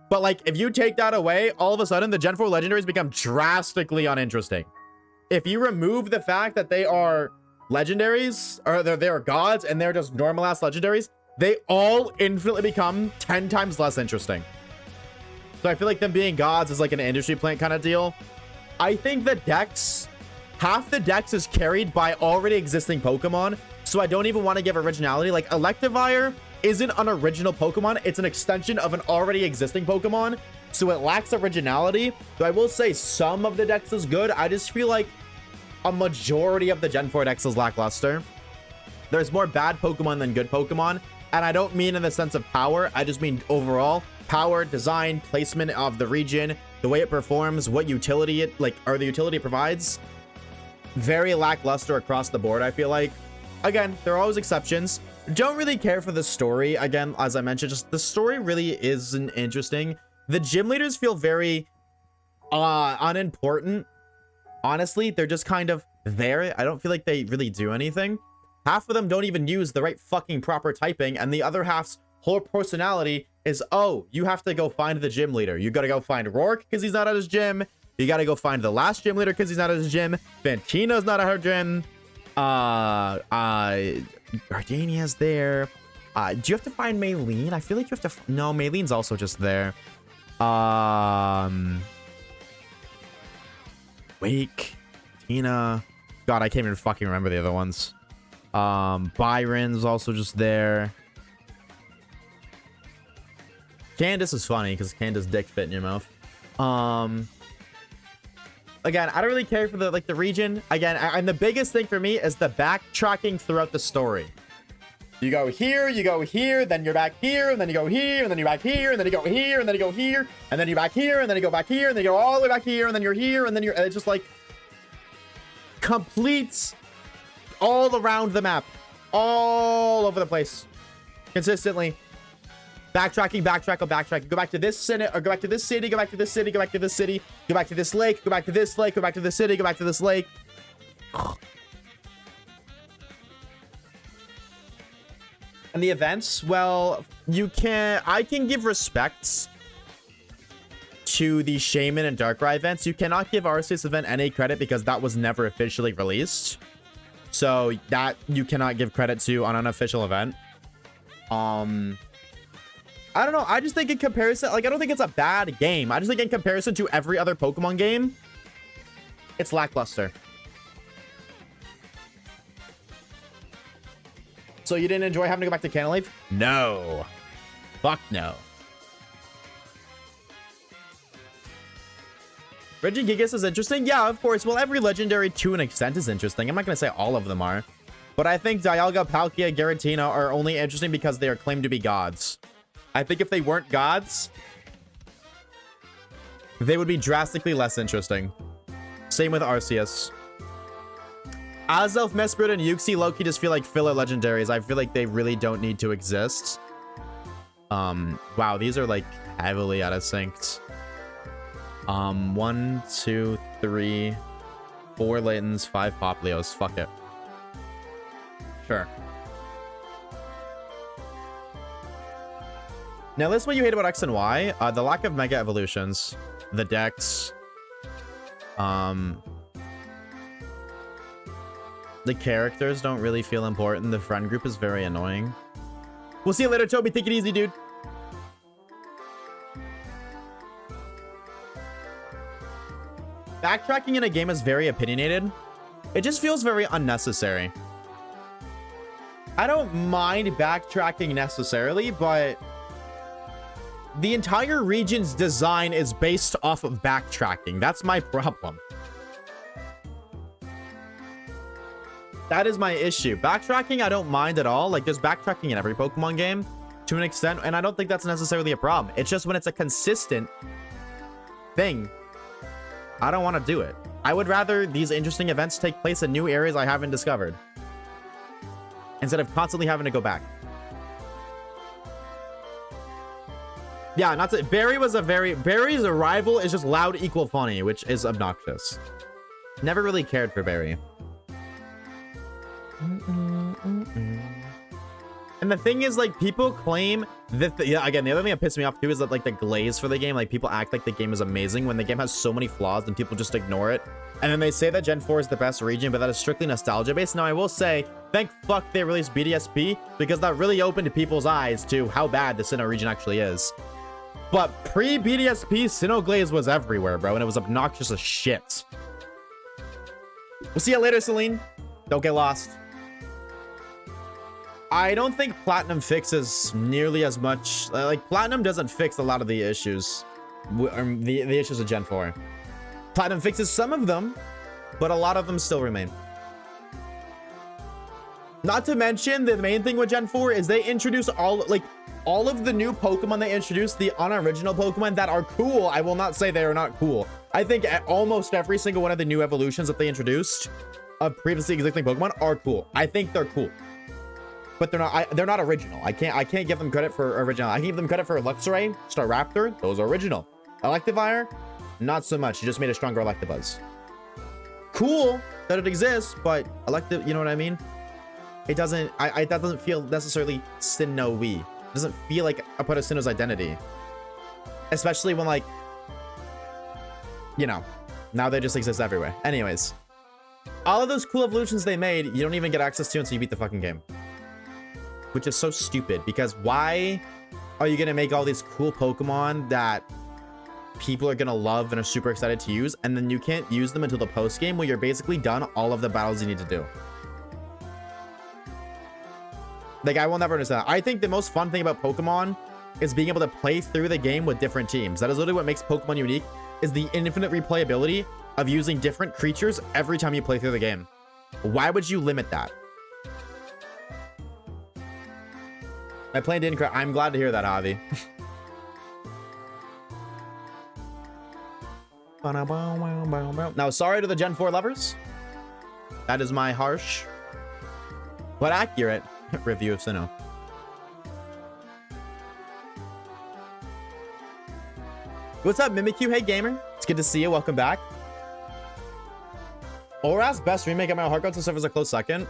But, like, if you take that away, all of a sudden, the Gen 4 legendaries become drastically uninteresting. If you remove the fact that they are legendaries, or they're gods, and they're just normal-ass legendaries, they all infinitely become 10 times less interesting. So I feel like them being gods is like an industry plant kind of deal. I think the dex, half the dex is carried by already existing Pokemon, so I don't even want to give originality. Like, Electivire isn't an original Pokemon, it's an extension of an already existing Pokemon, so it lacks originality. So I will say some of the dex is good. I just feel like a majority of the Gen 4 dex is lackluster. There's more bad Pokemon than good Pokemon, and I don't mean in the sense of power, I just mean overall. Power, design, placement of the region, the way it performs, what utility it, like, or the utility it provides. Very lackluster across the board, I feel like. Again, there are always exceptions. Don't really care for the story. Again, as I mentioned, just the story really isn't interesting. The gym leaders feel very unimportant. Honestly, they're just kind of there. I don't feel like they really do anything. half of them don't even use the right fucking proper typing, and the other half's whole personality is, oh, you have to go find the gym leader. You gotta go find Rourke because he's not at his gym. You gotta go find the last gym leader because he's not at his gym. Fantina's not at her gym. Gardenia's there. Do you have to find Maylene? I feel like you have to. No, Maylene's also just there. Wake, Tina. God, I can't even fucking remember the other ones. Byron's also just there. Candace is funny because Candace dick fit in your mouth. Again, I don't really care for the region. Again, and the biggest thing for me is the backtracking throughout the story. You go here, then you're back here, and then you go here, and then you're back here, and then you go here, and then you go here, and then you're back here, and then you go back here, and then you go all the way back here, and then you're here, and then you're it's just like completes all around the map, all over the place, consistently. Backtracking, backtrack, go back to this city, or go back to this city, go back to this city, go back to this city, go back to this lake, go back to this lake, go back to this city, go back to this lake. And the events, well, I can give respects to the Shaman and Darkrai events. You cannot give Arceus event any credit because that was never officially released. So that you cannot give credit to on an unofficial event. I don't know. I just think in comparison, like, I don't think it's a bad game. I just think in comparison to every other Pokemon game, it's lackluster. So you didn't enjoy having to go back to Canalave? No. Fuck no. Regigigas is interesting. Yeah, of course. Well, every legendary to an extent is interesting. I'm not going to say all of them are. But I think Dialga, Palkia, Giratina are only interesting because they are claimed to be gods. I think if they weren't gods, they would be drastically less interesting. Same with Arceus. Azelf, Mesprit, and Yuxi low-key just feel like filler legendaries. I feel like they really don't need to exist. Wow, these are like heavily out of sync. 1, 2, 3, 4 Laytons, 5 Poplios. Fuck it. Sure. Now, list what you hate about X and Y. The lack of Mega Evolutions. The Dex. The characters don't really feel important. The friend group is very annoying. We'll see you later, Toby. Take it easy, dude. Backtracking in a game is very opinionated. It just feels very unnecessary. I don't mind backtracking necessarily, but the entire region's design is based off of backtracking. That's my problem. That is my issue. Backtracking, I don't mind at all. Like, there's backtracking in every Pokemon game to an extent, and I don't think that's necessarily a problem. It's just when it's a consistent thing, I don't want to do it. I would rather these interesting events take place in new areas I haven't discovered instead of constantly having to go back. Yeah, not to... Barry's arrival is just loud equal funny, which is obnoxious. Never really cared for Barry. And the thing is, like, people claim that yeah, again, the other thing that pissed me off too is that, like, the glaze for the game, like, people act like the game is amazing when the game has so many flaws and people just ignore it. And then they say that Gen 4 is the best region, but that is strictly nostalgia based. Now, I will say, thank fuck they released BDSP, because that really opened people's eyes to how bad the Sinnoh region actually is. But pre-BDSP, Sinnoh glaze was everywhere, bro, and it was obnoxious as shit. We'll see you later, Celine. Don't get lost. I don't think Platinum fixes nearly as much. Like, Platinum doesn't fix a lot of the issues. The issues of Gen 4. Platinum fixes some of them, but a lot of them still remain. Not to mention, the main thing with Gen 4 is they introduce all of the new Pokemon they introduced, the unoriginal Pokemon that are cool. I will not say they are not cool. I think almost every single one of the new evolutions that they introduced of previously existing Pokemon are cool. I think they're cool. But they're not original. I can't give them credit for original. I can give them credit for Luxray, Staraptor. Those are original. Electivire, not so much. You just made a stronger Electabuzz. Cool that it exists, but Elective, you know what I mean? It doesn't, that doesn't feel necessarily Sinnoh-y. It doesn't feel like a part of Sinnoh's identity. Especially when, like, you know, now they just exist everywhere. Anyways, all of those cool evolutions they made, you don't even get access to until you beat the fucking game. Which is so stupid, because why are you gonna make all these cool Pokemon that people are gonna love and are super excited to use, and then you can't use them until the post game where you're basically done all of the battles you need to do? Like, I will never understand that. I think the most fun thing about Pokemon is being able to play through the game with different teams. That is literally what makes Pokemon unique, is the infinite replayability of using different creatures every time you play through the game. Why would you limit that? My plan didn't crash. I'm glad to hear that, Javi. Now, sorry to the Gen 4 lovers. That is my harsh but accurate review of Sinnoh. What's up, Mimikyu? Hey, gamer. It's good to see you. Welcome back. Aura's best remake of my Heart Gold Soul Silver is a close second.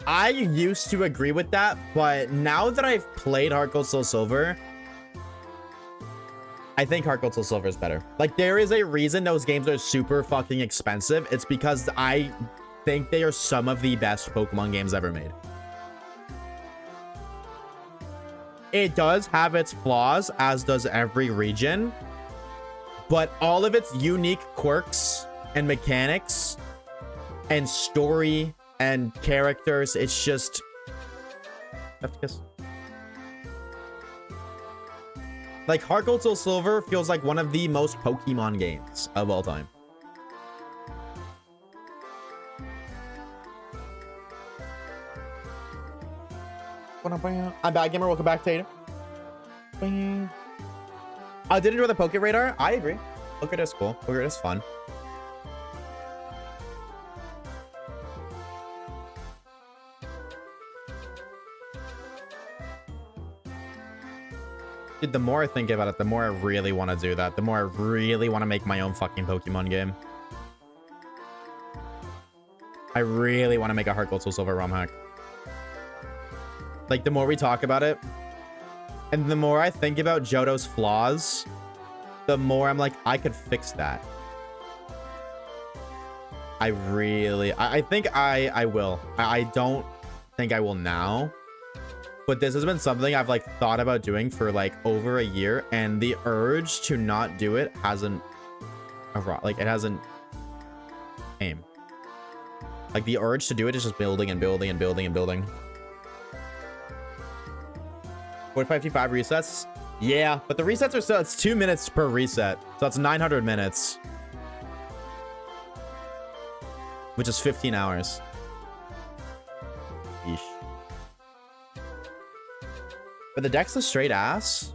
I used to agree with that, but now that I've played Heart Gold Soul Silver, I think Heart Gold Soul Silver is better. Like, there is a reason those games are super fucking expensive. It's because I think they are some of the best Pokemon games ever made. It does have its flaws, as does every region, but all of its unique quirks and mechanics and story and characters, it's just... Like, Heart Gold Soul Silver feels like one of the most Pokemon games of all time. I'm back, gamer. Welcome back, Tatum. I did enjoy the Poké Radar. I agree. Poké is cool. Poké is fun. Dude, the more I think about it, the more I really want to do that. The more I really want to make my own fucking Pokemon game. I really want to make a Heart Gold Soul Silver ROM hack. Like, the more we talk about it, and the more I think about Johto's flaws, the more I'm like, I could fix that. I think I will. I don't think I will now. But this has been something I've, like, thought about doing for, like, over a year, and the urge to not do it hasn't... Like, it hasn't... came. Like, the urge to do it is just building and building and building and building. 45 resets? Yeah, but the resets are still... It's 2 minutes per reset. So that's 900 minutes. Which is 15 hours. Yeesh. But the deck's a straight ass.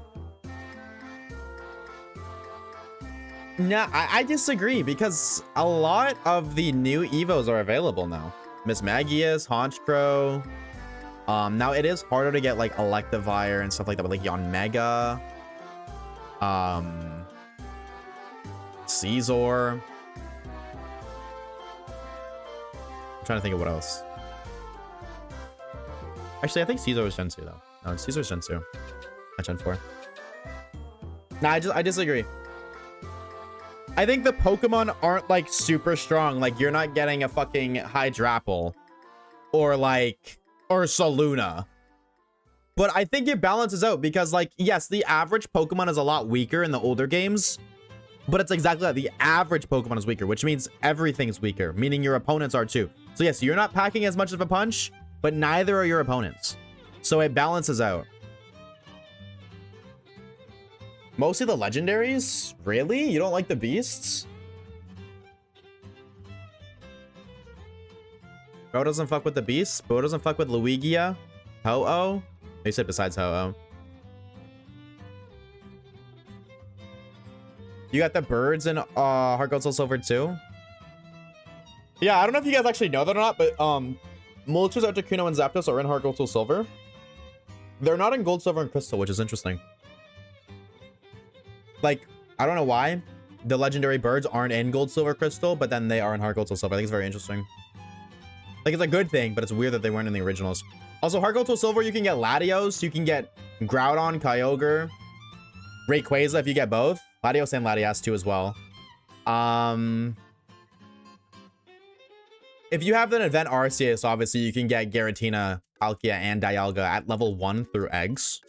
Nah, I disagree, because a lot of the new Evos are available now. Miss Magius, Honchkrow. Now it is harder to get like Electivire and stuff like that, but like Yanmega. Caesar. I'm trying to think of what else. Actually, I think Caesar was Gen 2 though. No, Caesar's Gen 2. Not Gen 4. Nah, I disagree. I think the Pokemon aren't like super strong. Like, you're not getting a fucking Hydrapple or like, or Saluna. But I think it balances out because, like, yes, the average Pokemon is a lot weaker in the older games, but it's exactly that. The average Pokemon is weaker, which means everything's weaker, meaning your opponents are too. So yes, you're not packing as much of a punch, but neither are your opponents. So it balances out. Mostly the legendaries? Really? You don't like the beasts? Bro doesn't fuck with the beasts? Bro doesn't fuck with Luigia? Ho-Oh? You said besides Ho-Oh. You got the birds in Heart Gold Soul Silver too? Yeah, I don't know if you guys actually know that or not, but Moltres, Articuno, and Zapdos are in Heart Gold Soul Silver. They're not in Gold, Silver, and Crystal, which is interesting. Like, I don't know why the legendary birds aren't in Gold, Silver, Crystal, but then they are in Heart Gold Soul Silver. I think it's very interesting. Like, it's a good thing, but it's weird that they weren't in the originals. Also, Heart Gold till Silver, you can get Latios, you can get Groudon, Kyogre, Rayquaza if you get both. Latios and Latias too as well. If you have an event Arceus, obviously you can get Giratina, Palkia, and Dialga at level 1 through eggs.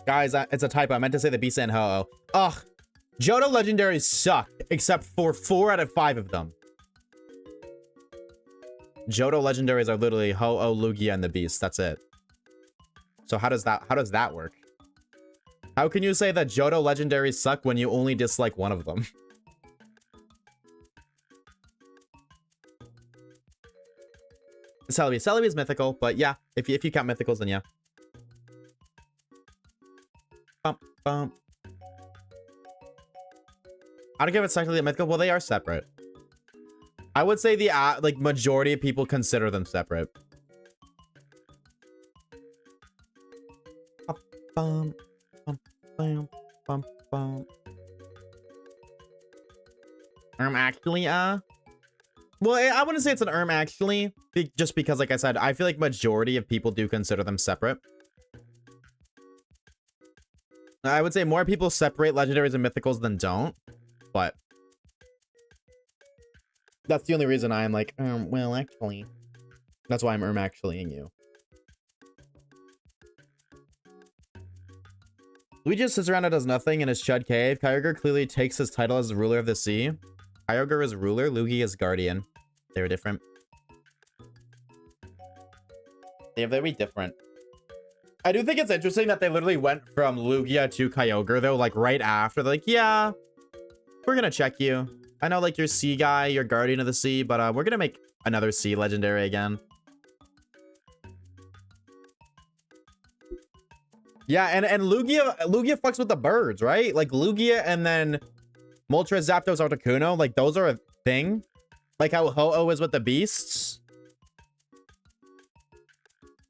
Guys, it's a typo. I meant to say the Bisa and Ho-Oh. Ugh. Johto legendaries suck, except for 4 out of 5 of them. Johto legendaries are literally Ho-Oh, Lugia, and the Beast. That's it. So how does that work? How can you say that Johto legendaries suck when you only dislike one of them? Celebi. Celebi is mythical, but yeah, if you count mythicals, then yeah. Bump, bump. I don't care if it's technically a mythical. Well, they are separate. I would say the like majority of people consider them separate. Bum, bum, bum, bum, bum. Actually, well, I wouldn't say it's an actually, just because, like I said, I feel like majority of people do consider them separate. I would say more people separate legendaries and mythicals than don't, but that's the only reason I'm like, well, actually, that's why I'm actuallying you. Luigi just sits around and does nothing in his Chud Cave. Kyogre clearly takes his title as the ruler of the sea. Kyogre is ruler, Lugia is guardian. They're different. They're very different. I do think it's interesting that they literally went from Lugia to Kyogre, though, like, right after. They're like, yeah, we're gonna check you. I know, like, you're sea guy, you're guardian of the sea, but we're gonna make another sea legendary again. Yeah, and Lugia fucks with the birds, right? Like, Lugia and then Moltres, Zapdos, Articuno, like, those are a thing. Like how Ho-Oh is with the beasts.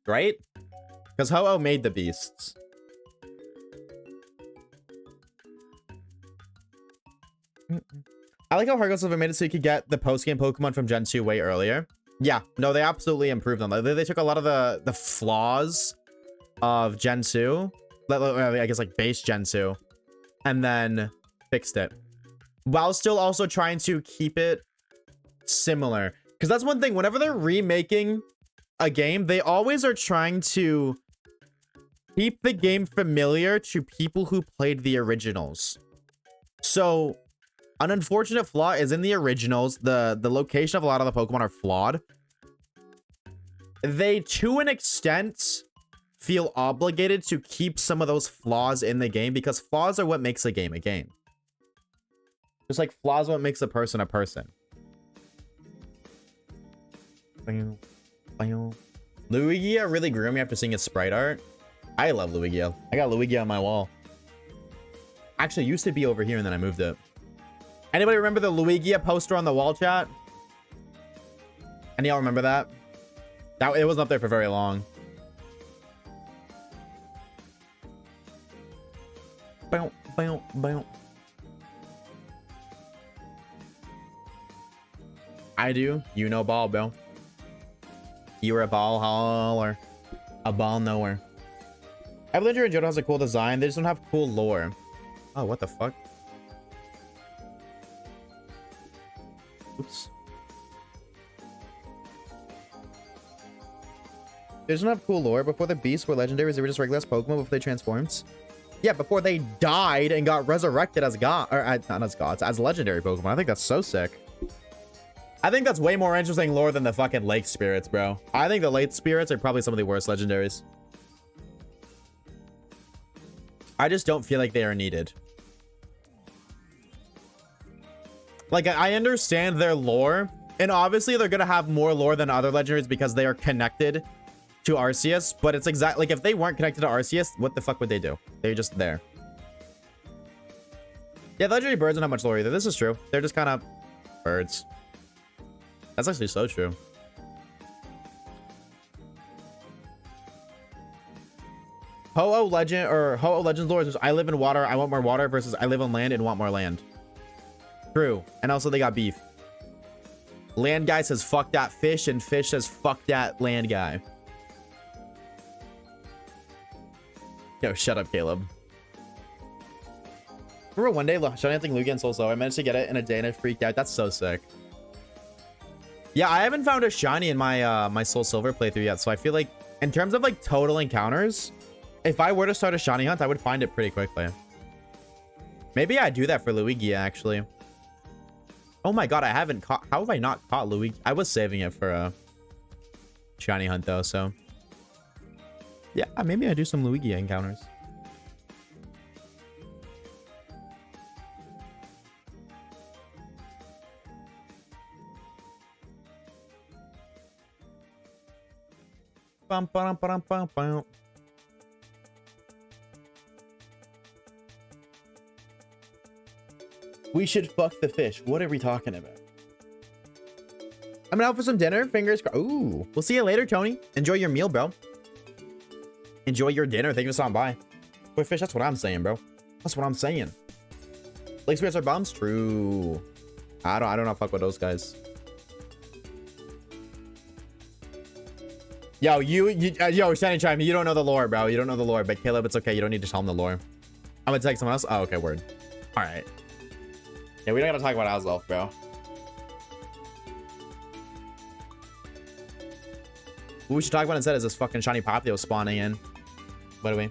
Right? Because Ho-Oh made the beasts. I like how Heart Gold Silver made it so you could get the post-game Pokemon from Gen 2 way earlier. Yeah, no, they absolutely improved them. They took a lot of the flaws of Gen 2, I guess like base Gen 2, and then fixed it, while still also trying to keep it similar. Because that's one thing, whenever they're remaking a game, they always are trying to keep the game familiar to people who played the originals. So an unfortunate flaw is in the originals, the location of a lot of the Pokemon are flawed. They, to an extent, feel obligated to keep some of those flaws in the game, because flaws are what makes a game a game. Just like flaws are what makes a person a person. Lugia really grew me after seeing his sprite art. I love Lugia. I got Lugia on my wall. Actually, it used to be over here and then I moved it. Anybody remember the Lugia poster on the wall, chat? Any y'all remember that? It wasn't up there for very long. Bow, bow, bow. I do. You know ball, bro. You're a ball hauler. A ball knower. Avalanche and Johto has a cool design. They just don't have cool lore. Oh, what the fuck? Oops. They just don't have cool lore. Before the beasts were legendaries, they were just regular Pokemon before they transformed. Yeah, before they died and got resurrected as god, or not as gods, as legendary Pokemon. I think that's so sick. I think that's way more interesting lore than the fucking lake spirits, bro. I think the lake spirits are probably some of the worst legendaries. I just don't feel like they are needed. Like, I understand their lore, and obviously they're gonna have more lore than other legendaries because they are connected to Arceus, but it's exactly like if they weren't connected to Arceus, what the fuck would they do? They're just there. Yeah, the legendary birds don't have much lore either. This is true. They're just kind of birds. That's actually so true. Ho-Oh Legend or Ho-Oh Legends lore is I live in water, I want more water versus I live on land and want more land. True. And also they got beef. Land guy says fuck that fish and fish says fuck that land guy. Yo, shut up, Caleb. Remember one day shiny hunting Lugia and Soul Silver. I managed to get it in a day and I freaked out. That's so sick. Yeah, I haven't found a shiny in my my Soul Silver playthrough yet, so I feel like in terms of like total encounters, if I were to start a shiny hunt, I would find it pretty quickly. Maybe I do that for Luigi actually. Oh my god, I haven't caught. How have I not caught Luigi? I was saving it for a shiny hunt though, so yeah, maybe I do some Luigi encounters. Bum, bum, bum, bum, bum. We should fuck the fish. What are we talking about? I'm out for some dinner. Fingers crossed. Ooh. We'll see you later, Tony. Enjoy your meal, bro. Enjoy your dinner. Thank you for stopping by. Boy, fish, that's what I'm saying, bro. That's what I'm saying. Lake spirits are bums? True. I don't know fuck with those guys. Yo, yo, Shiny Chime, you don't know the lore, bro. You don't know the lore, but Caleb, it's okay. You don't need to tell him the lore. I'm gonna text someone else. Oh, okay, word. All right. Yeah, we don't gotta talk about Owlself, bro. What we should talk about instead is this fucking shiny Popplio spawning in. What do we?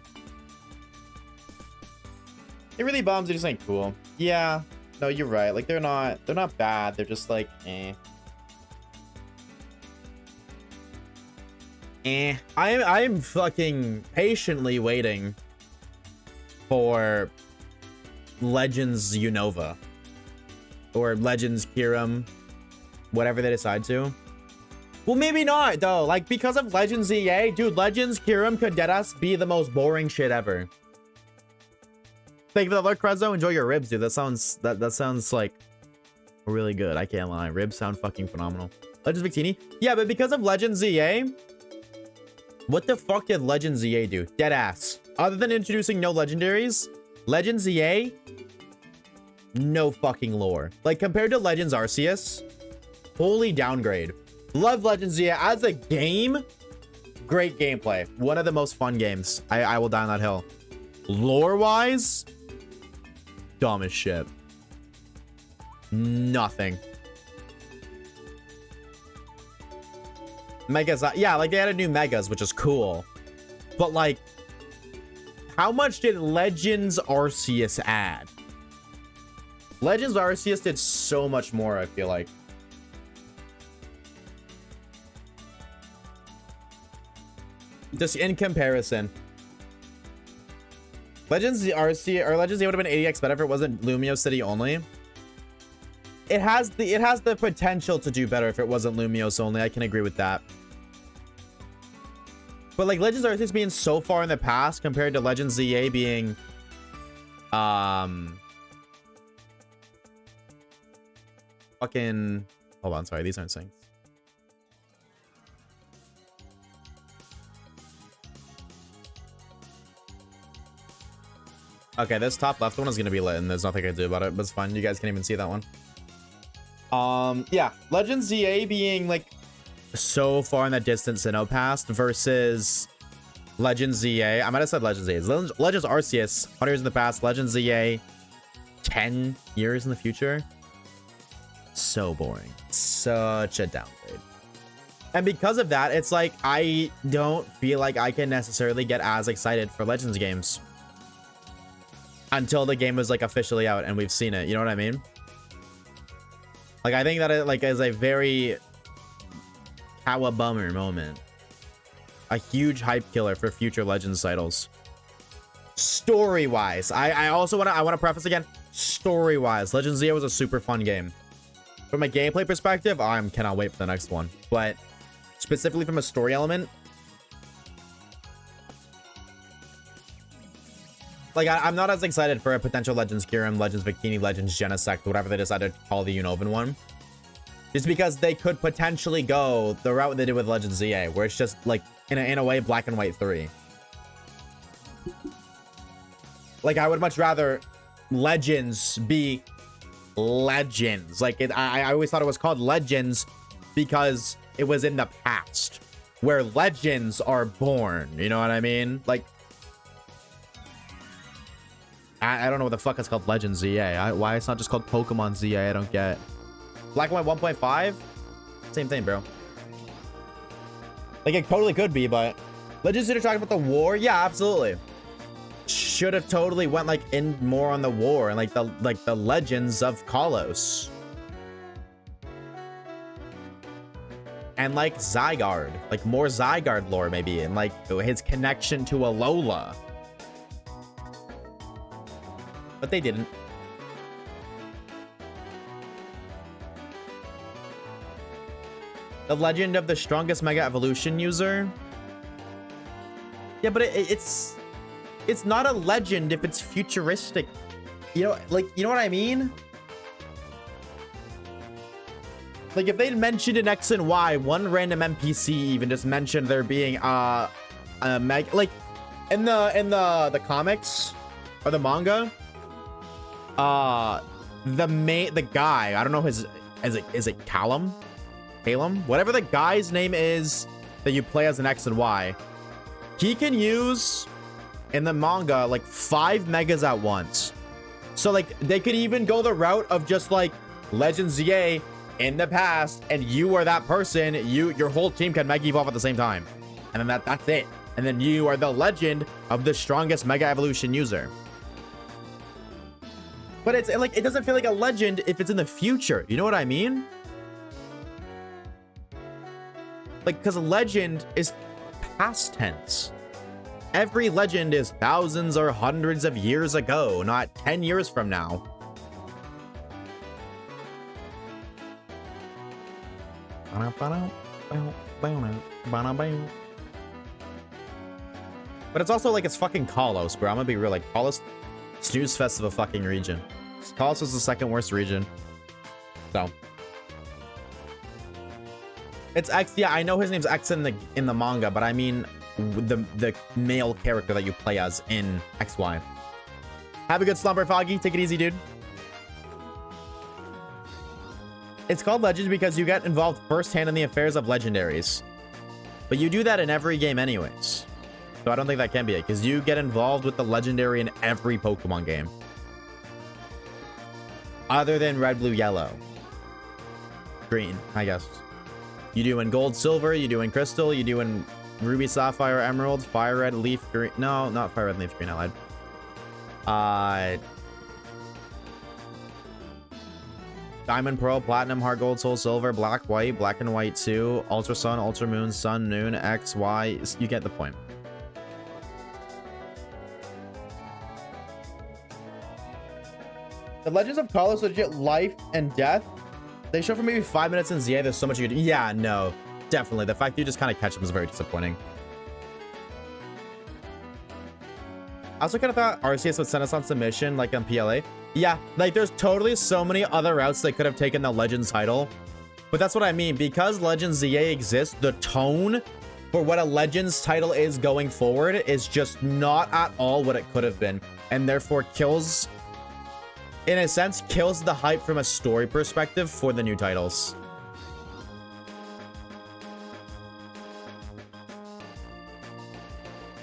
It really bums. It just ain't cool. Yeah. No, you're right. Like they're not bad. They're just like, eh. I'm fucking patiently waiting for Legends Unova or Legends Kyurem, whatever they decide to. Well, maybe not though. Like because of Legends EA, dude, Legends Kyurem could deadass be the most boring shit ever. Thank you for the look, Crezo. Enjoy your ribs, dude. That sounds like really good. I can't lie. Ribs sound fucking phenomenal. Legends Victini? Yeah, but because of Legends EA, what the fuck did Legends EA do? Deadass. Other than introducing no legendaries, Legends EA, no fucking lore. Like compared to Legends Arceus, holy downgrade. Love Legends EA as a game. Great gameplay. One of the most fun games. I will die on that hill. Lore-wise, dumb as shit. Nothing. Megas, yeah, like they added new megas, which is cool. But like, how much did Legends Arceus add? Legends Arceus did so much more, I feel like. Just in comparison. Legends Arceus or Legends, it would have been 80x better if it wasn't Lumio City only. It has the potential to do better if it wasn't Lumios only. I can agree with that. But like Legends Arceus being so far in the past compared to Legends ZA being fucking hold on, sorry, these aren't synced. Okay, this top left one is gonna be lit and there's nothing I can do about it, but it's fine. You guys can't even see that one. Yeah, Legends ZA being like so far in the distance in past versus Legends ZA. I might have said Legends ZA. Legends Arceus, 100 years in the past. Legends ZA, 10 years in the future. So boring. Such a downgrade. And because of that, it's like I don't feel like I can necessarily get as excited for Legends games until the game is like officially out and we've seen it. You know what I mean? Like I think that it like is a very Kawabummer moment. A huge hype killer for future Legends titles. Story-wise, I also want to preface again. Story-wise, Legends ZA was a super fun game. From a gameplay perspective, I cannot wait for the next one. But specifically from a story element, like I'm not as excited for a potential Legends Kyurem, Legends Victini, Legends Genesect, whatever they decided to call the Unovan one. Just because they could potentially go the route they did with Legends ZA, where it's just like in a way Black and White 3. Like, I would much rather Legends be Legends. Like, I always thought it was called Legends because it was in the past, where legends are born. You know what I mean? Like, I don't know what the fuck it's called Legends ZA. Why it's not just called Pokemon ZA, I don't get. Black and White 1.5? Same thing, bro. Like, it totally could be, but Legends that are talking about the war? Yeah, absolutely. Should have totally went, like, in more on the war and, like, the legends of Kalos. And, like, Zygarde. Like, more Zygarde lore, maybe. And, like, his connection to Alola. But they didn't. The legend of the strongest Mega Evolution user? Yeah, but it's not a legend if it's futuristic. You know, like, you know what I mean? Like, if they'd mentioned in X and Y, one random NPC even just mentioned there being a like in the comics or the manga, the guy, I don't know is it Callum? Whatever the guy's name is that you play as an X and Y, he can use in the manga like 5 megas at once. So like they could even go the route of just like Legends ZA in the past, and you are that person. Your whole team can Mega Evolve at the same time, and then that's it. And then you are the legend of the strongest Mega Evolution user. But it's like, it doesn't feel like a legend if it's in the future. You know what I mean? Like, because legend is past tense. Every legend is thousands or hundreds of years ago, not 10 years from now. But it's also like, it's fucking Kalos, bro. I'm gonna be real, like, Kalos, snooze fest of a fucking region. Kalos was the second worst region. So it's X. Yeah, I know his name's X in the manga, but I mean the male character that you play as in XY. Have a good slumber, Foggy. Take it easy, dude. It's called Legends because you get involved firsthand in the affairs of legendaries. But you do that in every game anyways. So I don't think that can be it, because you get involved with the legendary in every Pokemon game. Other than Red, Blue, Yellow. Green, I guess. You do in Gold, Silver, you do in Crystal, you do in Ruby, Sapphire, Emerald, Fire Red, Leaf Green. No, not Fire Red, Leaf Green, I lied. Diamond, Pearl, Platinum, Heart Gold, Soul Silver, Black, White, Black and White 2, Ultra Sun, Ultra Moon, Sun, Noon, X, Y. You get the point. The Legends of Kalos legit life and death. They show for maybe 5 minutes in ZA. There's so much you can do. Yeah, no, definitely. The fact that you just kind of catch them is very disappointing. I also kind of thought RCS would send us on submission like on PLA. Yeah, like there's totally so many other routes they could have taken the Legends title. But that's what I mean. Because Legends ZA exists, the tone for what a Legends title is going forward is just not at all what it could have been. And therefore kills, in a sense, kills the hype from a story perspective for the new titles.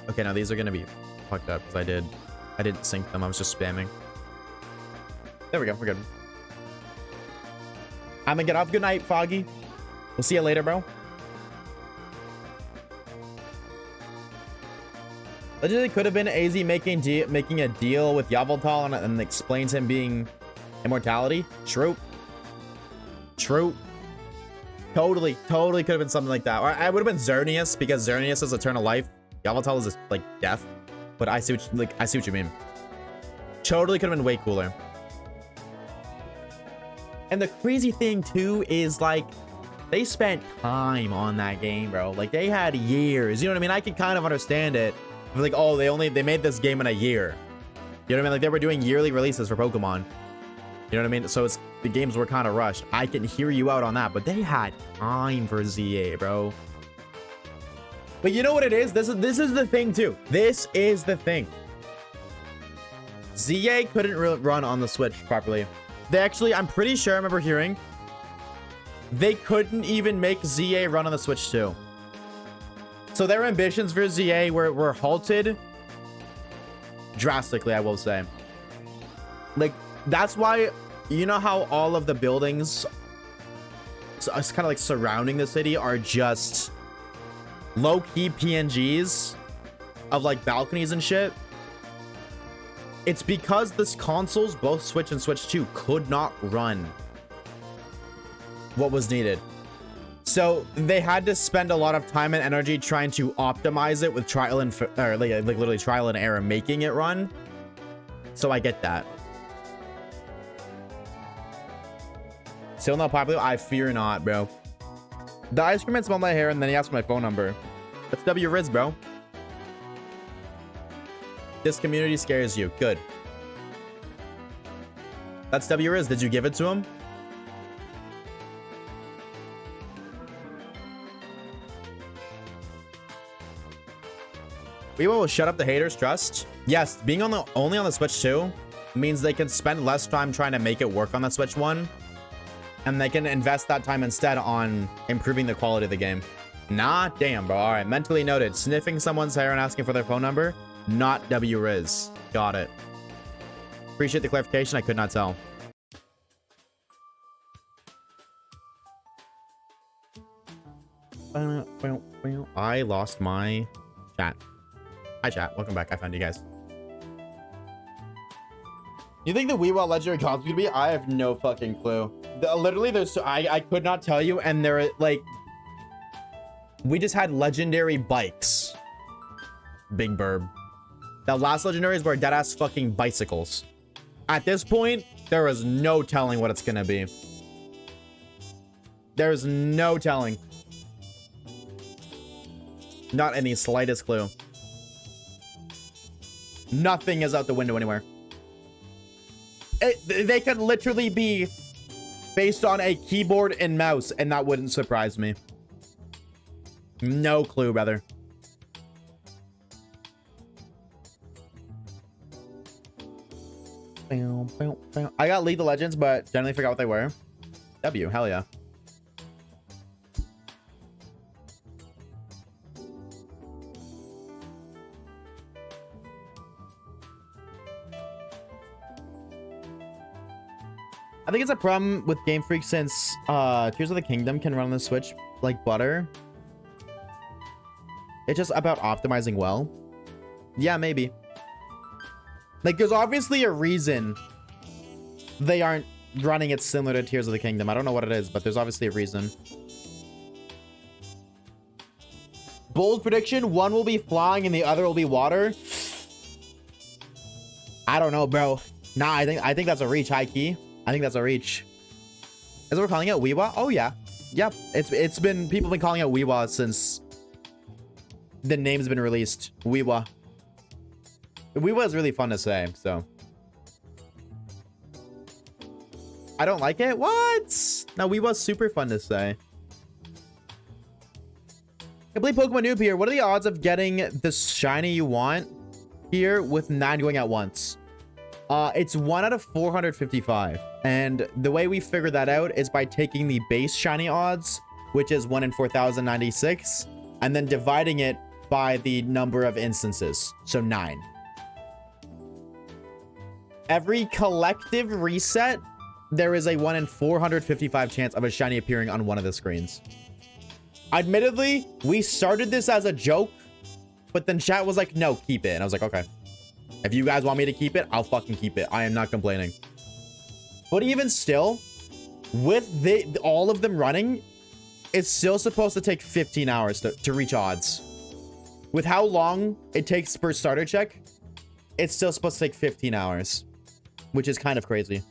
Okay, now these are gonna be fucked up because I didn't sync them. I was just spamming. There we go. We're good. I'm gonna get off. Good night, Foggy. We'll see you later, bro. Legitimately could have been AZ making a deal with Yveltal and explains him being immortality. True. Totally could have been something like that. Or I would have been Xerneas, because Xerneas is eternal life. Yveltal is just, like, death. But I see what you mean. Totally could have been way cooler. And the crazy thing too is, like, they spent time on that game, bro. Like, they had years. You know what I mean? I can kind of understand it. Like, oh, they made this game in a year. You know what I mean? Like, they were doing yearly releases for Pokemon. You know what I mean? So it's, the games were kind of rushed. I can hear you out on that, but they had time for ZA, bro. But you know what it is? This is the thing too. This is the thing. ZA couldn't run on the Switch properly. They actually, I'm pretty sure I remember hearing, they couldn't even make ZA run on the Switch too. So their ambitions for ZA were halted drastically, I will say. Like, that's why, you know how all of the buildings, so it's kind of like surrounding the city, are just low-key PNGs of like balconies and shit? It's because this consoles, both Switch and Switch 2, could not run what was needed. So they had to spend a lot of time and energy trying to optimize it with trial and like literally trial and error, making it run. So I get that. Still not popular? I fear not, bro. The ice cream man smelled my hair and then he asked for my phone number. That's W Riz, bro. This community scares you. Good. That's W Riz. Did you give it to him? We will shut up the haters. Trust. Yes, being on only on the Switch 2 means they can spend less time trying to make it work on the Switch 1, and they can invest that time instead on improving the quality of the game. Nah, damn, bro. All right, mentally noted. Sniffing someone's hair and asking for their phone number. Not W Riz. Got it. Appreciate the clarification. I could not tell. I lost my chat. Hi, chat. Welcome back. I found you guys. You think the Weewalt legendary comps gonna be? I have no fucking clue. Literally, there's I could not tell you, and they're like, we just had legendary bikes. Big burb. The last legendaries were deadass fucking bicycles. At this point, there is no telling what it's gonna be. There's no telling. Not any slightest clue. Nothing is out the window anywhere. They could literally be based on a keyboard and mouse, and that wouldn't surprise me. No clue, brother. I got League of Legends, but generally forgot what they were. W, hell yeah. I think it's a problem with Game Freak since Tears of the Kingdom can run on the Switch like butter. It's just about optimizing well. Yeah, maybe. Like, there's obviously a reason they aren't running it similar to Tears of the Kingdom. I don't know what it is, but there's obviously a reason. Bold prediction, one will be flying and the other will be water. I don't know, bro. Nah, I think that's a reach, high key. I think that's a reach. Is what we're calling it Weewa? Oh yeah. Yep. It's been, people been calling it Weewa since the name's been released. Weewa. Weewa is really fun to say, so. I don't like it? What? No, Weewa's super fun to say. Complete Pokemon noob here. What are the odds of getting the shiny you want here with 9 going at once? It's 1 out of 455. And the way we figured that out is by taking the base shiny odds, which is 1 in 4096, and then dividing it by the number of instances. So 9. Every collective reset, there is a 1 in 455 chance of a shiny appearing on one of the screens. Admittedly, we started this as a joke, but then chat was like, no, keep it. And I was like, okay. If you guys want me to keep it, I'll fucking keep it. I am not complaining. But even still, with all of them running, it's still supposed to take 15 hours to reach odds. With how long it takes per starter check, it's still supposed to take 15 hours. Which is kind of crazy.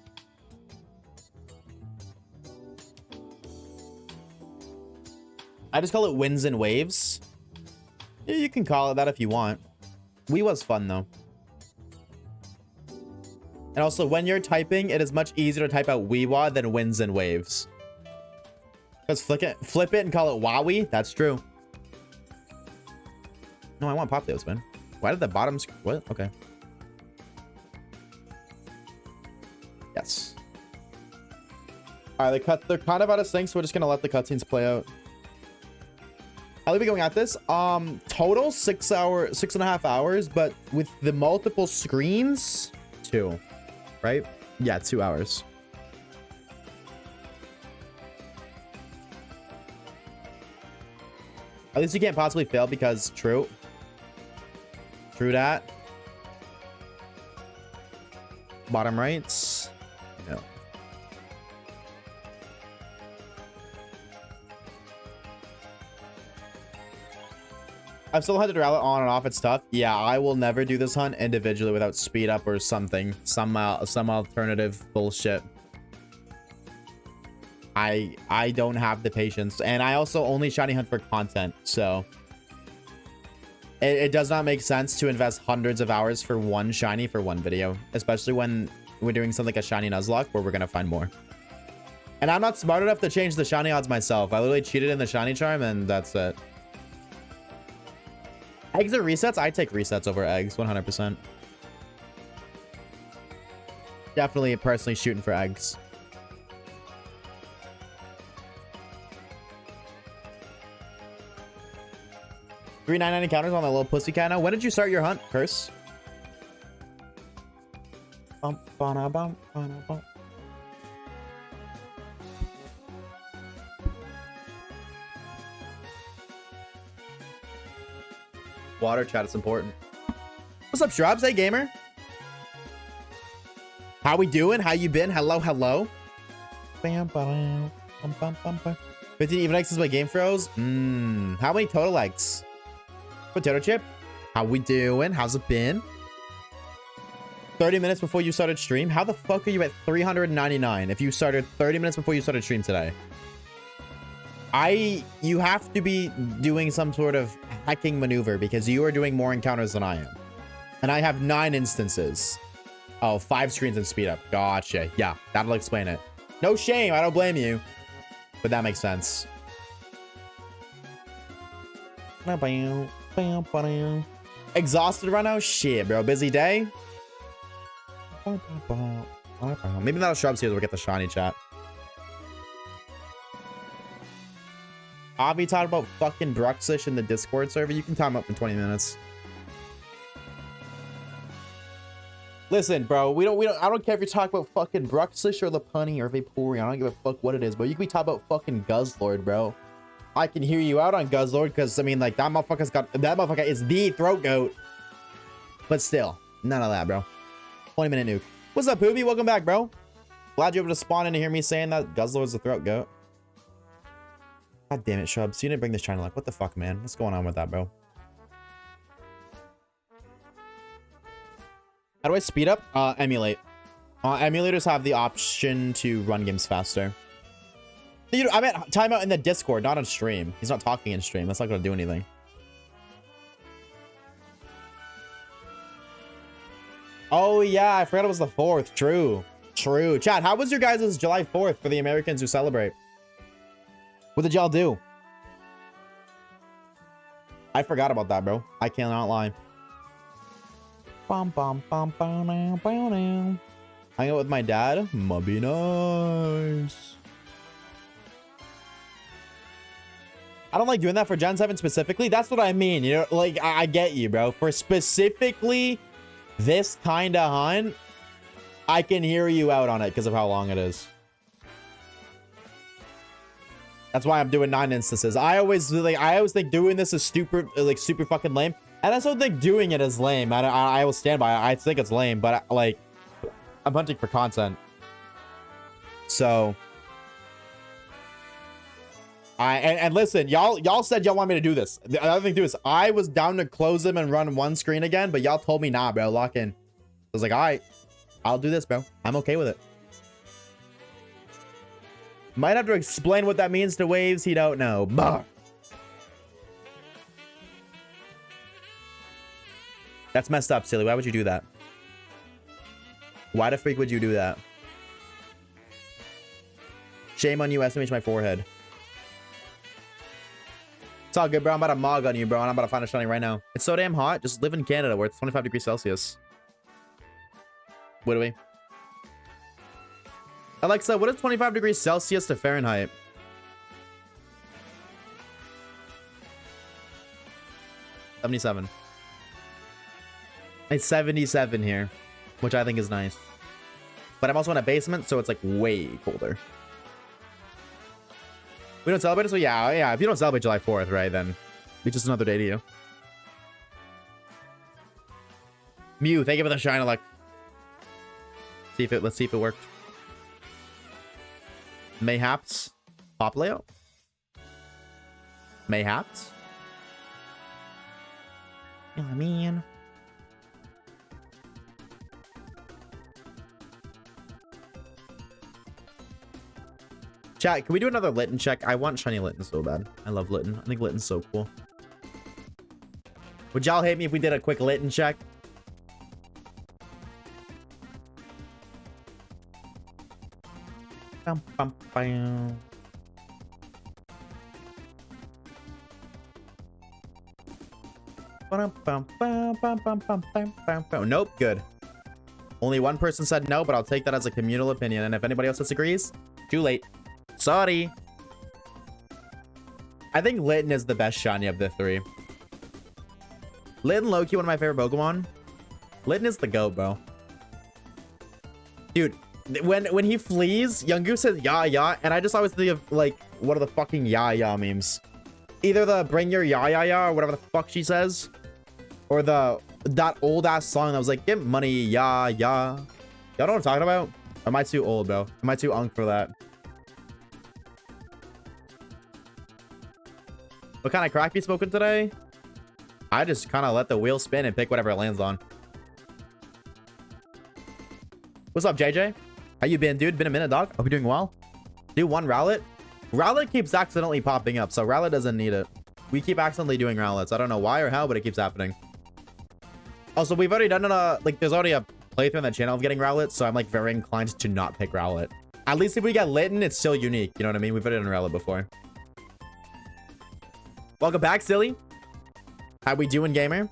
I just call it wins and waves. Yeah, you can call it that if you want. Wii was fun though. And also, when you're typing, it is much easier to type out Weewa than wins and waves. Just flip it and call it Wowie. That's true. No, I want Pop Tails, man. Why did the bottom... What? Okay. All right, they're kind of out of sync, so we're just gonna let the cutscenes play out. How are we going at this? Total 6.5 hours, but with the multiple screens, 2, right? Yeah, 2 hours. At least you can't possibly fail because true that. Bottom right. No. I've still had to dial it on and off. It's tough. Yeah, I will never do this hunt individually without speed up or something. Some alternative bullshit. I don't have the patience, and I also only shiny hunt for content, so it does not make sense to invest hundreds of hours for one shiny for one video, especially when we're doing something like a shiny Nuzlocke where we're gonna find more. And I'm not smart enough to change the shiny odds myself. I literally cheated in the shiny charm, and that's it. Eggs or resets? I take resets over eggs, 100%. Definitely personally shooting for eggs. $3.99 encounters on that little pussy cat now. When did you start your hunt, Curse? Water chat is important. What's up, Shrubs? Hey, gamer. How we doing? How you been? Hello, hello. 15 even X is my game froze. How many total eggs? Potato chip. How we doing? How's it been? 30 minutes before you started stream. How the fuck are you at 399 if you started 30 minutes before you started stream today? You have to be doing some sort of hacking maneuver because you are doing more encounters than I am. And I have 9 instances. Oh, 5 screens and speed up. Gotcha. Yeah, that'll explain it. No shame. I don't blame you. But that makes sense. Exhausted right now? Shit, bro. Busy day? Maybe that'll show up so we'll get the shiny chat. Avi talked about fucking Bruxish in the Discord server. You can time up in 20 minutes. Listen, bro, I don't care if you talk about fucking Bruxish or the punny or Vaporeon. I don't give a fuck what it is, but you can be talking about fucking Guzzlord, bro. I can hear you out on Guzzlord because I mean, like, that motherfucker is the throat goat. But still, none of that, bro. 20-minute nuke. What's up, Poopy? Welcome back, bro. Glad you're able to spawn in and hear me saying that Guzzlord's the throat goat. God damn it, Shubs. You didn't bring this China luck. What the fuck, man? What's going on with that, bro? How do I speed up? Emulate. Emulators have the option to run games faster. Dude, I meant timeout in the Discord, not on stream. He's not talking in stream. That's not going to do anything. Oh, yeah. I forgot it was the 4th. True. True. Chat, how was your guys' July 4th for the Americans who celebrate? What did y'all do? I forgot about that, bro. I cannot lie. Hang out with my dad? Must be nice. I don't like doing that for Gen 7 specifically. That's what I mean. You know, like, I get you, bro. For specifically this kind of hunt, I can hear you out on it because of how long it is. That's why I'm doing 9 instances. I always think doing this is super fucking lame. And I also think doing it is lame. I will stand by it. I think it's lame, but like, I'm hunting for content. So and listen, y'all said y'all want me to do this. The other thing too is I was down to close them and run one screen again, but y'all told me nah, bro, lock in. I was like, all right, I'll do this, bro. I'm okay with it. Might have to explain what that means to Waves. He don't know. Bah. That's messed up, silly. Why would you do that? Why the freak would you do that? Shame on you, SMH my forehead. It's all good, bro. I'm about to mog on you, bro, and I'm about to find a shiny right now. It's so damn hot. Just live in Canada where it's 25 degrees Celsius. What do we? Alexa, what is 25 degrees Celsius to Fahrenheit? $77. It's 77 here, which I think is nice. But I'm also in a basement, so it's like way colder. We don't celebrate it, so yeah. If you don't celebrate July 4th, right, then it's just another day to you. Mew, thank you for the shine luck. Let's see if it worked. Mayhaps. Pop layout. Mayhaps. You know what I mean? Chat, can we do another Litten check? I want shiny Litten so bad. I love Litten. I think Litten's so cool. Would y'all hate me if we did a quick Litten check? Bum, bum, bum. Nope, good. Only one person said no, but I'll take that as a communal opinion. And if anybody else disagrees, too late. Sorry. I think Litten is the best shiny of the three. Litten Loki, one of my favorite Pokemon. Litten is the GOAT, bro. Dude, when he flees, Yungu says ya, and I just always think of like one of the fucking ya memes. Either the bring your ya or whatever the fuck she says, or that old ass song that was like get money ya. Y'all know what I'm talking about? Am I too old, bro? Am I too unk for that? What kind of crack you smoking today? I just kind of let the wheel spin and pick whatever it lands on. What's up, JJ? How you been, dude? Been a minute, dog. Hope you're doing well. Do one Rowlet. Rowlet keeps accidentally popping up, so Rowlet doesn't need it. We keep accidentally doing Rowlets. I don't know why or how, but it keeps happening. Also, we've already done there's already a playthrough on the channel of getting Rowlet, so I'm like very inclined to not pick Rowlet. At least if we get Litten, it's still unique. You know what I mean? We've already done Rowlet before. Welcome back, Silly. How we doing, gamer?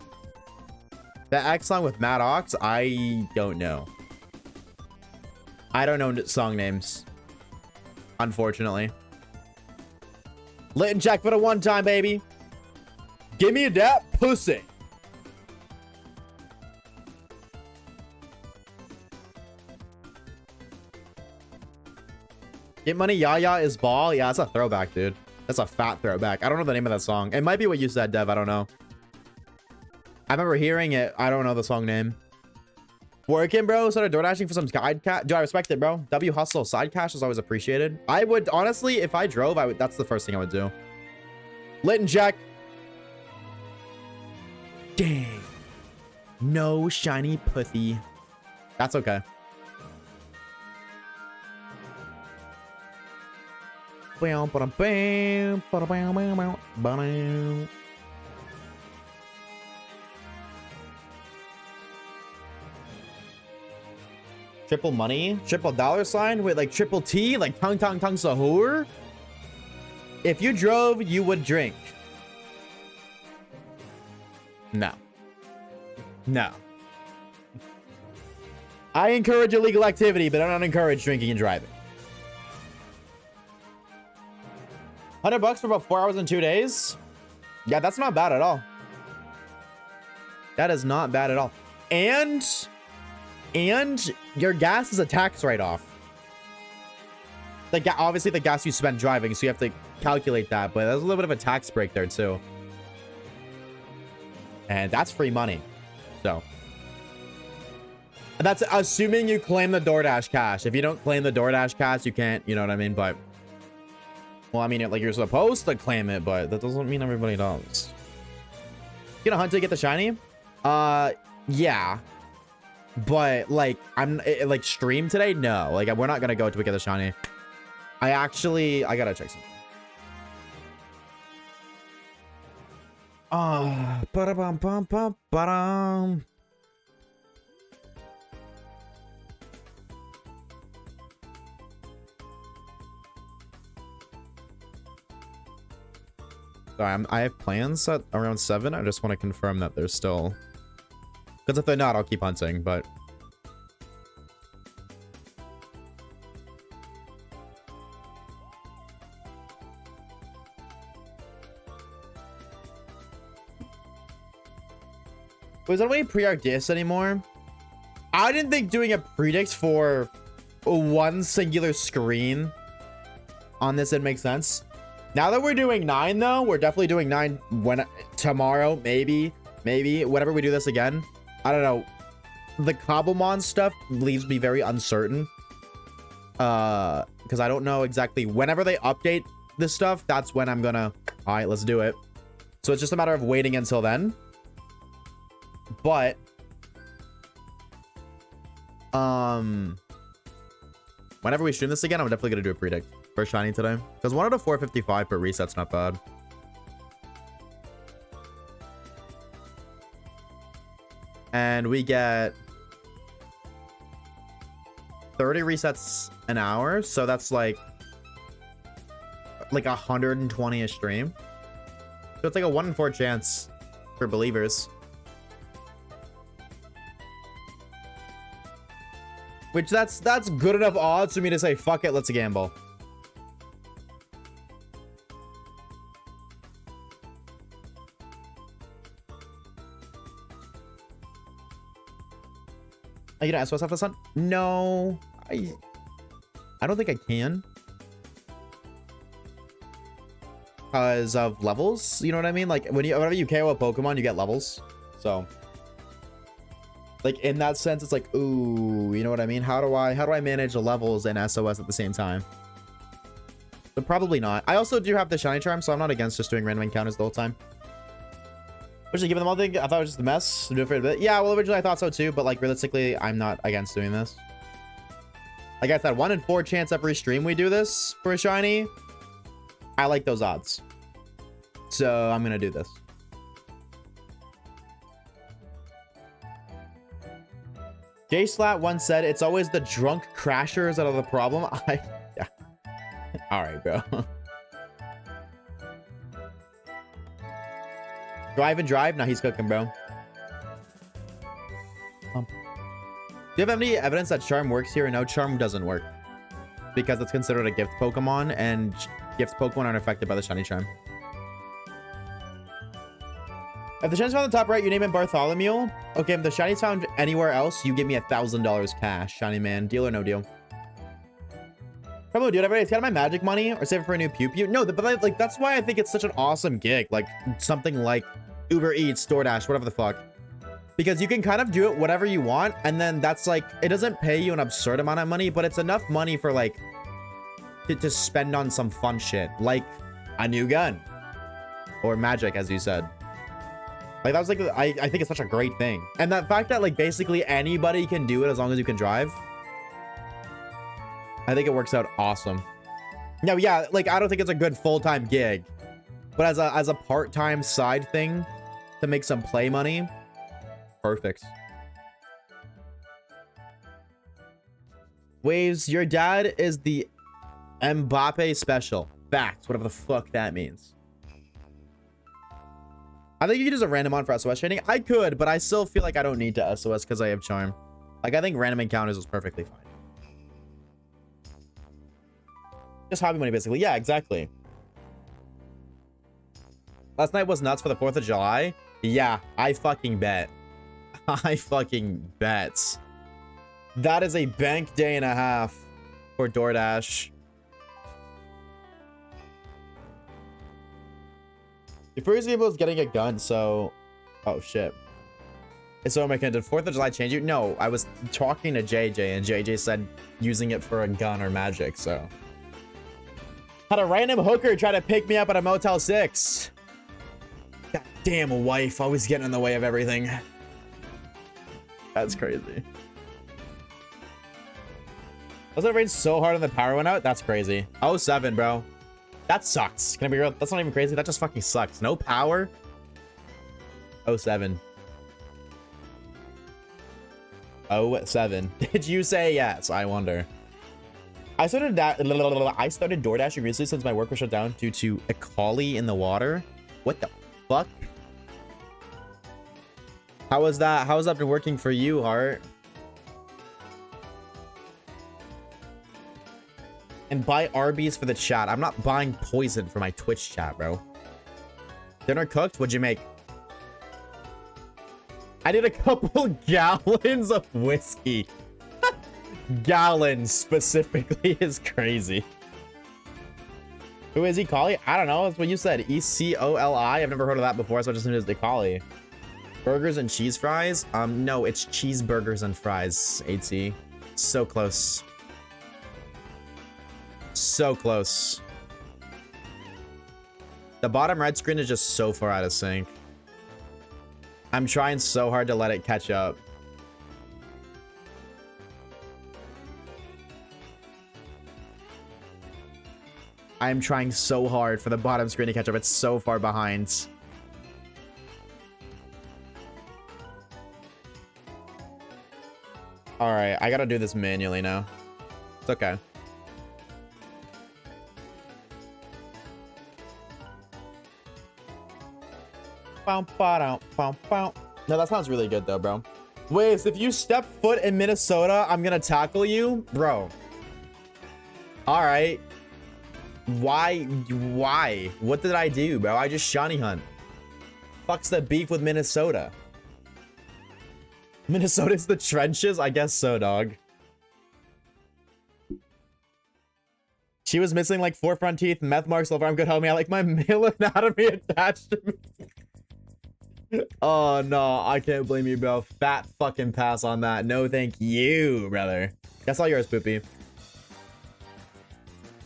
The X song with Mad Ox? I don't know. I don't know song names, unfortunately. Litten check for the one time, baby. Give me that pussy. Get money, Yaya is ball. Yeah, that's a throwback, dude. That's a fat throwback. I don't know the name of that song. It might be what you said, Dev. I don't know. I remember hearing it. I don't know the song name. Working, bro. Started door dashing for some side cash. Do I respect it, bro? W hustle. Side cash is always appreciated. I would honestly, if I drove, that's the first thing I would do. Litten check. Dang. No shiny pussy. That's okay. Triple money? Triple dollar sign? With like triple T? Like tongue sahur? If you drove, you would drink. No. No. I encourage illegal activity, but I don't encourage drinking and driving. $100 for about 4 hours and 2 days? Yeah, that's not bad at all. That is not bad at all. And your gas is a tax write-off. Like, obviously the gas you spend driving, so you have to calculate that, but there's a little bit of a tax break there too. And that's free money. So that's assuming you claim the DoorDash cash. If you don't claim the DoorDash cash, you can't, you know what I mean? But well, I mean, like, you're supposed to claim it, but that doesn't mean everybody does. You gonna hunt to get the shiny? Yeah. But, like, like, stream today? No. Like, we're not gonna go to get the shiny. I gotta check something. Ba-da-bum-bum-bum-ba-dum. Sorry, I have plans at around 7. I just want to confirm that they're still... Because if they're not, I'll keep hunting, but... Was there any pre-arc discs anymore? I didn't think doing a predict for one singular screen on this would make sense. Now that we're doing 9 though, we're definitely doing 9 when tomorrow, maybe whenever we do this again. I don't know. The Cobblemon stuff leaves me very uncertain. Because I don't know exactly whenever they update this stuff, that's when I'm gonna, all right, let's do it. So it's just a matter of waiting until then. But whenever we stream this again, I'm definitely gonna do a predict for shiny today, because 1 out of 455 per reset's not bad. And we get 30 resets an hour, so that's like 120 a stream. So it's like a 1 in 4 chance for believers. Which that's good enough odds for me to say, fuck it, let's gamble. Are you gonna SOS off the sun? No, I don't think I can. Because of levels, you know what I mean? Like whenever you KO a Pokemon, you get levels. So like in that sense, it's like, ooh, you know what I mean? How do I manage the levels and SOS at the same time? But probably not. I also do have the shiny charm, so I'm not against just doing random encounters the whole time. Originally given them all thing, I thought it was just a mess. Do it for a bit. Yeah, well, originally I thought so too, but like realistically, I'm not against doing this. Like I said, 1 in 4 chance every stream we do this for a shiny. I like those odds. So I'm gonna do this. J-Slat once said, it's always the drunk crashers that are the problem. Yeah. All right, bro. Drive and drive. Now he's cooking, bro. Do you have any evidence that charm works here? No, charm doesn't work because it's considered a gift Pokemon, and gift Pokemon aren't affected by the shiny charm. If the shini's found on the top right, you name him Bartholomew. Okay, if the shini's found anywhere else, you give me $1,000 cash. Shiny man, deal or no deal? Probably do it every day. It's got my magic money or save it for a new Pew Pew. No, but like that's why I think it's such an awesome gig. Like something like Uber Eats, DoorDash, whatever the fuck. Because you can kind of do it whatever you want, and then that's like, it doesn't pay you an absurd amount of money, but it's enough money for like to spend on some fun shit, like a new gun or magic, as you said. Like that was like, I think it's such a great thing. And that fact that like basically anybody can do it as long as you can drive, I think it works out awesome. No, yeah, like I don't think it's a good full-time gig, but as a part-time side thing to make some play money, perfect. Waves, your dad is the Mbappe special. Facts, whatever the fuck that means. I think you could use a random on for SOS training. I could, but I still feel like I don't need to SOS because I have charm. Like I think random encounters is perfectly fine. Just hobby money, basically. Yeah, exactly. Last night was nuts for the 4th of July. Yeah, I fucking bet. I fucking bet. That is a bank day and a half for DoorDash. Your first game was getting a gun, so... Oh, shit. So, did 4th of July change you? No, I was talking to JJ, and JJ said using it for a gun or magic, so... Had a random hooker try to pick me up at a Motel 6. God damn, a wife always getting in the way of everything. That's crazy. Wasn't it rain so hard and the power went out? That's crazy. Oh, 7, bro. That sucks. Can I be real? That's not even crazy. That just fucking sucks. No power. 07. 07. Did you say yes? I wonder. I started DoorDashing recently since my work was shut down due to E. coli in the water. What the fuck? How was that? How has that been working for you, Heart? And buy Arby's for the chat. I'm not buying poison for my Twitch chat, bro. Dinner cooked? What'd you make? I need a couple gallons of whiskey. Gallons specifically is crazy. Who is Ecoli? I don't know. That's what you said. E-C-O-L-I. I've never heard of that before, so I just knew it was Ecoli. Burgers and cheese fries? No, it's cheeseburgers and fries, AT. So close. So close. The bottom red screen is just so far out of sync. I'm trying so hard to let it catch up. I'm trying so hard for the bottom screen to catch up. It's so far behind. All right, I gotta do this manually now. It's okay. No, that sounds really good though, bro. Waves, if you step foot in Minnesota, I'm gonna tackle you, bro. All right. Why? What did I do, bro? I just shiny hunt. Fuck's the beef with Minnesota? Minnesota's the trenches? I guess so, dog. She was missing like 4 front teeth, meth marks, silver. I'm good, homie. I like my male anatomy attached to me. Oh, no. I can't blame you, bro. Fat fucking pass on that. No, thank you, brother. That's all yours, Poopy.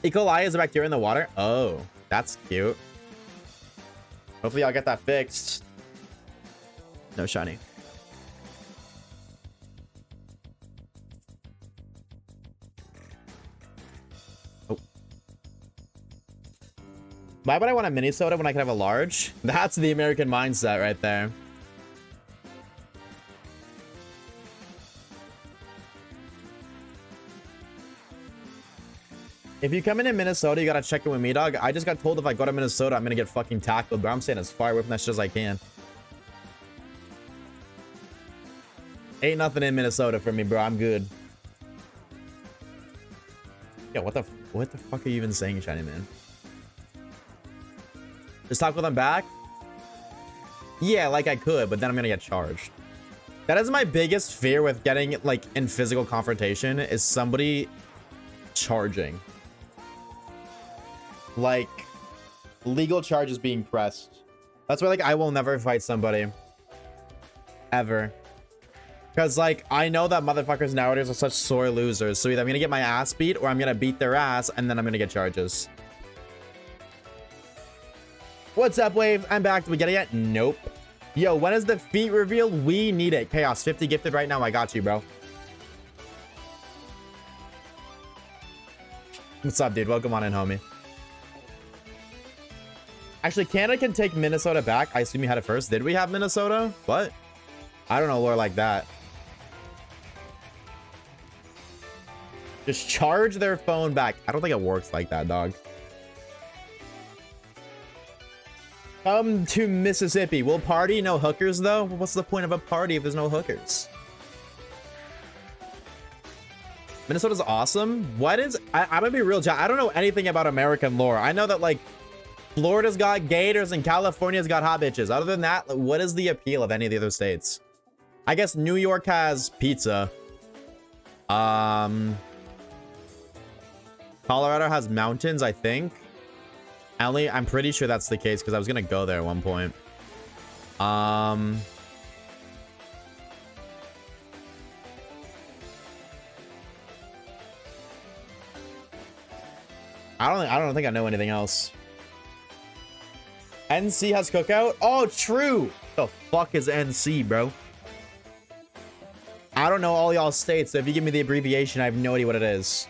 E. coli is a bacteria in the water? Oh, that's cute. Hopefully I'll get that fixed. No shiny. Oh. Why would I want a mini soda when I can have a large? That's the American mindset right there. If you come in Minnesota, you gotta check in with me, dog. I just got told if I go to Minnesota, I'm gonna get fucking tackled, bro. I'm staying as far away from that shit as I can. Ain't nothing in Minnesota for me, bro. I'm good. Yo, what the fuck are you even saying, shiny man? Just talk with them back? Yeah, like I could, but then I'm gonna get charged. That is my biggest fear with getting like in physical confrontation is somebody charging. Like legal charges being pressed. That's why like I will never fight somebody ever, because like I know that motherfuckers nowadays are such sore losers. So either I'm gonna get my ass beat or I'm gonna beat their ass and then I'm gonna get charges. What's up, Wave? I'm back. Did we get it yet? Nope. Yo, when is the feat reveal? We need it. Chaos 50 gifted right now. I got you, bro. What's up, dude? Welcome on in, homie. Actually, Canada can take Minnesota back. I assume you had it first. Did we have Minnesota? What? I don't know lore like that. Just charge their phone back. I don't think it works like that, dog. Come to Mississippi. We'll party. No hookers, though? What's the point of a party if there's no hookers? Minnesota's awesome. What is... I'm gonna be real, chat. I don't know anything about American lore. I know that, like, Florida's got gators and California's got hot bitches. Other than that, like, what is the appeal of any of the other states? I guess New York has pizza. Colorado has mountains, I think. I'm pretty sure that's the case because I was gonna go there at one point. I don't think I know anything else. NC has cookout? Oh, true. The fuck is NC, bro? I don't know all y'all states, so if you give me the abbreviation, I have no idea what it is.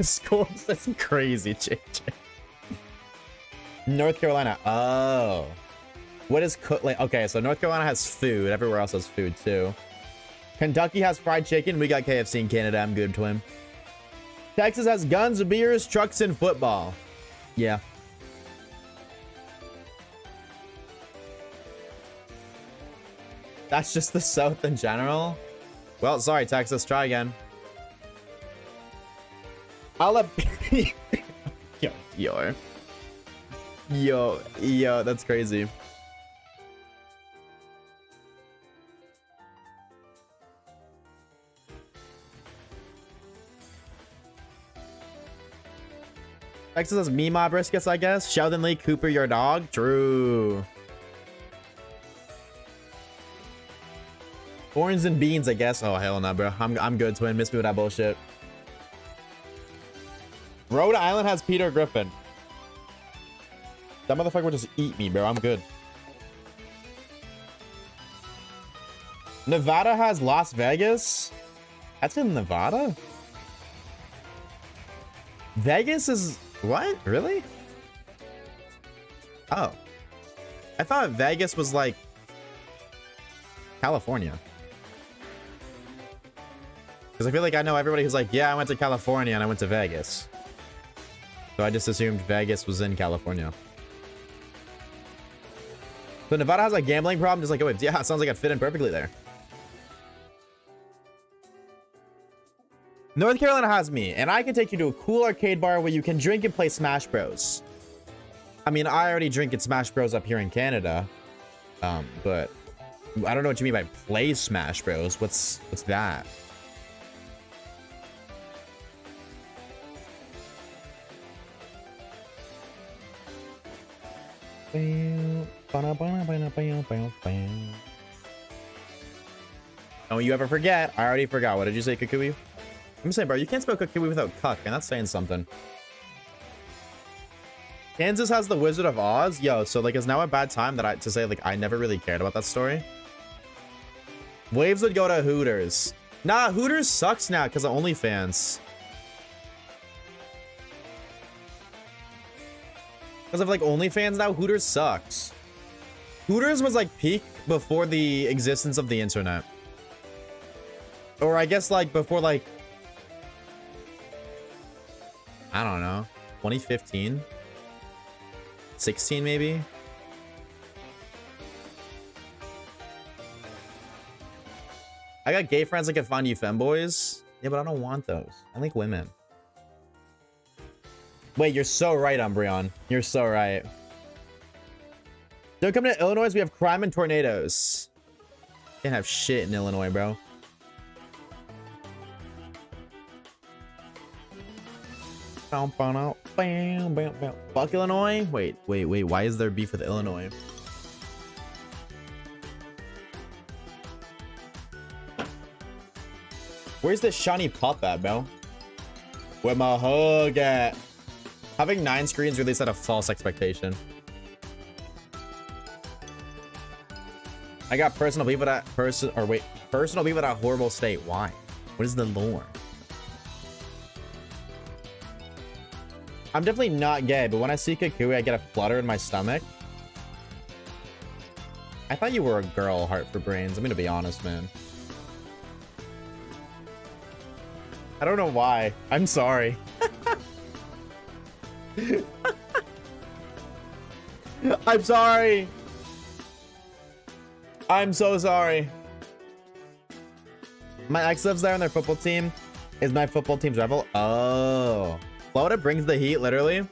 Scores, that's crazy, JJ. North Carolina. Oh. What is like? Okay, so North Carolina has food. Everywhere else has food, too. Kentucky has fried chicken. We got KFC in Canada. I'm good, twin. Texas has guns, beers, trucks, and football. Yeah. That's just the South in general. Well, sorry, Texas. Try again. I'll let... Yo, that's crazy. Texas has Mima briskets, I guess. Sheldon Lee, Cooper, your dog. True. Orange and beans, I guess. Oh, hell no, bro. I'm good, twin. Miss me with that bullshit. Rhode Island has Peter Griffin. That motherfucker would just eat me, bro. I'm good. Nevada has Las Vegas. That's in Nevada? Vegas is... What? Really? Oh. I thought Vegas was like... California. Because I feel like I know everybody who's like, yeah, I went to California and I went to Vegas. So I just assumed Vegas was in California. So Nevada has a gambling problem? Just like, oh, yeah, it sounds like I'd fit in perfectly there. North Carolina has me, and I can take you to a cool arcade bar where you can drink and play Smash Bros. I mean, I already drink at Smash Bros up here in Canada. But I don't know what you mean by play Smash Bros. What's that? Don't you ever forget. I already forgot. What did you say, Kukui? I'm saying, bro, you can't spell Kukui without cuck, and that's saying something. Kansas has the Wizard of Oz. Yo, so like, is now a bad time that to say like I never really cared about that story? Waves would go to Hooters. Nah, Hooters sucks now because of OnlyFans. Because of like OnlyFans now, Hooters sucks. Hooters was like peak before the existence of the internet. Or I guess like before like, I don't know, 2015? 16 maybe? I got gay friends that can find you femboys. Yeah, but I don't want those. I like women. Wait, you're so right, Umbreon. You're so right. Don't come to Illinois. We have crime and tornadoes. Can't have shit in Illinois, bro. Fuck Illinois. Wait. Why is there beef with Illinois? Where's this shiny pup at, bro? Where my hug at? Having 9 screens really set a false expectation. I got personal beef with that personal beef with that horrible state. Why? What is the lore? I'm definitely not gay, but when I see Kukui, I get a flutter in my stomach. I thought you were a girl, heart for brains. I'm gonna be honest, man. I don't know why. I'm sorry. I'm sorry. I'm so sorry. My ex lives there and their football team is my football team's rival. Oh. Florida brings the heat, literally.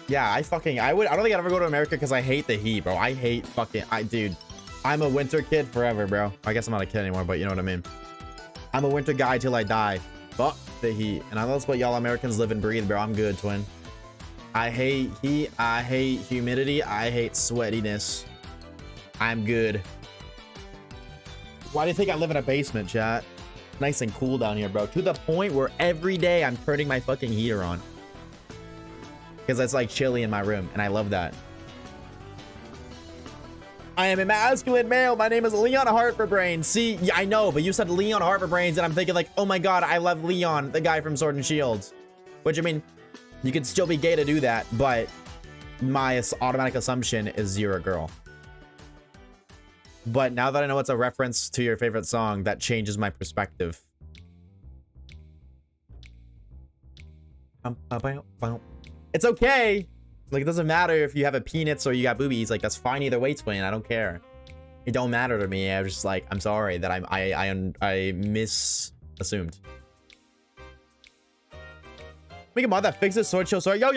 Yeah, I don't think I'd ever go to America because I hate the heat, bro. I hate dude, I'm a winter kid forever, bro. I guess I'm not a kid anymore, but you know what I mean. I'm a winter guy till I die. Fuck the heat. And I know that's what y'all Americans live and breathe, bro. I'm good, twin. I hate heat. I hate humidity. I hate sweatiness. I'm good. Why do you think I live in a basement, chat? Nice and cool down here, bro. To the point where every day I'm turning my fucking heater on. Because it's like chilly in my room. And I love that. I am a masculine male. My name is Leon Heart for Brains. See, yeah, I know, but you said Leon Heart for Brains, and I'm thinking like, oh my god, I love Leon, the guy from Sword and Shield. Which, I mean, you could still be gay to do that, but my automatic assumption is you're a girl. But now that I know it's a reference to your favorite song, that changes my perspective. It's okay. Like, it doesn't matter if you have a penis or you got boobies. Like, that's fine either way, twin. I don't care. It don't matter to me. I was just like, I'm sorry that I misassumed. Make a mod that fixes Sword Shield. Sorry. Yo.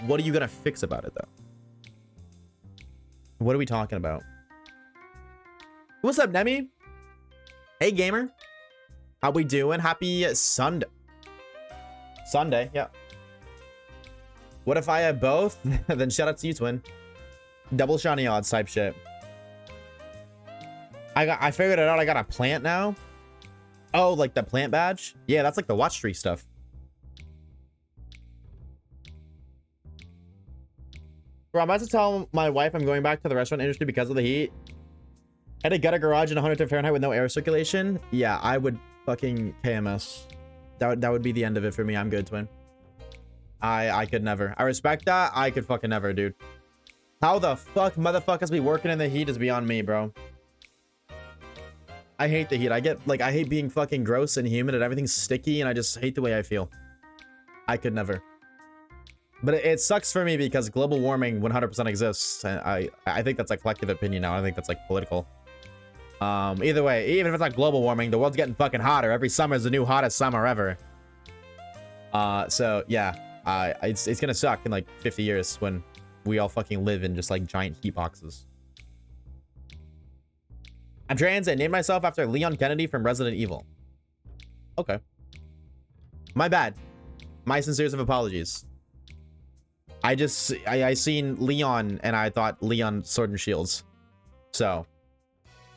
What are you gonna fix about it though? What are we talking about? What's up, Nemi? Hey, gamer. How we doing? Happy Sunday. Sunday, yeah. What if I had both? Then shout out to you, twin. Double shiny odds type shit. I figured it out. I got a plant now. Oh, like the plant badge? Yeah, that's like the watch tree stuff. Bro, I'm about to tell my wife I'm going back to the restaurant industry because of the heat. I had to gut a garage in 100 Fahrenheit with no air circulation. Yeah, I would fucking KMS. That would be the end of it for me. I'm good, twin. I could never. I respect that. I could fucking never, dude. How the fuck motherfuckers be working in the heat is beyond me, bro. I hate the heat. I hate being fucking gross and humid and everything's sticky, and I just hate the way I feel. I could never. But it sucks for me because global warming 100% exists. And I think that's a collective opinion now. I think that's like political. Either way, even if it's not global warming, the world's getting fucking hotter. Every summer is the new hottest summer ever. So yeah, it's gonna suck in like 50 years when we all fucking live in just like giant heat boxes. I'm trans and named myself after Leon Kennedy from Resident Evil. Okay. My bad. My sincerest of apologies. I seen Leon and I thought Leon Sword and Shields. So.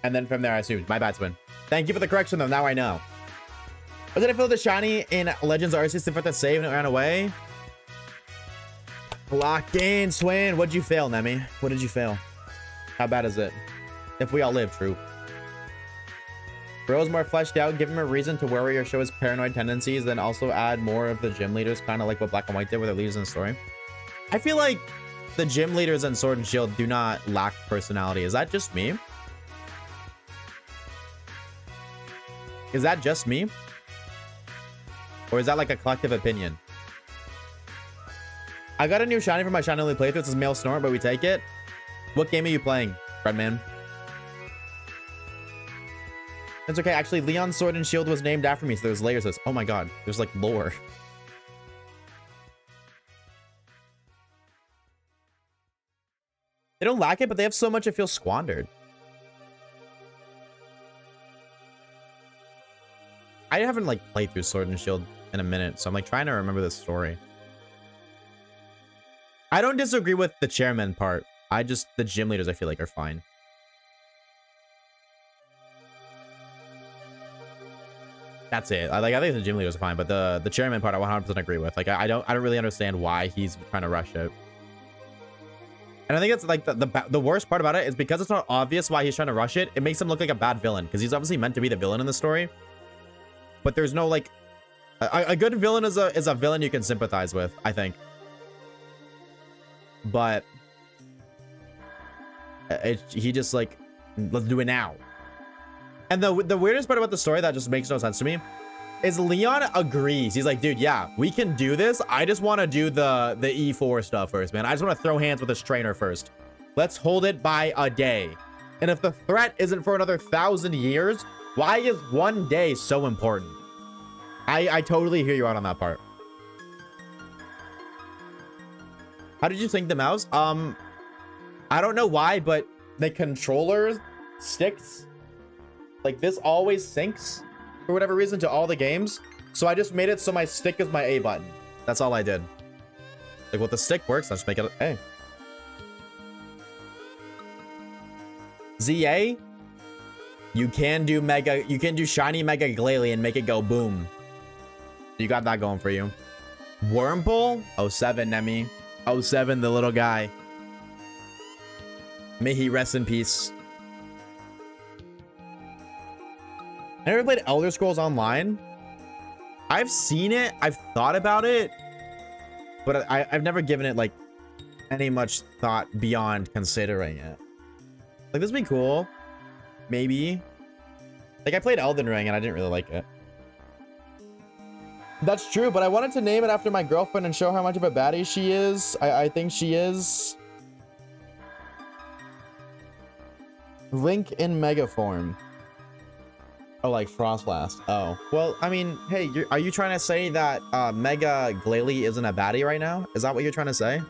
And then from there I assumed. My bad, twin. Thank you for the correction though. Now I know. Was it I feel the shiny in Legends Arceus for the save and it ran away? Lock in, twin. What'd you fail, Nemi? What did you fail? How bad is it? If we all live, true. Bro's more fleshed out. Give him a reason to worry or show his paranoid tendencies. Then also add more of the gym leaders, kind of like what Black and White did with their leaders in the story. I feel like the gym leaders in Sword and Shield do not lack personality. Is that just me? Is that just me? Or is that like a collective opinion? I got a new shiny for my shiny only playthrough. This is Male Snort, but we take it. What game are you playing, Redman? It's okay. Actually, Leon's Sword and Shield was named after me, so there's layers of this. Oh my god. There's like lore. They don't lack it, but they have so much it feels squandered. I haven't like played through Sword and Shield in a minute, so I'm like trying to remember the story. I don't disagree with the chairman part. The gym leaders I feel like are fine. That's it. I think the gym leaders are fine, but the chairman part I 100% agree with. Like I don't really understand why he's trying to rush it. And I think it's like the worst part about it is because it's not obvious why he's trying to rush it. It makes him look like a bad villain because he's obviously meant to be the villain in the story. But there's no like a good villain is a villain you can sympathize with, I think. But he just like, let's do it now. And the weirdest part about the story that just makes no sense to me is Leon agrees. He's like, dude, yeah, we can do this. I just want to do the E4 stuff first, man. I just want to throw hands with this trainer first. Let's hold it by a day. And if the threat isn't for another 1,000 years, why is one day so important? I totally hear you out on that part. How did you sync the mouse? I don't know why, but the controller sticks. Like this always syncs for whatever reason to all the games. So I just made it so my stick is my A button. That's all I did. Like what the stick works, I just make it A. ZA, you can do shiny Mega Glalie and make it go boom. You got that going for you. Wormhole? 07, Nemi. 07, the little guy. May he rest in peace. I never played Elder Scrolls Online. I've seen it. I've thought about it. But I've never given it like any much thought beyond considering it. Like this would be cool. Maybe. Like I played Elden Ring and I didn't really like it. That's true, but I wanted to name it after my girlfriend and show how much of a baddie she is. I think she is. Link in Mega form. Oh, like Frostblast. Oh. Well, I mean, hey, are you trying to say that Mega Glalie isn't a baddie right now? Is that what you're trying to say?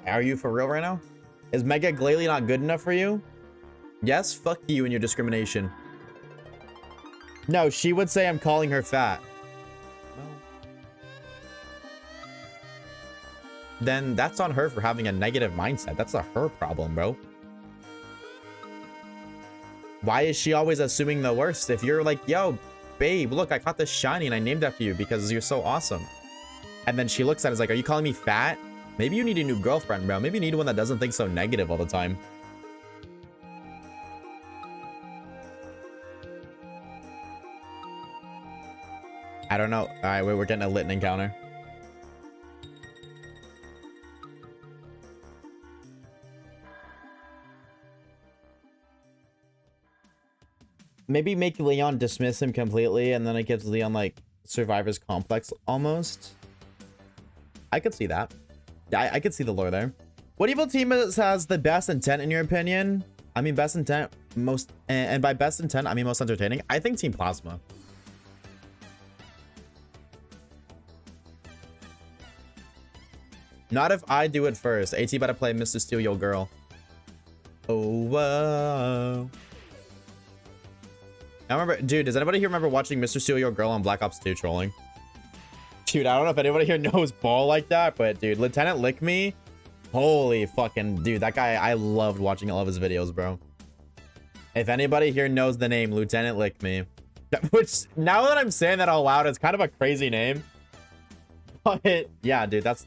Are you for real right now? Is Mega Glalie not good enough for you? Yes? Fuck you and your discrimination. No, she would say I'm calling her fat. Well, then that's on her for having a negative mindset. That's a her problem, bro. Why is she always assuming the worst? If you're like, yo, babe, look, I caught this shiny and I named after you because you're so awesome. And then she looks at it and is like, are you calling me fat? Maybe you need a new girlfriend, bro. Maybe you need one that doesn't think so negative all the time. I don't know. All right, we're getting a lit encounter. Maybe make Leon dismiss him completely, and then it gives Leon, like, survivor's complex, almost. I could see that. I could see the lore there. What evil team has the best intent, in your opinion? I mean, best intent, most... And by best intent, I mean most entertaining. I think Team Plasma. Not if I do it first. AT better play Mr. Steal Your Girl. Oh, whoa. I remember, dude, does anybody here remember watching Mr. Steal Your Girl on Black Ops 2 trolling? Dude, I don't know if anybody here knows ball like that, but dude, Lieutenant Lick Me, holy fucking dude, that guy, I loved watching all of his videos, bro. If anybody here knows the name Lieutenant Lick Me, which now that I'm saying that out loud, it's kind of a crazy name. But yeah, dude, that's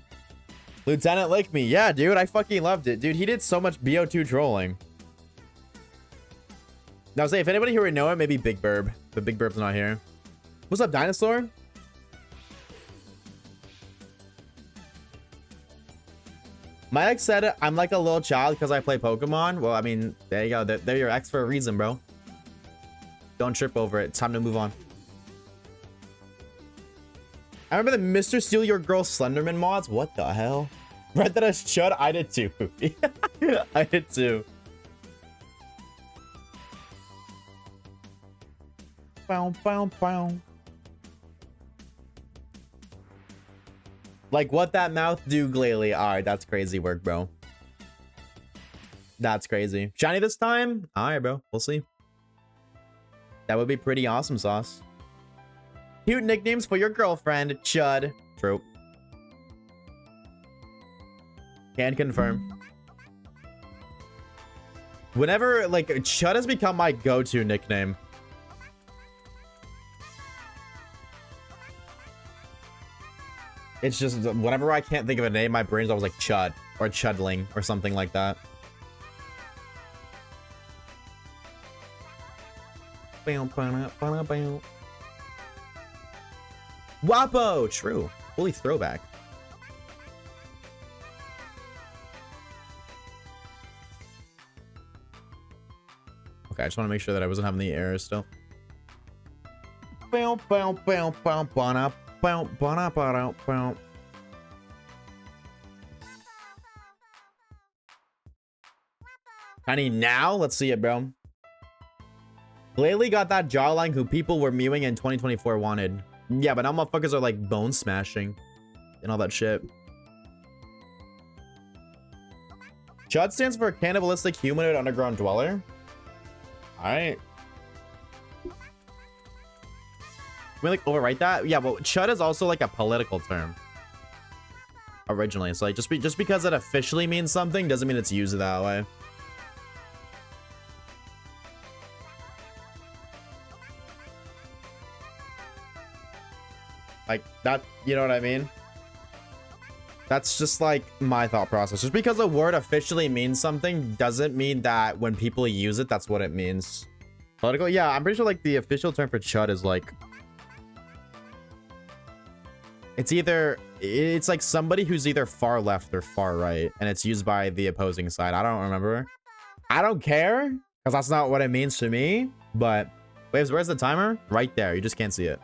Lieutenant Lick Me. Yeah, dude, I fucking loved it, dude. He did so much BO2 trolling. Now, say if anybody here would know it, maybe Big Burb, but Big Burb's not here. What's up, Dinosaur? My ex said I'm like a little child because I play Pokemon. Well, I mean, there you go. They're your ex for a reason, bro. Don't trip over it. It's time to move on. I remember the Mr. Steal Your Girl Slenderman mods. What the hell? Read that as Chud? I did too. I did too. Bow, bow, bow. Like what that mouth do, Glalie. All right, that's crazy work, bro. That's crazy. Shiny this time? All right, bro. We'll see. That would be pretty awesome, sauce. Cute nicknames for your girlfriend, Chud. True. Can confirm. Whenever, like, Chud has become my go-to nickname. It's just, whenever I can't think of a name, my brain's always like Chud or Chudling or something like that. Wapo! True. Holy throwback. Okay, I just want to make sure that I wasn't having the errors still. Honey, now? Let's see it, bro. Glalie got that jawline who people were mewing in 2024 wanted. Yeah, but now motherfuckers are like bone smashing and all that shit. Chud stands for cannibalistic humanoid underground dweller. Alright. Can we like overwrite that? Yeah, well, Chud is also like a political term. Originally. So like just because it officially means something doesn't mean it's used that way. Like that, you know what I mean? That's just like my thought process. Just because a word officially means something doesn't mean that when people use it, that's what it means. Political? Yeah, I'm pretty sure like the official term for Chud is like... It's like somebody who's either far left or far right, and it's used by the opposing side. I don't remember. I don't care, because that's not what it means to me. But, Waves, where's the timer? Right there. You just can't see it.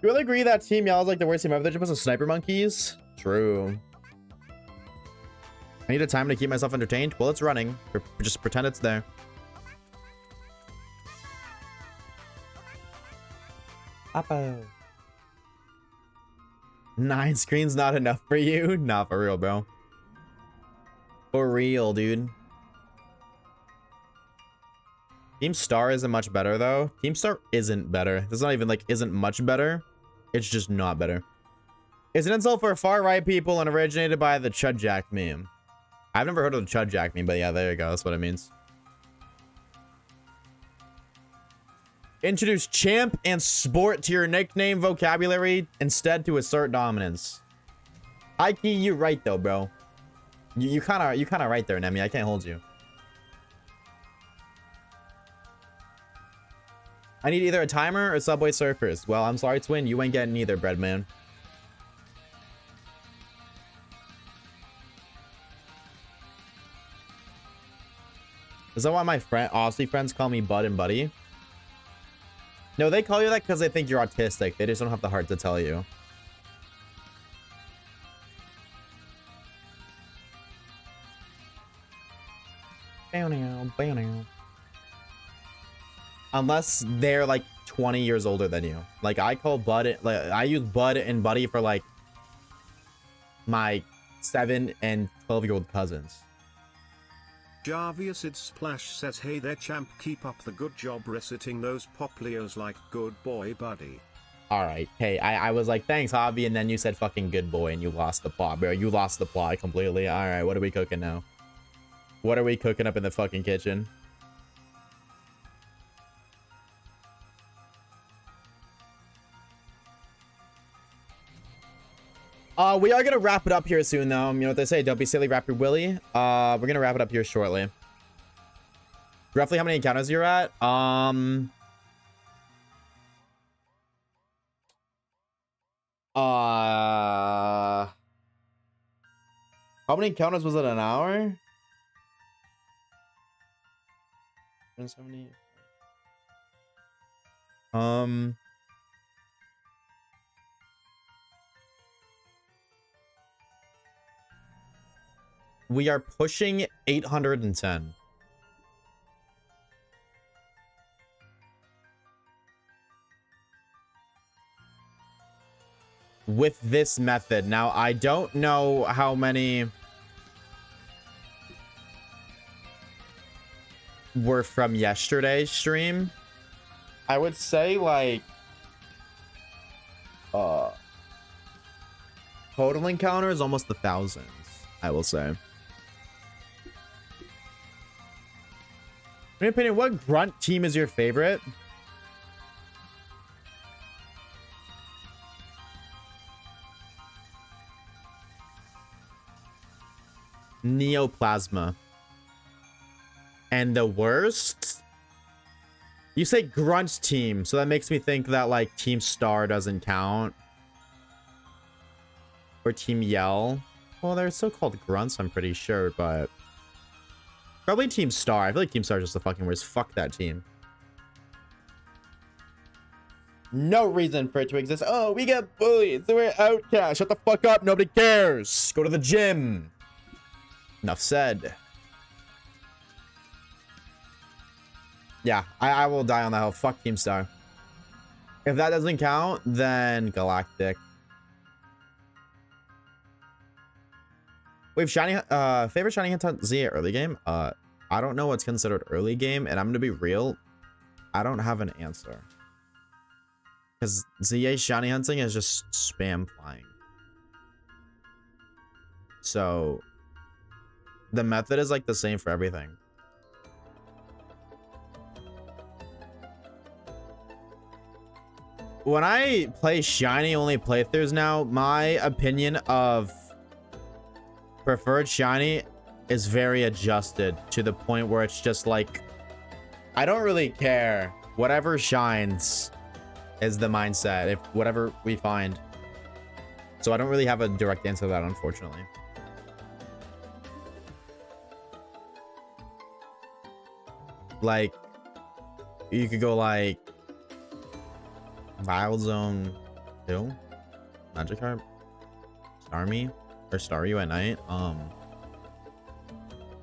You really agree that Team Yellow is like the worst team ever? They're just a sniper monkeys? True. I need a time to keep myself entertained. Well, it's running. Just pretend it's there. Oppo. 9 screens not enough for you? Nah, for real, bro. For real, dude. Team Star isn't much better, though. Team Star isn't better. It's not even, like, isn't much better. It's just not better. It's an insult for far-right people and originated by the Chud Jack meme. I've never heard of the Chud Jack meme, but yeah, there you go. That's what it means. Introduce champ and sport to your nickname vocabulary instead to assert dominance. High key, you're right, though, bro. You kind of right there, Nemi. I can't hold you. I need either a timer or Subway Surfers. Well, I'm sorry, Twin. You ain't getting either, Breadman. Is that why my Aussie friends call me Bud and Buddy? No, they call you that because they think you're autistic. They just don't have the heart to tell you. Unless they're like 20 years older than you. Like I call Bud, like I use Bud and Buddy for like my 7 and 12-year-old cousins. Jarvius Splash says, hey there champ, keep up the good job reciting those poplios like good boy buddy. Alright, hey, I was like, thanks, Hobby, and then you said fucking good boy, and you lost the plot, bro. You lost the plot completely. Alright, what are we cooking now? What are we cooking up in the fucking kitchen? We are gonna wrap it up here soon, though. You know what they say, don't be silly, Rapper Willie. We're gonna wrap it up here shortly. Roughly how many encounters you're at? How many encounters was it, an hour? 170. We are pushing 810. With this method. Now, I don't know how many were from yesterday's stream. I would say like total encounter is almost the thousands, I will say. In my opinion, what grunt team is your favorite? Neoplasma. And the worst? You say grunt team, so that makes me think that like Team Star doesn't count. Or Team Yell. Well, they're still called grunts, I'm pretty sure, but probably Team Star. I feel like Team Star is just the fucking worst. Fuck that team. No reason for it to exist. Oh, we get bullied, so we're outcast. Shut the fuck up. Nobody cares. Go to the gym. Enough said. Yeah, I will die on that hill. Fuck Team Star. If that doesn't count, then Galactic. We have shiny favorite shiny hint on Z early game. I don't know what's considered early game, and I'm gonna be real, I don't have an answer. Because ZA shiny hunting is just spam flying. So the method is like the same for everything. When I play shiny only playthroughs now, my opinion of preferred shiny is very adjusted to the point where it's just like, I don't really care. Whatever shines is the mindset, if whatever we find. So I don't really have a direct answer to that, unfortunately. Like, you could go like Wild Zone 2, Magikarp, Starmie, or Staryu at night.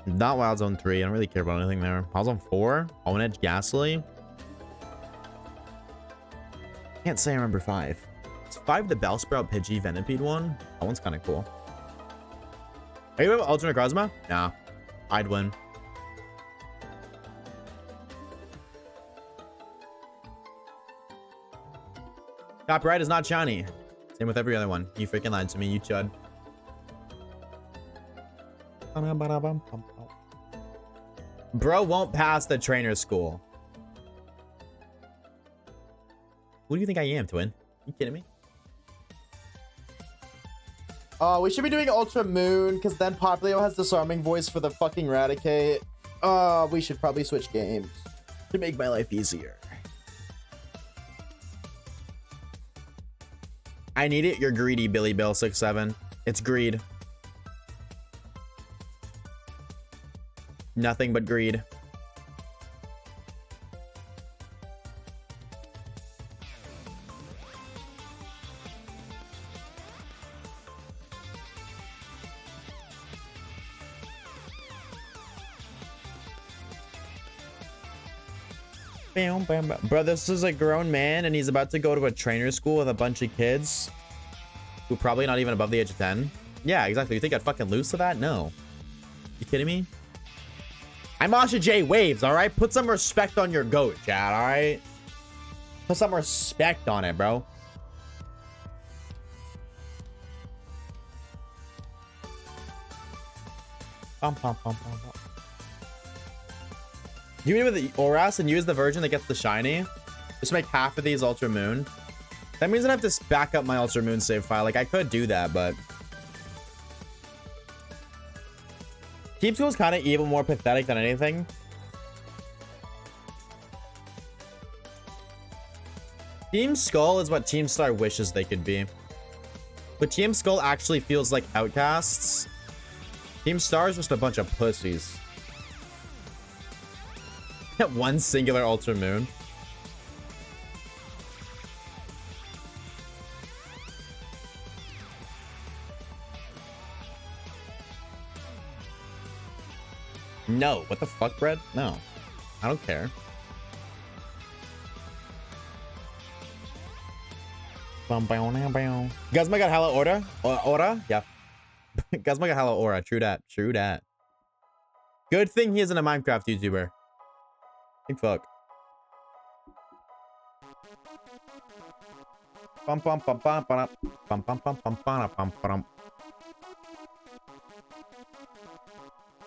Not Wild Zone 3. I don't really care about anything there. Wild Zone 4, Own Edge, Ghastly. Can't say I remember 5. It's 5 the Bellsprout, Pidgey, Venipede one. That one's kind of cool. Are you about Ultra Necrozma? Nah, I'd win. Copyright is not shiny. Same with every other one. You freaking lied to me, you chud. Bro won't pass the trainer school. Who do you think I am, twin? You kidding me? We should be doing Ultra Moon, because then Poplio has disarming voice for the fucking Raticate. We should probably switch games To make my life easier. I need it. You're greedy, Billy Bill 67. It's greed. Nothing but greed. Bro, this is a grown man and he's about to go to a trainer school with a bunch of kids who probably not even above the age of 10. Yeah, exactly. You think I'd fucking lose to that? No. You kidding me? I'm Oshawaves, all right? Put some respect on your goat, Chad, all right? Put some respect on it, bro. You mean with the Oras and use the version that gets the shiny? Just make half of these Ultra Moon. That means I have to back up my Ultra Moon save file. Like, I could do that, but... Team Skull is kind of even more pathetic than anything. Team Skull is what Team Star wishes they could be. But Team Skull actually feels like outcasts. Team Star is just a bunch of pussies. One singular Ultra Moon. No. What the fuck, Bread? No. I don't care. Guzma got hella aura? Aura? Yeah. Guzma got hella aura. True that. True that. Good thing he isn't a Minecraft YouTuber. Big fuck.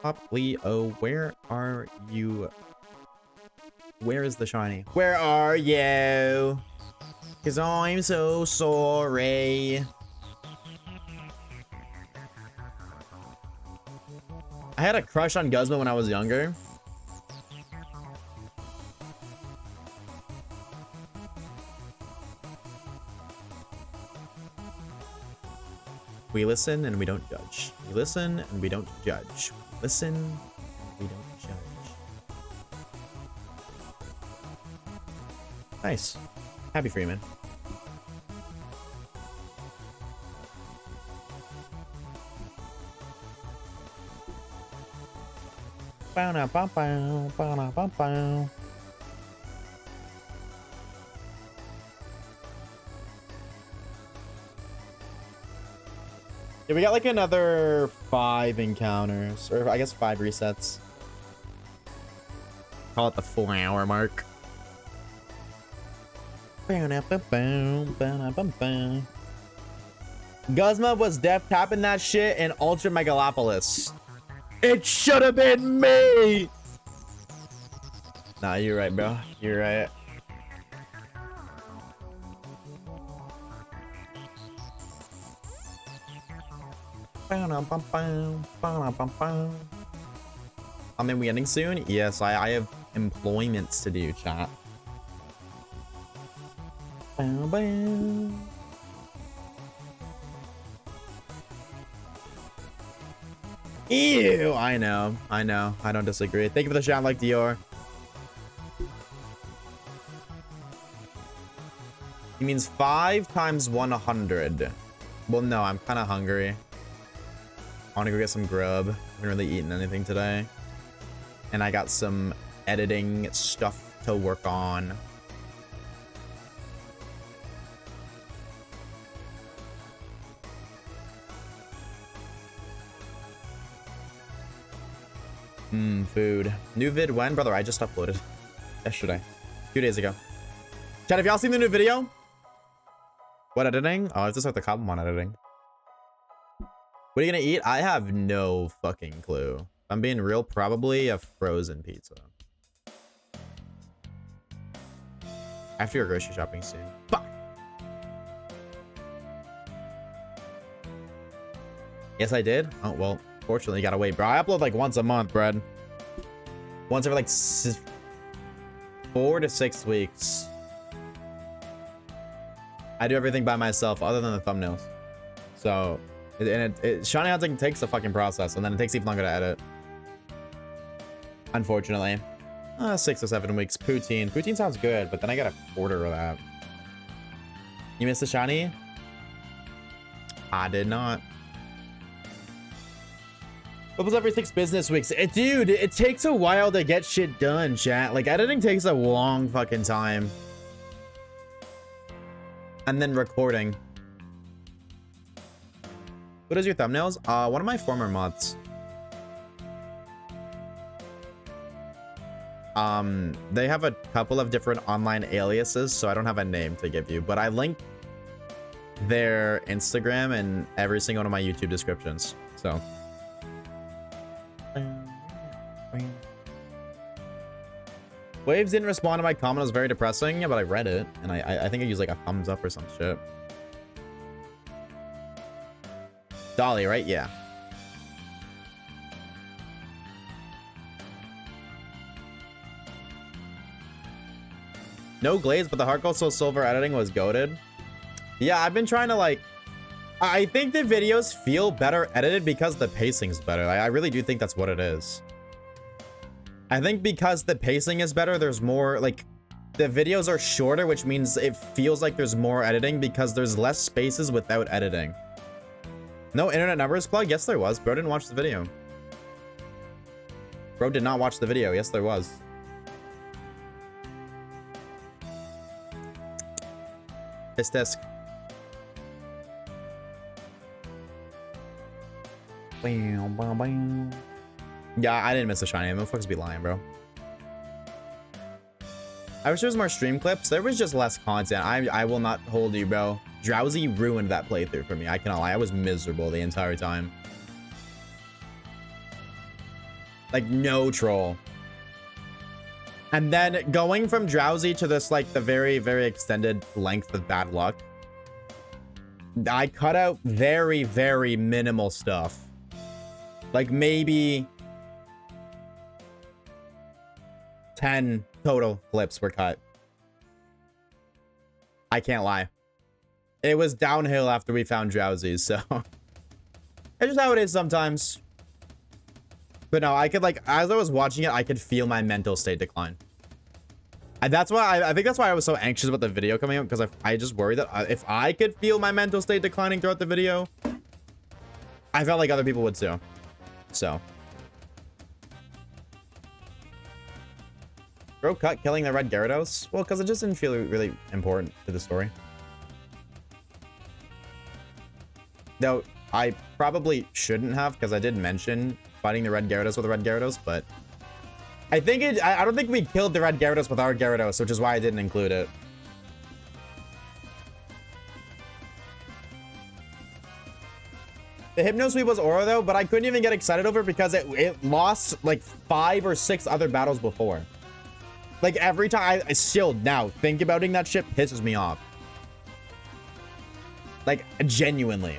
Pop Leo, where are you? Where is the shiny? Where are you? Cause I'm so sorry. I had a crush on Guzma when I was younger. We listen and we don't judge. We listen and we don't judge. We listen and we don't judge. Nice. Happy Freeman. Yeah, we got like another 5 encounters, or I guess 5 resets. Call it the 4-hour mark. Guzma was def tapping that shit in Ultra Megalopolis. It should have been me! Nah, you're right, bro. You're right. I mean, we ending soon? Yes, I have employments to do, chat. Ew, I know. I don't disagree. Thank you for the shout like Dior. He means 5 times 100. Well, no, I'm kind of hungry. I want to go get some grub. I haven't really eaten anything today. And I got some editing stuff to work on. Food. New vid when? Brother, I just uploaded. Yesterday. 2 days ago. Chat, have y'all seen the new video? What editing? Oh, I have to start the Cobblemon editing. What are you gonna eat? I have no fucking clue. If I'm being real, probably a frozen pizza. After your grocery shopping soon. Fuck. Yes, I did. Oh, well, fortunately, you gotta wait, bro. I upload like once a month, Brad. Once every like 4 to 6 weeks. I do everything by myself other than the thumbnails. So, shiny hunting takes a fucking process, and then it takes even longer to edit. Unfortunately. 6 or 7 weeks. Poutine. Poutine sounds good, but then I gotta order that. You missed the shiny? I did not. What was every 6 business weeks? Dude, it takes a while to get shit done, chat. Like, editing takes a long fucking time. And then recording. What is your thumbnails? One of my former mods. They have a couple of different online aliases, so I don't have a name to give you, but I link their Instagram in every single one of my YouTube descriptions. So Waves didn't respond to my comment. It was very depressing. Yeah, but I read it, and I think I used like a thumbs up or some shit. Dolly, right? Yeah. No glaze, but the Heart Gold Soul Silver editing was goated. Yeah, I've been trying to like... I think the videos feel better edited because the pacing's better. I really do think that's what it is. I think because the pacing is better, there's more, like... The videos are shorter, which means it feels like there's more editing because there's less spaces without editing. No internet numbers plug? Yes, there was. Bro didn't watch the video. Bro did not watch the video. Yes, there was. This disc. Yeah, I didn't miss a shiny. Motherfuckers be lying, bro. I wish there was more stream clips. There was just less content. I will not hold you, bro. Drowsy ruined that playthrough for me. I cannot lie. I was miserable the entire time. Like, no troll. And then going from Drowsy to this, like, the very, very extended length of bad luck. I cut out very, very minimal stuff. Like, maybe 10 total clips were cut. I can't lie. It was downhill after we found Drowsy, so... It's just how it is sometimes. But no, I could, like, as I was watching it, I could feel my mental state decline. And that's why, I think that's why I was so anxious about the video coming out, because I just worried that if I could feel my mental state declining throughout the video, I felt like other people would too. So. Bro cut killing the red Gyarados? Well, because it just didn't feel really important to the story. Though, I probably shouldn't have, because I did mention fighting the red Gyarados with the red Gyarados, but I think I don't think we killed the red Gyarados with our Gyarados, which is why I didn't include it. The Hypno Sweep was Aura though, but I couldn't even get excited over it because it lost like 5 or 6 other battles before. Like every time I still now think about that shit pisses me off. Like genuinely.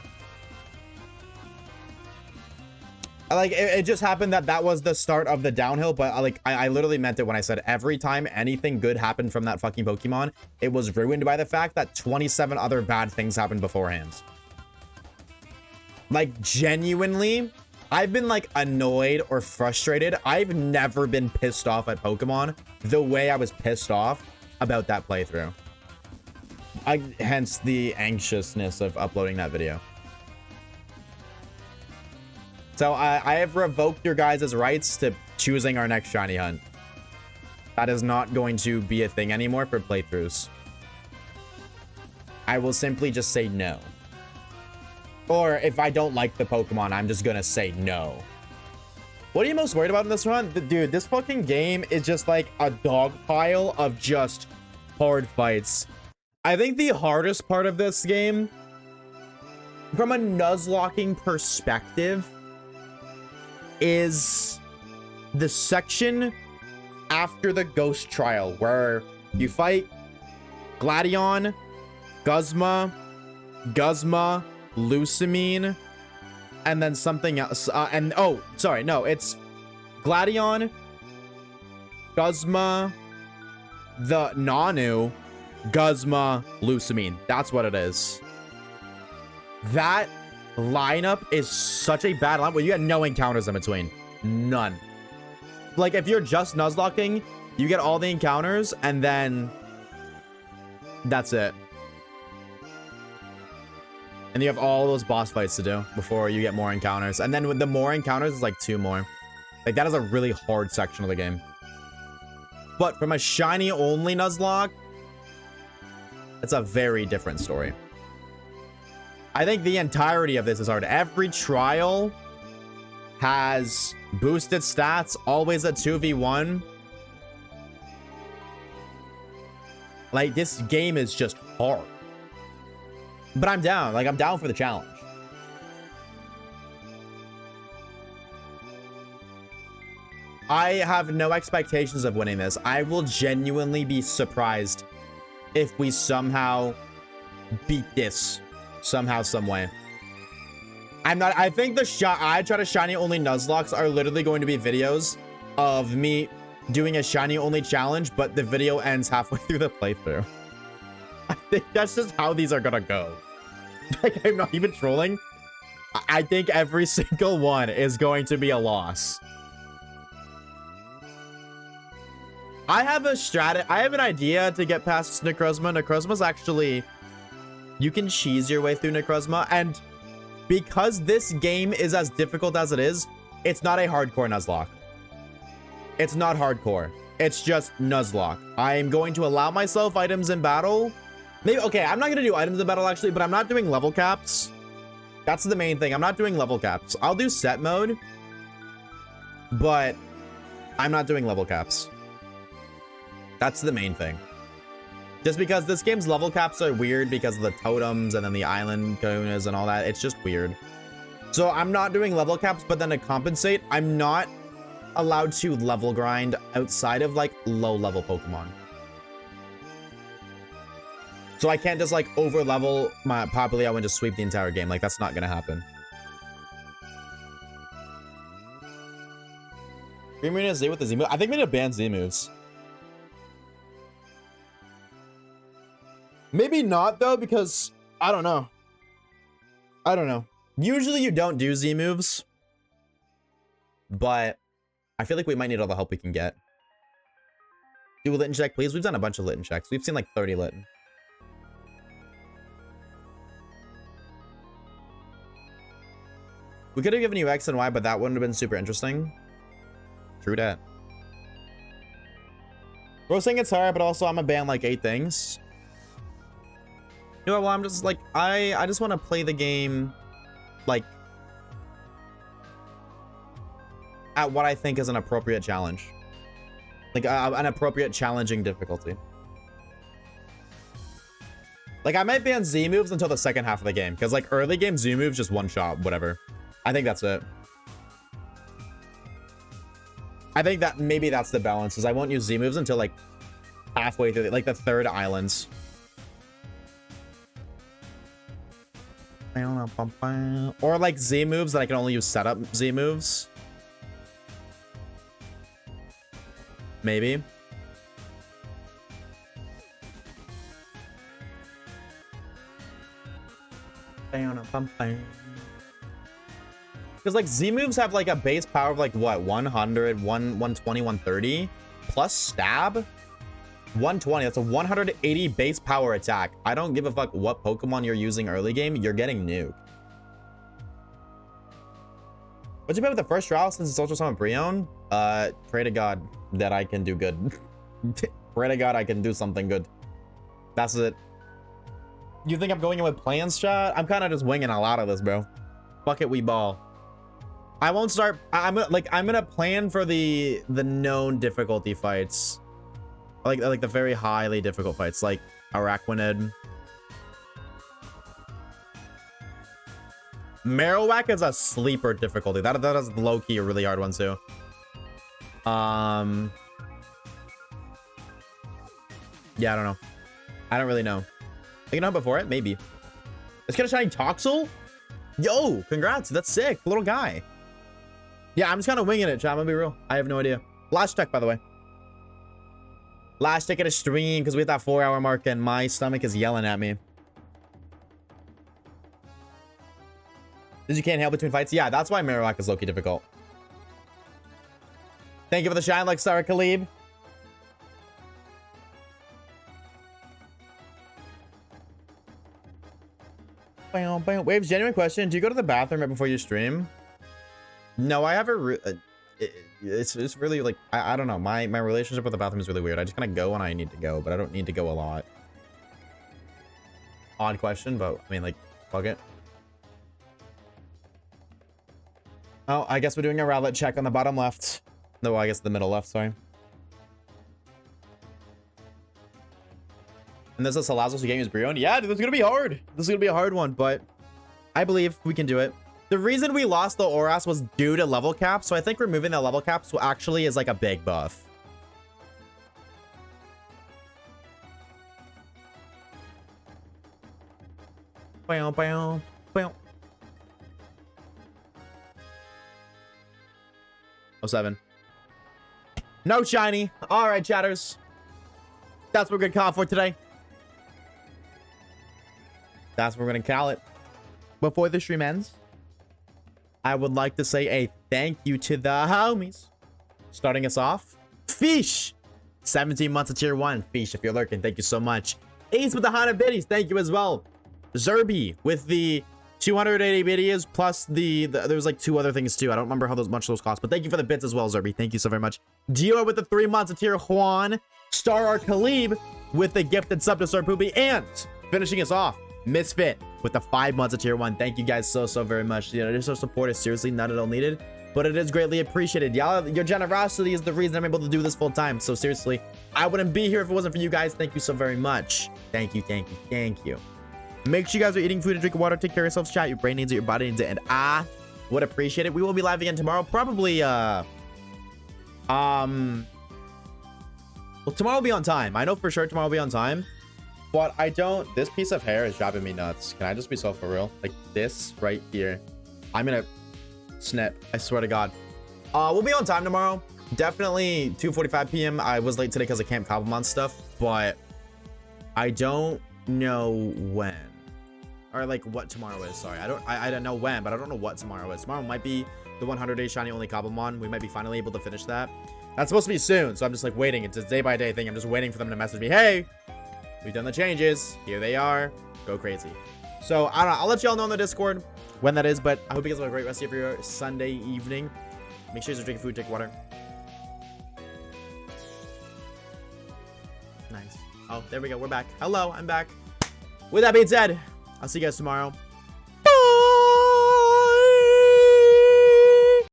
Like it just happened that was the start of the downhill, but like I literally meant it when I said every time anything good happened from that fucking Pokemon, it was ruined by the fact that 27 other bad things happened beforehand. Like genuinely, I've been like annoyed or frustrated. I've never been pissed off at Pokemon the way I was pissed off about that playthrough. Hence the anxiousness of uploading that video. So I have revoked your guys' rights to choosing our next shiny hunt. That is not going to be a thing anymore for playthroughs. I will simply just say no. Or if I don't like the Pokemon, I'm just gonna say no. What are you most worried about in this run? Dude, this fucking game is just like a dog pile of just hard fights. I think the hardest part of this game, from a Nuzlocking perspective, is the section after the ghost trial where you fight Gladion, Guzma, Lusamine, and then something else. Oh, sorry, no, it's Gladion, Guzma, the Nanu, Guzma, Lusamine. That's what it is. That lineup is such a bad lineup where you get no encounters in between. None. Like, if you're just Nuzlocking, you get all the encounters, and then that's it. And you have all those boss fights to do before you get more encounters. And then with the more encounters, it's like 2 more. Like, that is a really hard section of the game. But from a shiny-only Nuzlocke, it's a very different story. I think the entirety of this is hard. Every trial has boosted stats, always a 2v1. Like, this game is just hard. But I'm down. Like, I'm down for the challenge. I have no expectations of winning this. I will genuinely be surprised if we somehow beat this. Somehow, some way. I think I try to shiny only Nuzlocks are literally going to be videos of me doing a shiny only challenge, but the video ends halfway through the playthrough. I think that's just how these are gonna go. Like, I'm not even trolling. I think every single one is going to be a loss. I have an idea to get past Necrozma. Necrozma's actually, you can cheese your way through Necrozma, and because this game is as difficult as it is, it's not a hardcore Nuzlocke. It's not hardcore. It's just Nuzlocke. I am going to allow myself items in battle. Maybe, okay, I'm not going to do items in battle, actually, but I'm not doing level caps. That's the main thing. I'm not doing level caps. I'll do set mode, but I'm not doing level caps. That's the main thing. Just because this game's level caps are weird because of the totems and then the island konas and all that. It's just weird. So I'm not doing level caps, but then to compensate, I'm not allowed to level grind outside of like low level Pokemon. So I can't just like over level my Popplio and just sweep the entire game. Like, that's not gonna happen. Are we gonna Z with the Z move? I think we need to ban Z moves. Maybe not though, because I don't know. Usually you don't do Z moves, but I feel like we might need all the help we can get. Do a Litten check, please. We've done a bunch of Litten checks. We've seen like 30 Litten. We could have given you X and Y, but that wouldn't have been super interesting. True that. Bro saying it's hard, but also I'm gonna ban like 8 things. You know what, well, I'm just like, I just want to play the game, like, at what I think is an appropriate challenge. Like, an appropriate challenging difficulty. Like, I might ban Z moves until the second half of the game, because, like, early game Z moves just one shot, whatever. I think that's it. I think that maybe that's the balance, is I won't use Z moves until, like, halfway through, like, the 3rd islands. Or like Z moves that I can only use setup Z moves. Maybe. Because like Z moves have like a base power of like what, 100, 120, 130 plus stab. 120, that's a 180 base power attack. I don't give a fuck what Pokemon you're using early game, you're getting nuked. What's your bet with the first trial since it's Ultra Summon Breon? Pray to God that I can do good. Pray to God I can do something good. That's it. You think I'm going in with plans, chat? I'm kind of just winging a lot of this, bro. Fuck it, we ball. I won't start. I'm gonna plan for the known difficulty fights. Like the very highly difficult fights. Like Araquanid. Marowak is a sleeper difficulty. That is low-key a really hard one too. Yeah, I don't know. I don't really know. You know before it? Maybe. Let's get a shiny Toxel. Yo, congrats. That's sick. Little guy. Yeah, I'm just kind of winging it, chat. I'm gonna be real. I have no idea. Last check, by the way. Last check at a stream because we hit that 4-hour mark and my stomach is yelling at me. Because you can't hail between fights? Yeah, that's why Marowak is low-key difficult. Thank you for the shine, like Sarah Khalib. Waves, genuine question. Do you go to the bathroom right before you stream? No, I have a... it's really like... I don't know. My relationship with the bathroom is really weird. I just kind of go when I need to go, but I don't need to go a lot. Odd question, but I mean, like, fuck it. Oh, I guess we're doing a Rowlet check on the bottom left. No, I guess the middle left, sorry. And this is Salazzo game is Brion. Yeah, dude, this is gonna be hard. This is gonna be a hard one, but I believe we can do it. The reason we lost the Oras was due to level caps, so I think removing the level caps actually is like a big buff. Bow, bow, bow. 07. No shiny. All right, chatters. That's what we're gonna call for today. That's what we're gonna call it. Before the stream ends, I would like to say a thank you to the homies. Starting us off, Fish. 17 months of tier 1. Fish, if you're lurking, thank you so much. Ace with the 100 biddies, thank you as well. Zerby with the 280 biddies plus there was like 2 other things too. I don't remember how much those cost, but thank you for the bits as well, Zerby. Thank you so very much. Gio with the 3 months of tier Juan. Star Art Khalib with the gifted sub to Sir Poopy, and finishing us off, Misfit with the 5 months of tier 1. Thank you guys so very much. You know, your support is seriously not at all needed, but it is greatly appreciated. Y'all, your generosity is the reason I'm able to do this full time. So seriously, I wouldn't be here if it wasn't for you guys. Thank you so very much. Thank you, thank you, thank you. Make sure you guys are eating food and drinking water. Take care of yourselves, chat. Your brain needs it, your body needs it, and I would appreciate it. We will be live again tomorrow. Probably well, tomorrow will be on time. I know for sure tomorrow will be on time. But I don't... This piece of hair is driving me nuts. Can I just be so for real? Like this right here. I'm gonna snip. I swear to God. We'll be on time tomorrow. Definitely 2:45 p.m. I was late today because of Camp Cobblemon stuff. But I don't know when. Or like what tomorrow is. Sorry. I don't know when, but I don't know what tomorrow is. Tomorrow might be the 100-day shiny only Cobblemon. We might be finally able to finish that. That's supposed to be soon. So I'm just like waiting. It's a day-by-day thing. I'm just waiting for them to message me. Hey! We've done the changes. Here they are. Go crazy. So, I don't know. I'll let y'all know in the Discord when that is, but I hope you guys have a great rest of your Sunday evening. Make sure you're drinking food, take water. Nice. Oh, there we go. We're back. Hello, I'm back. With that being said, I'll see you guys tomorrow.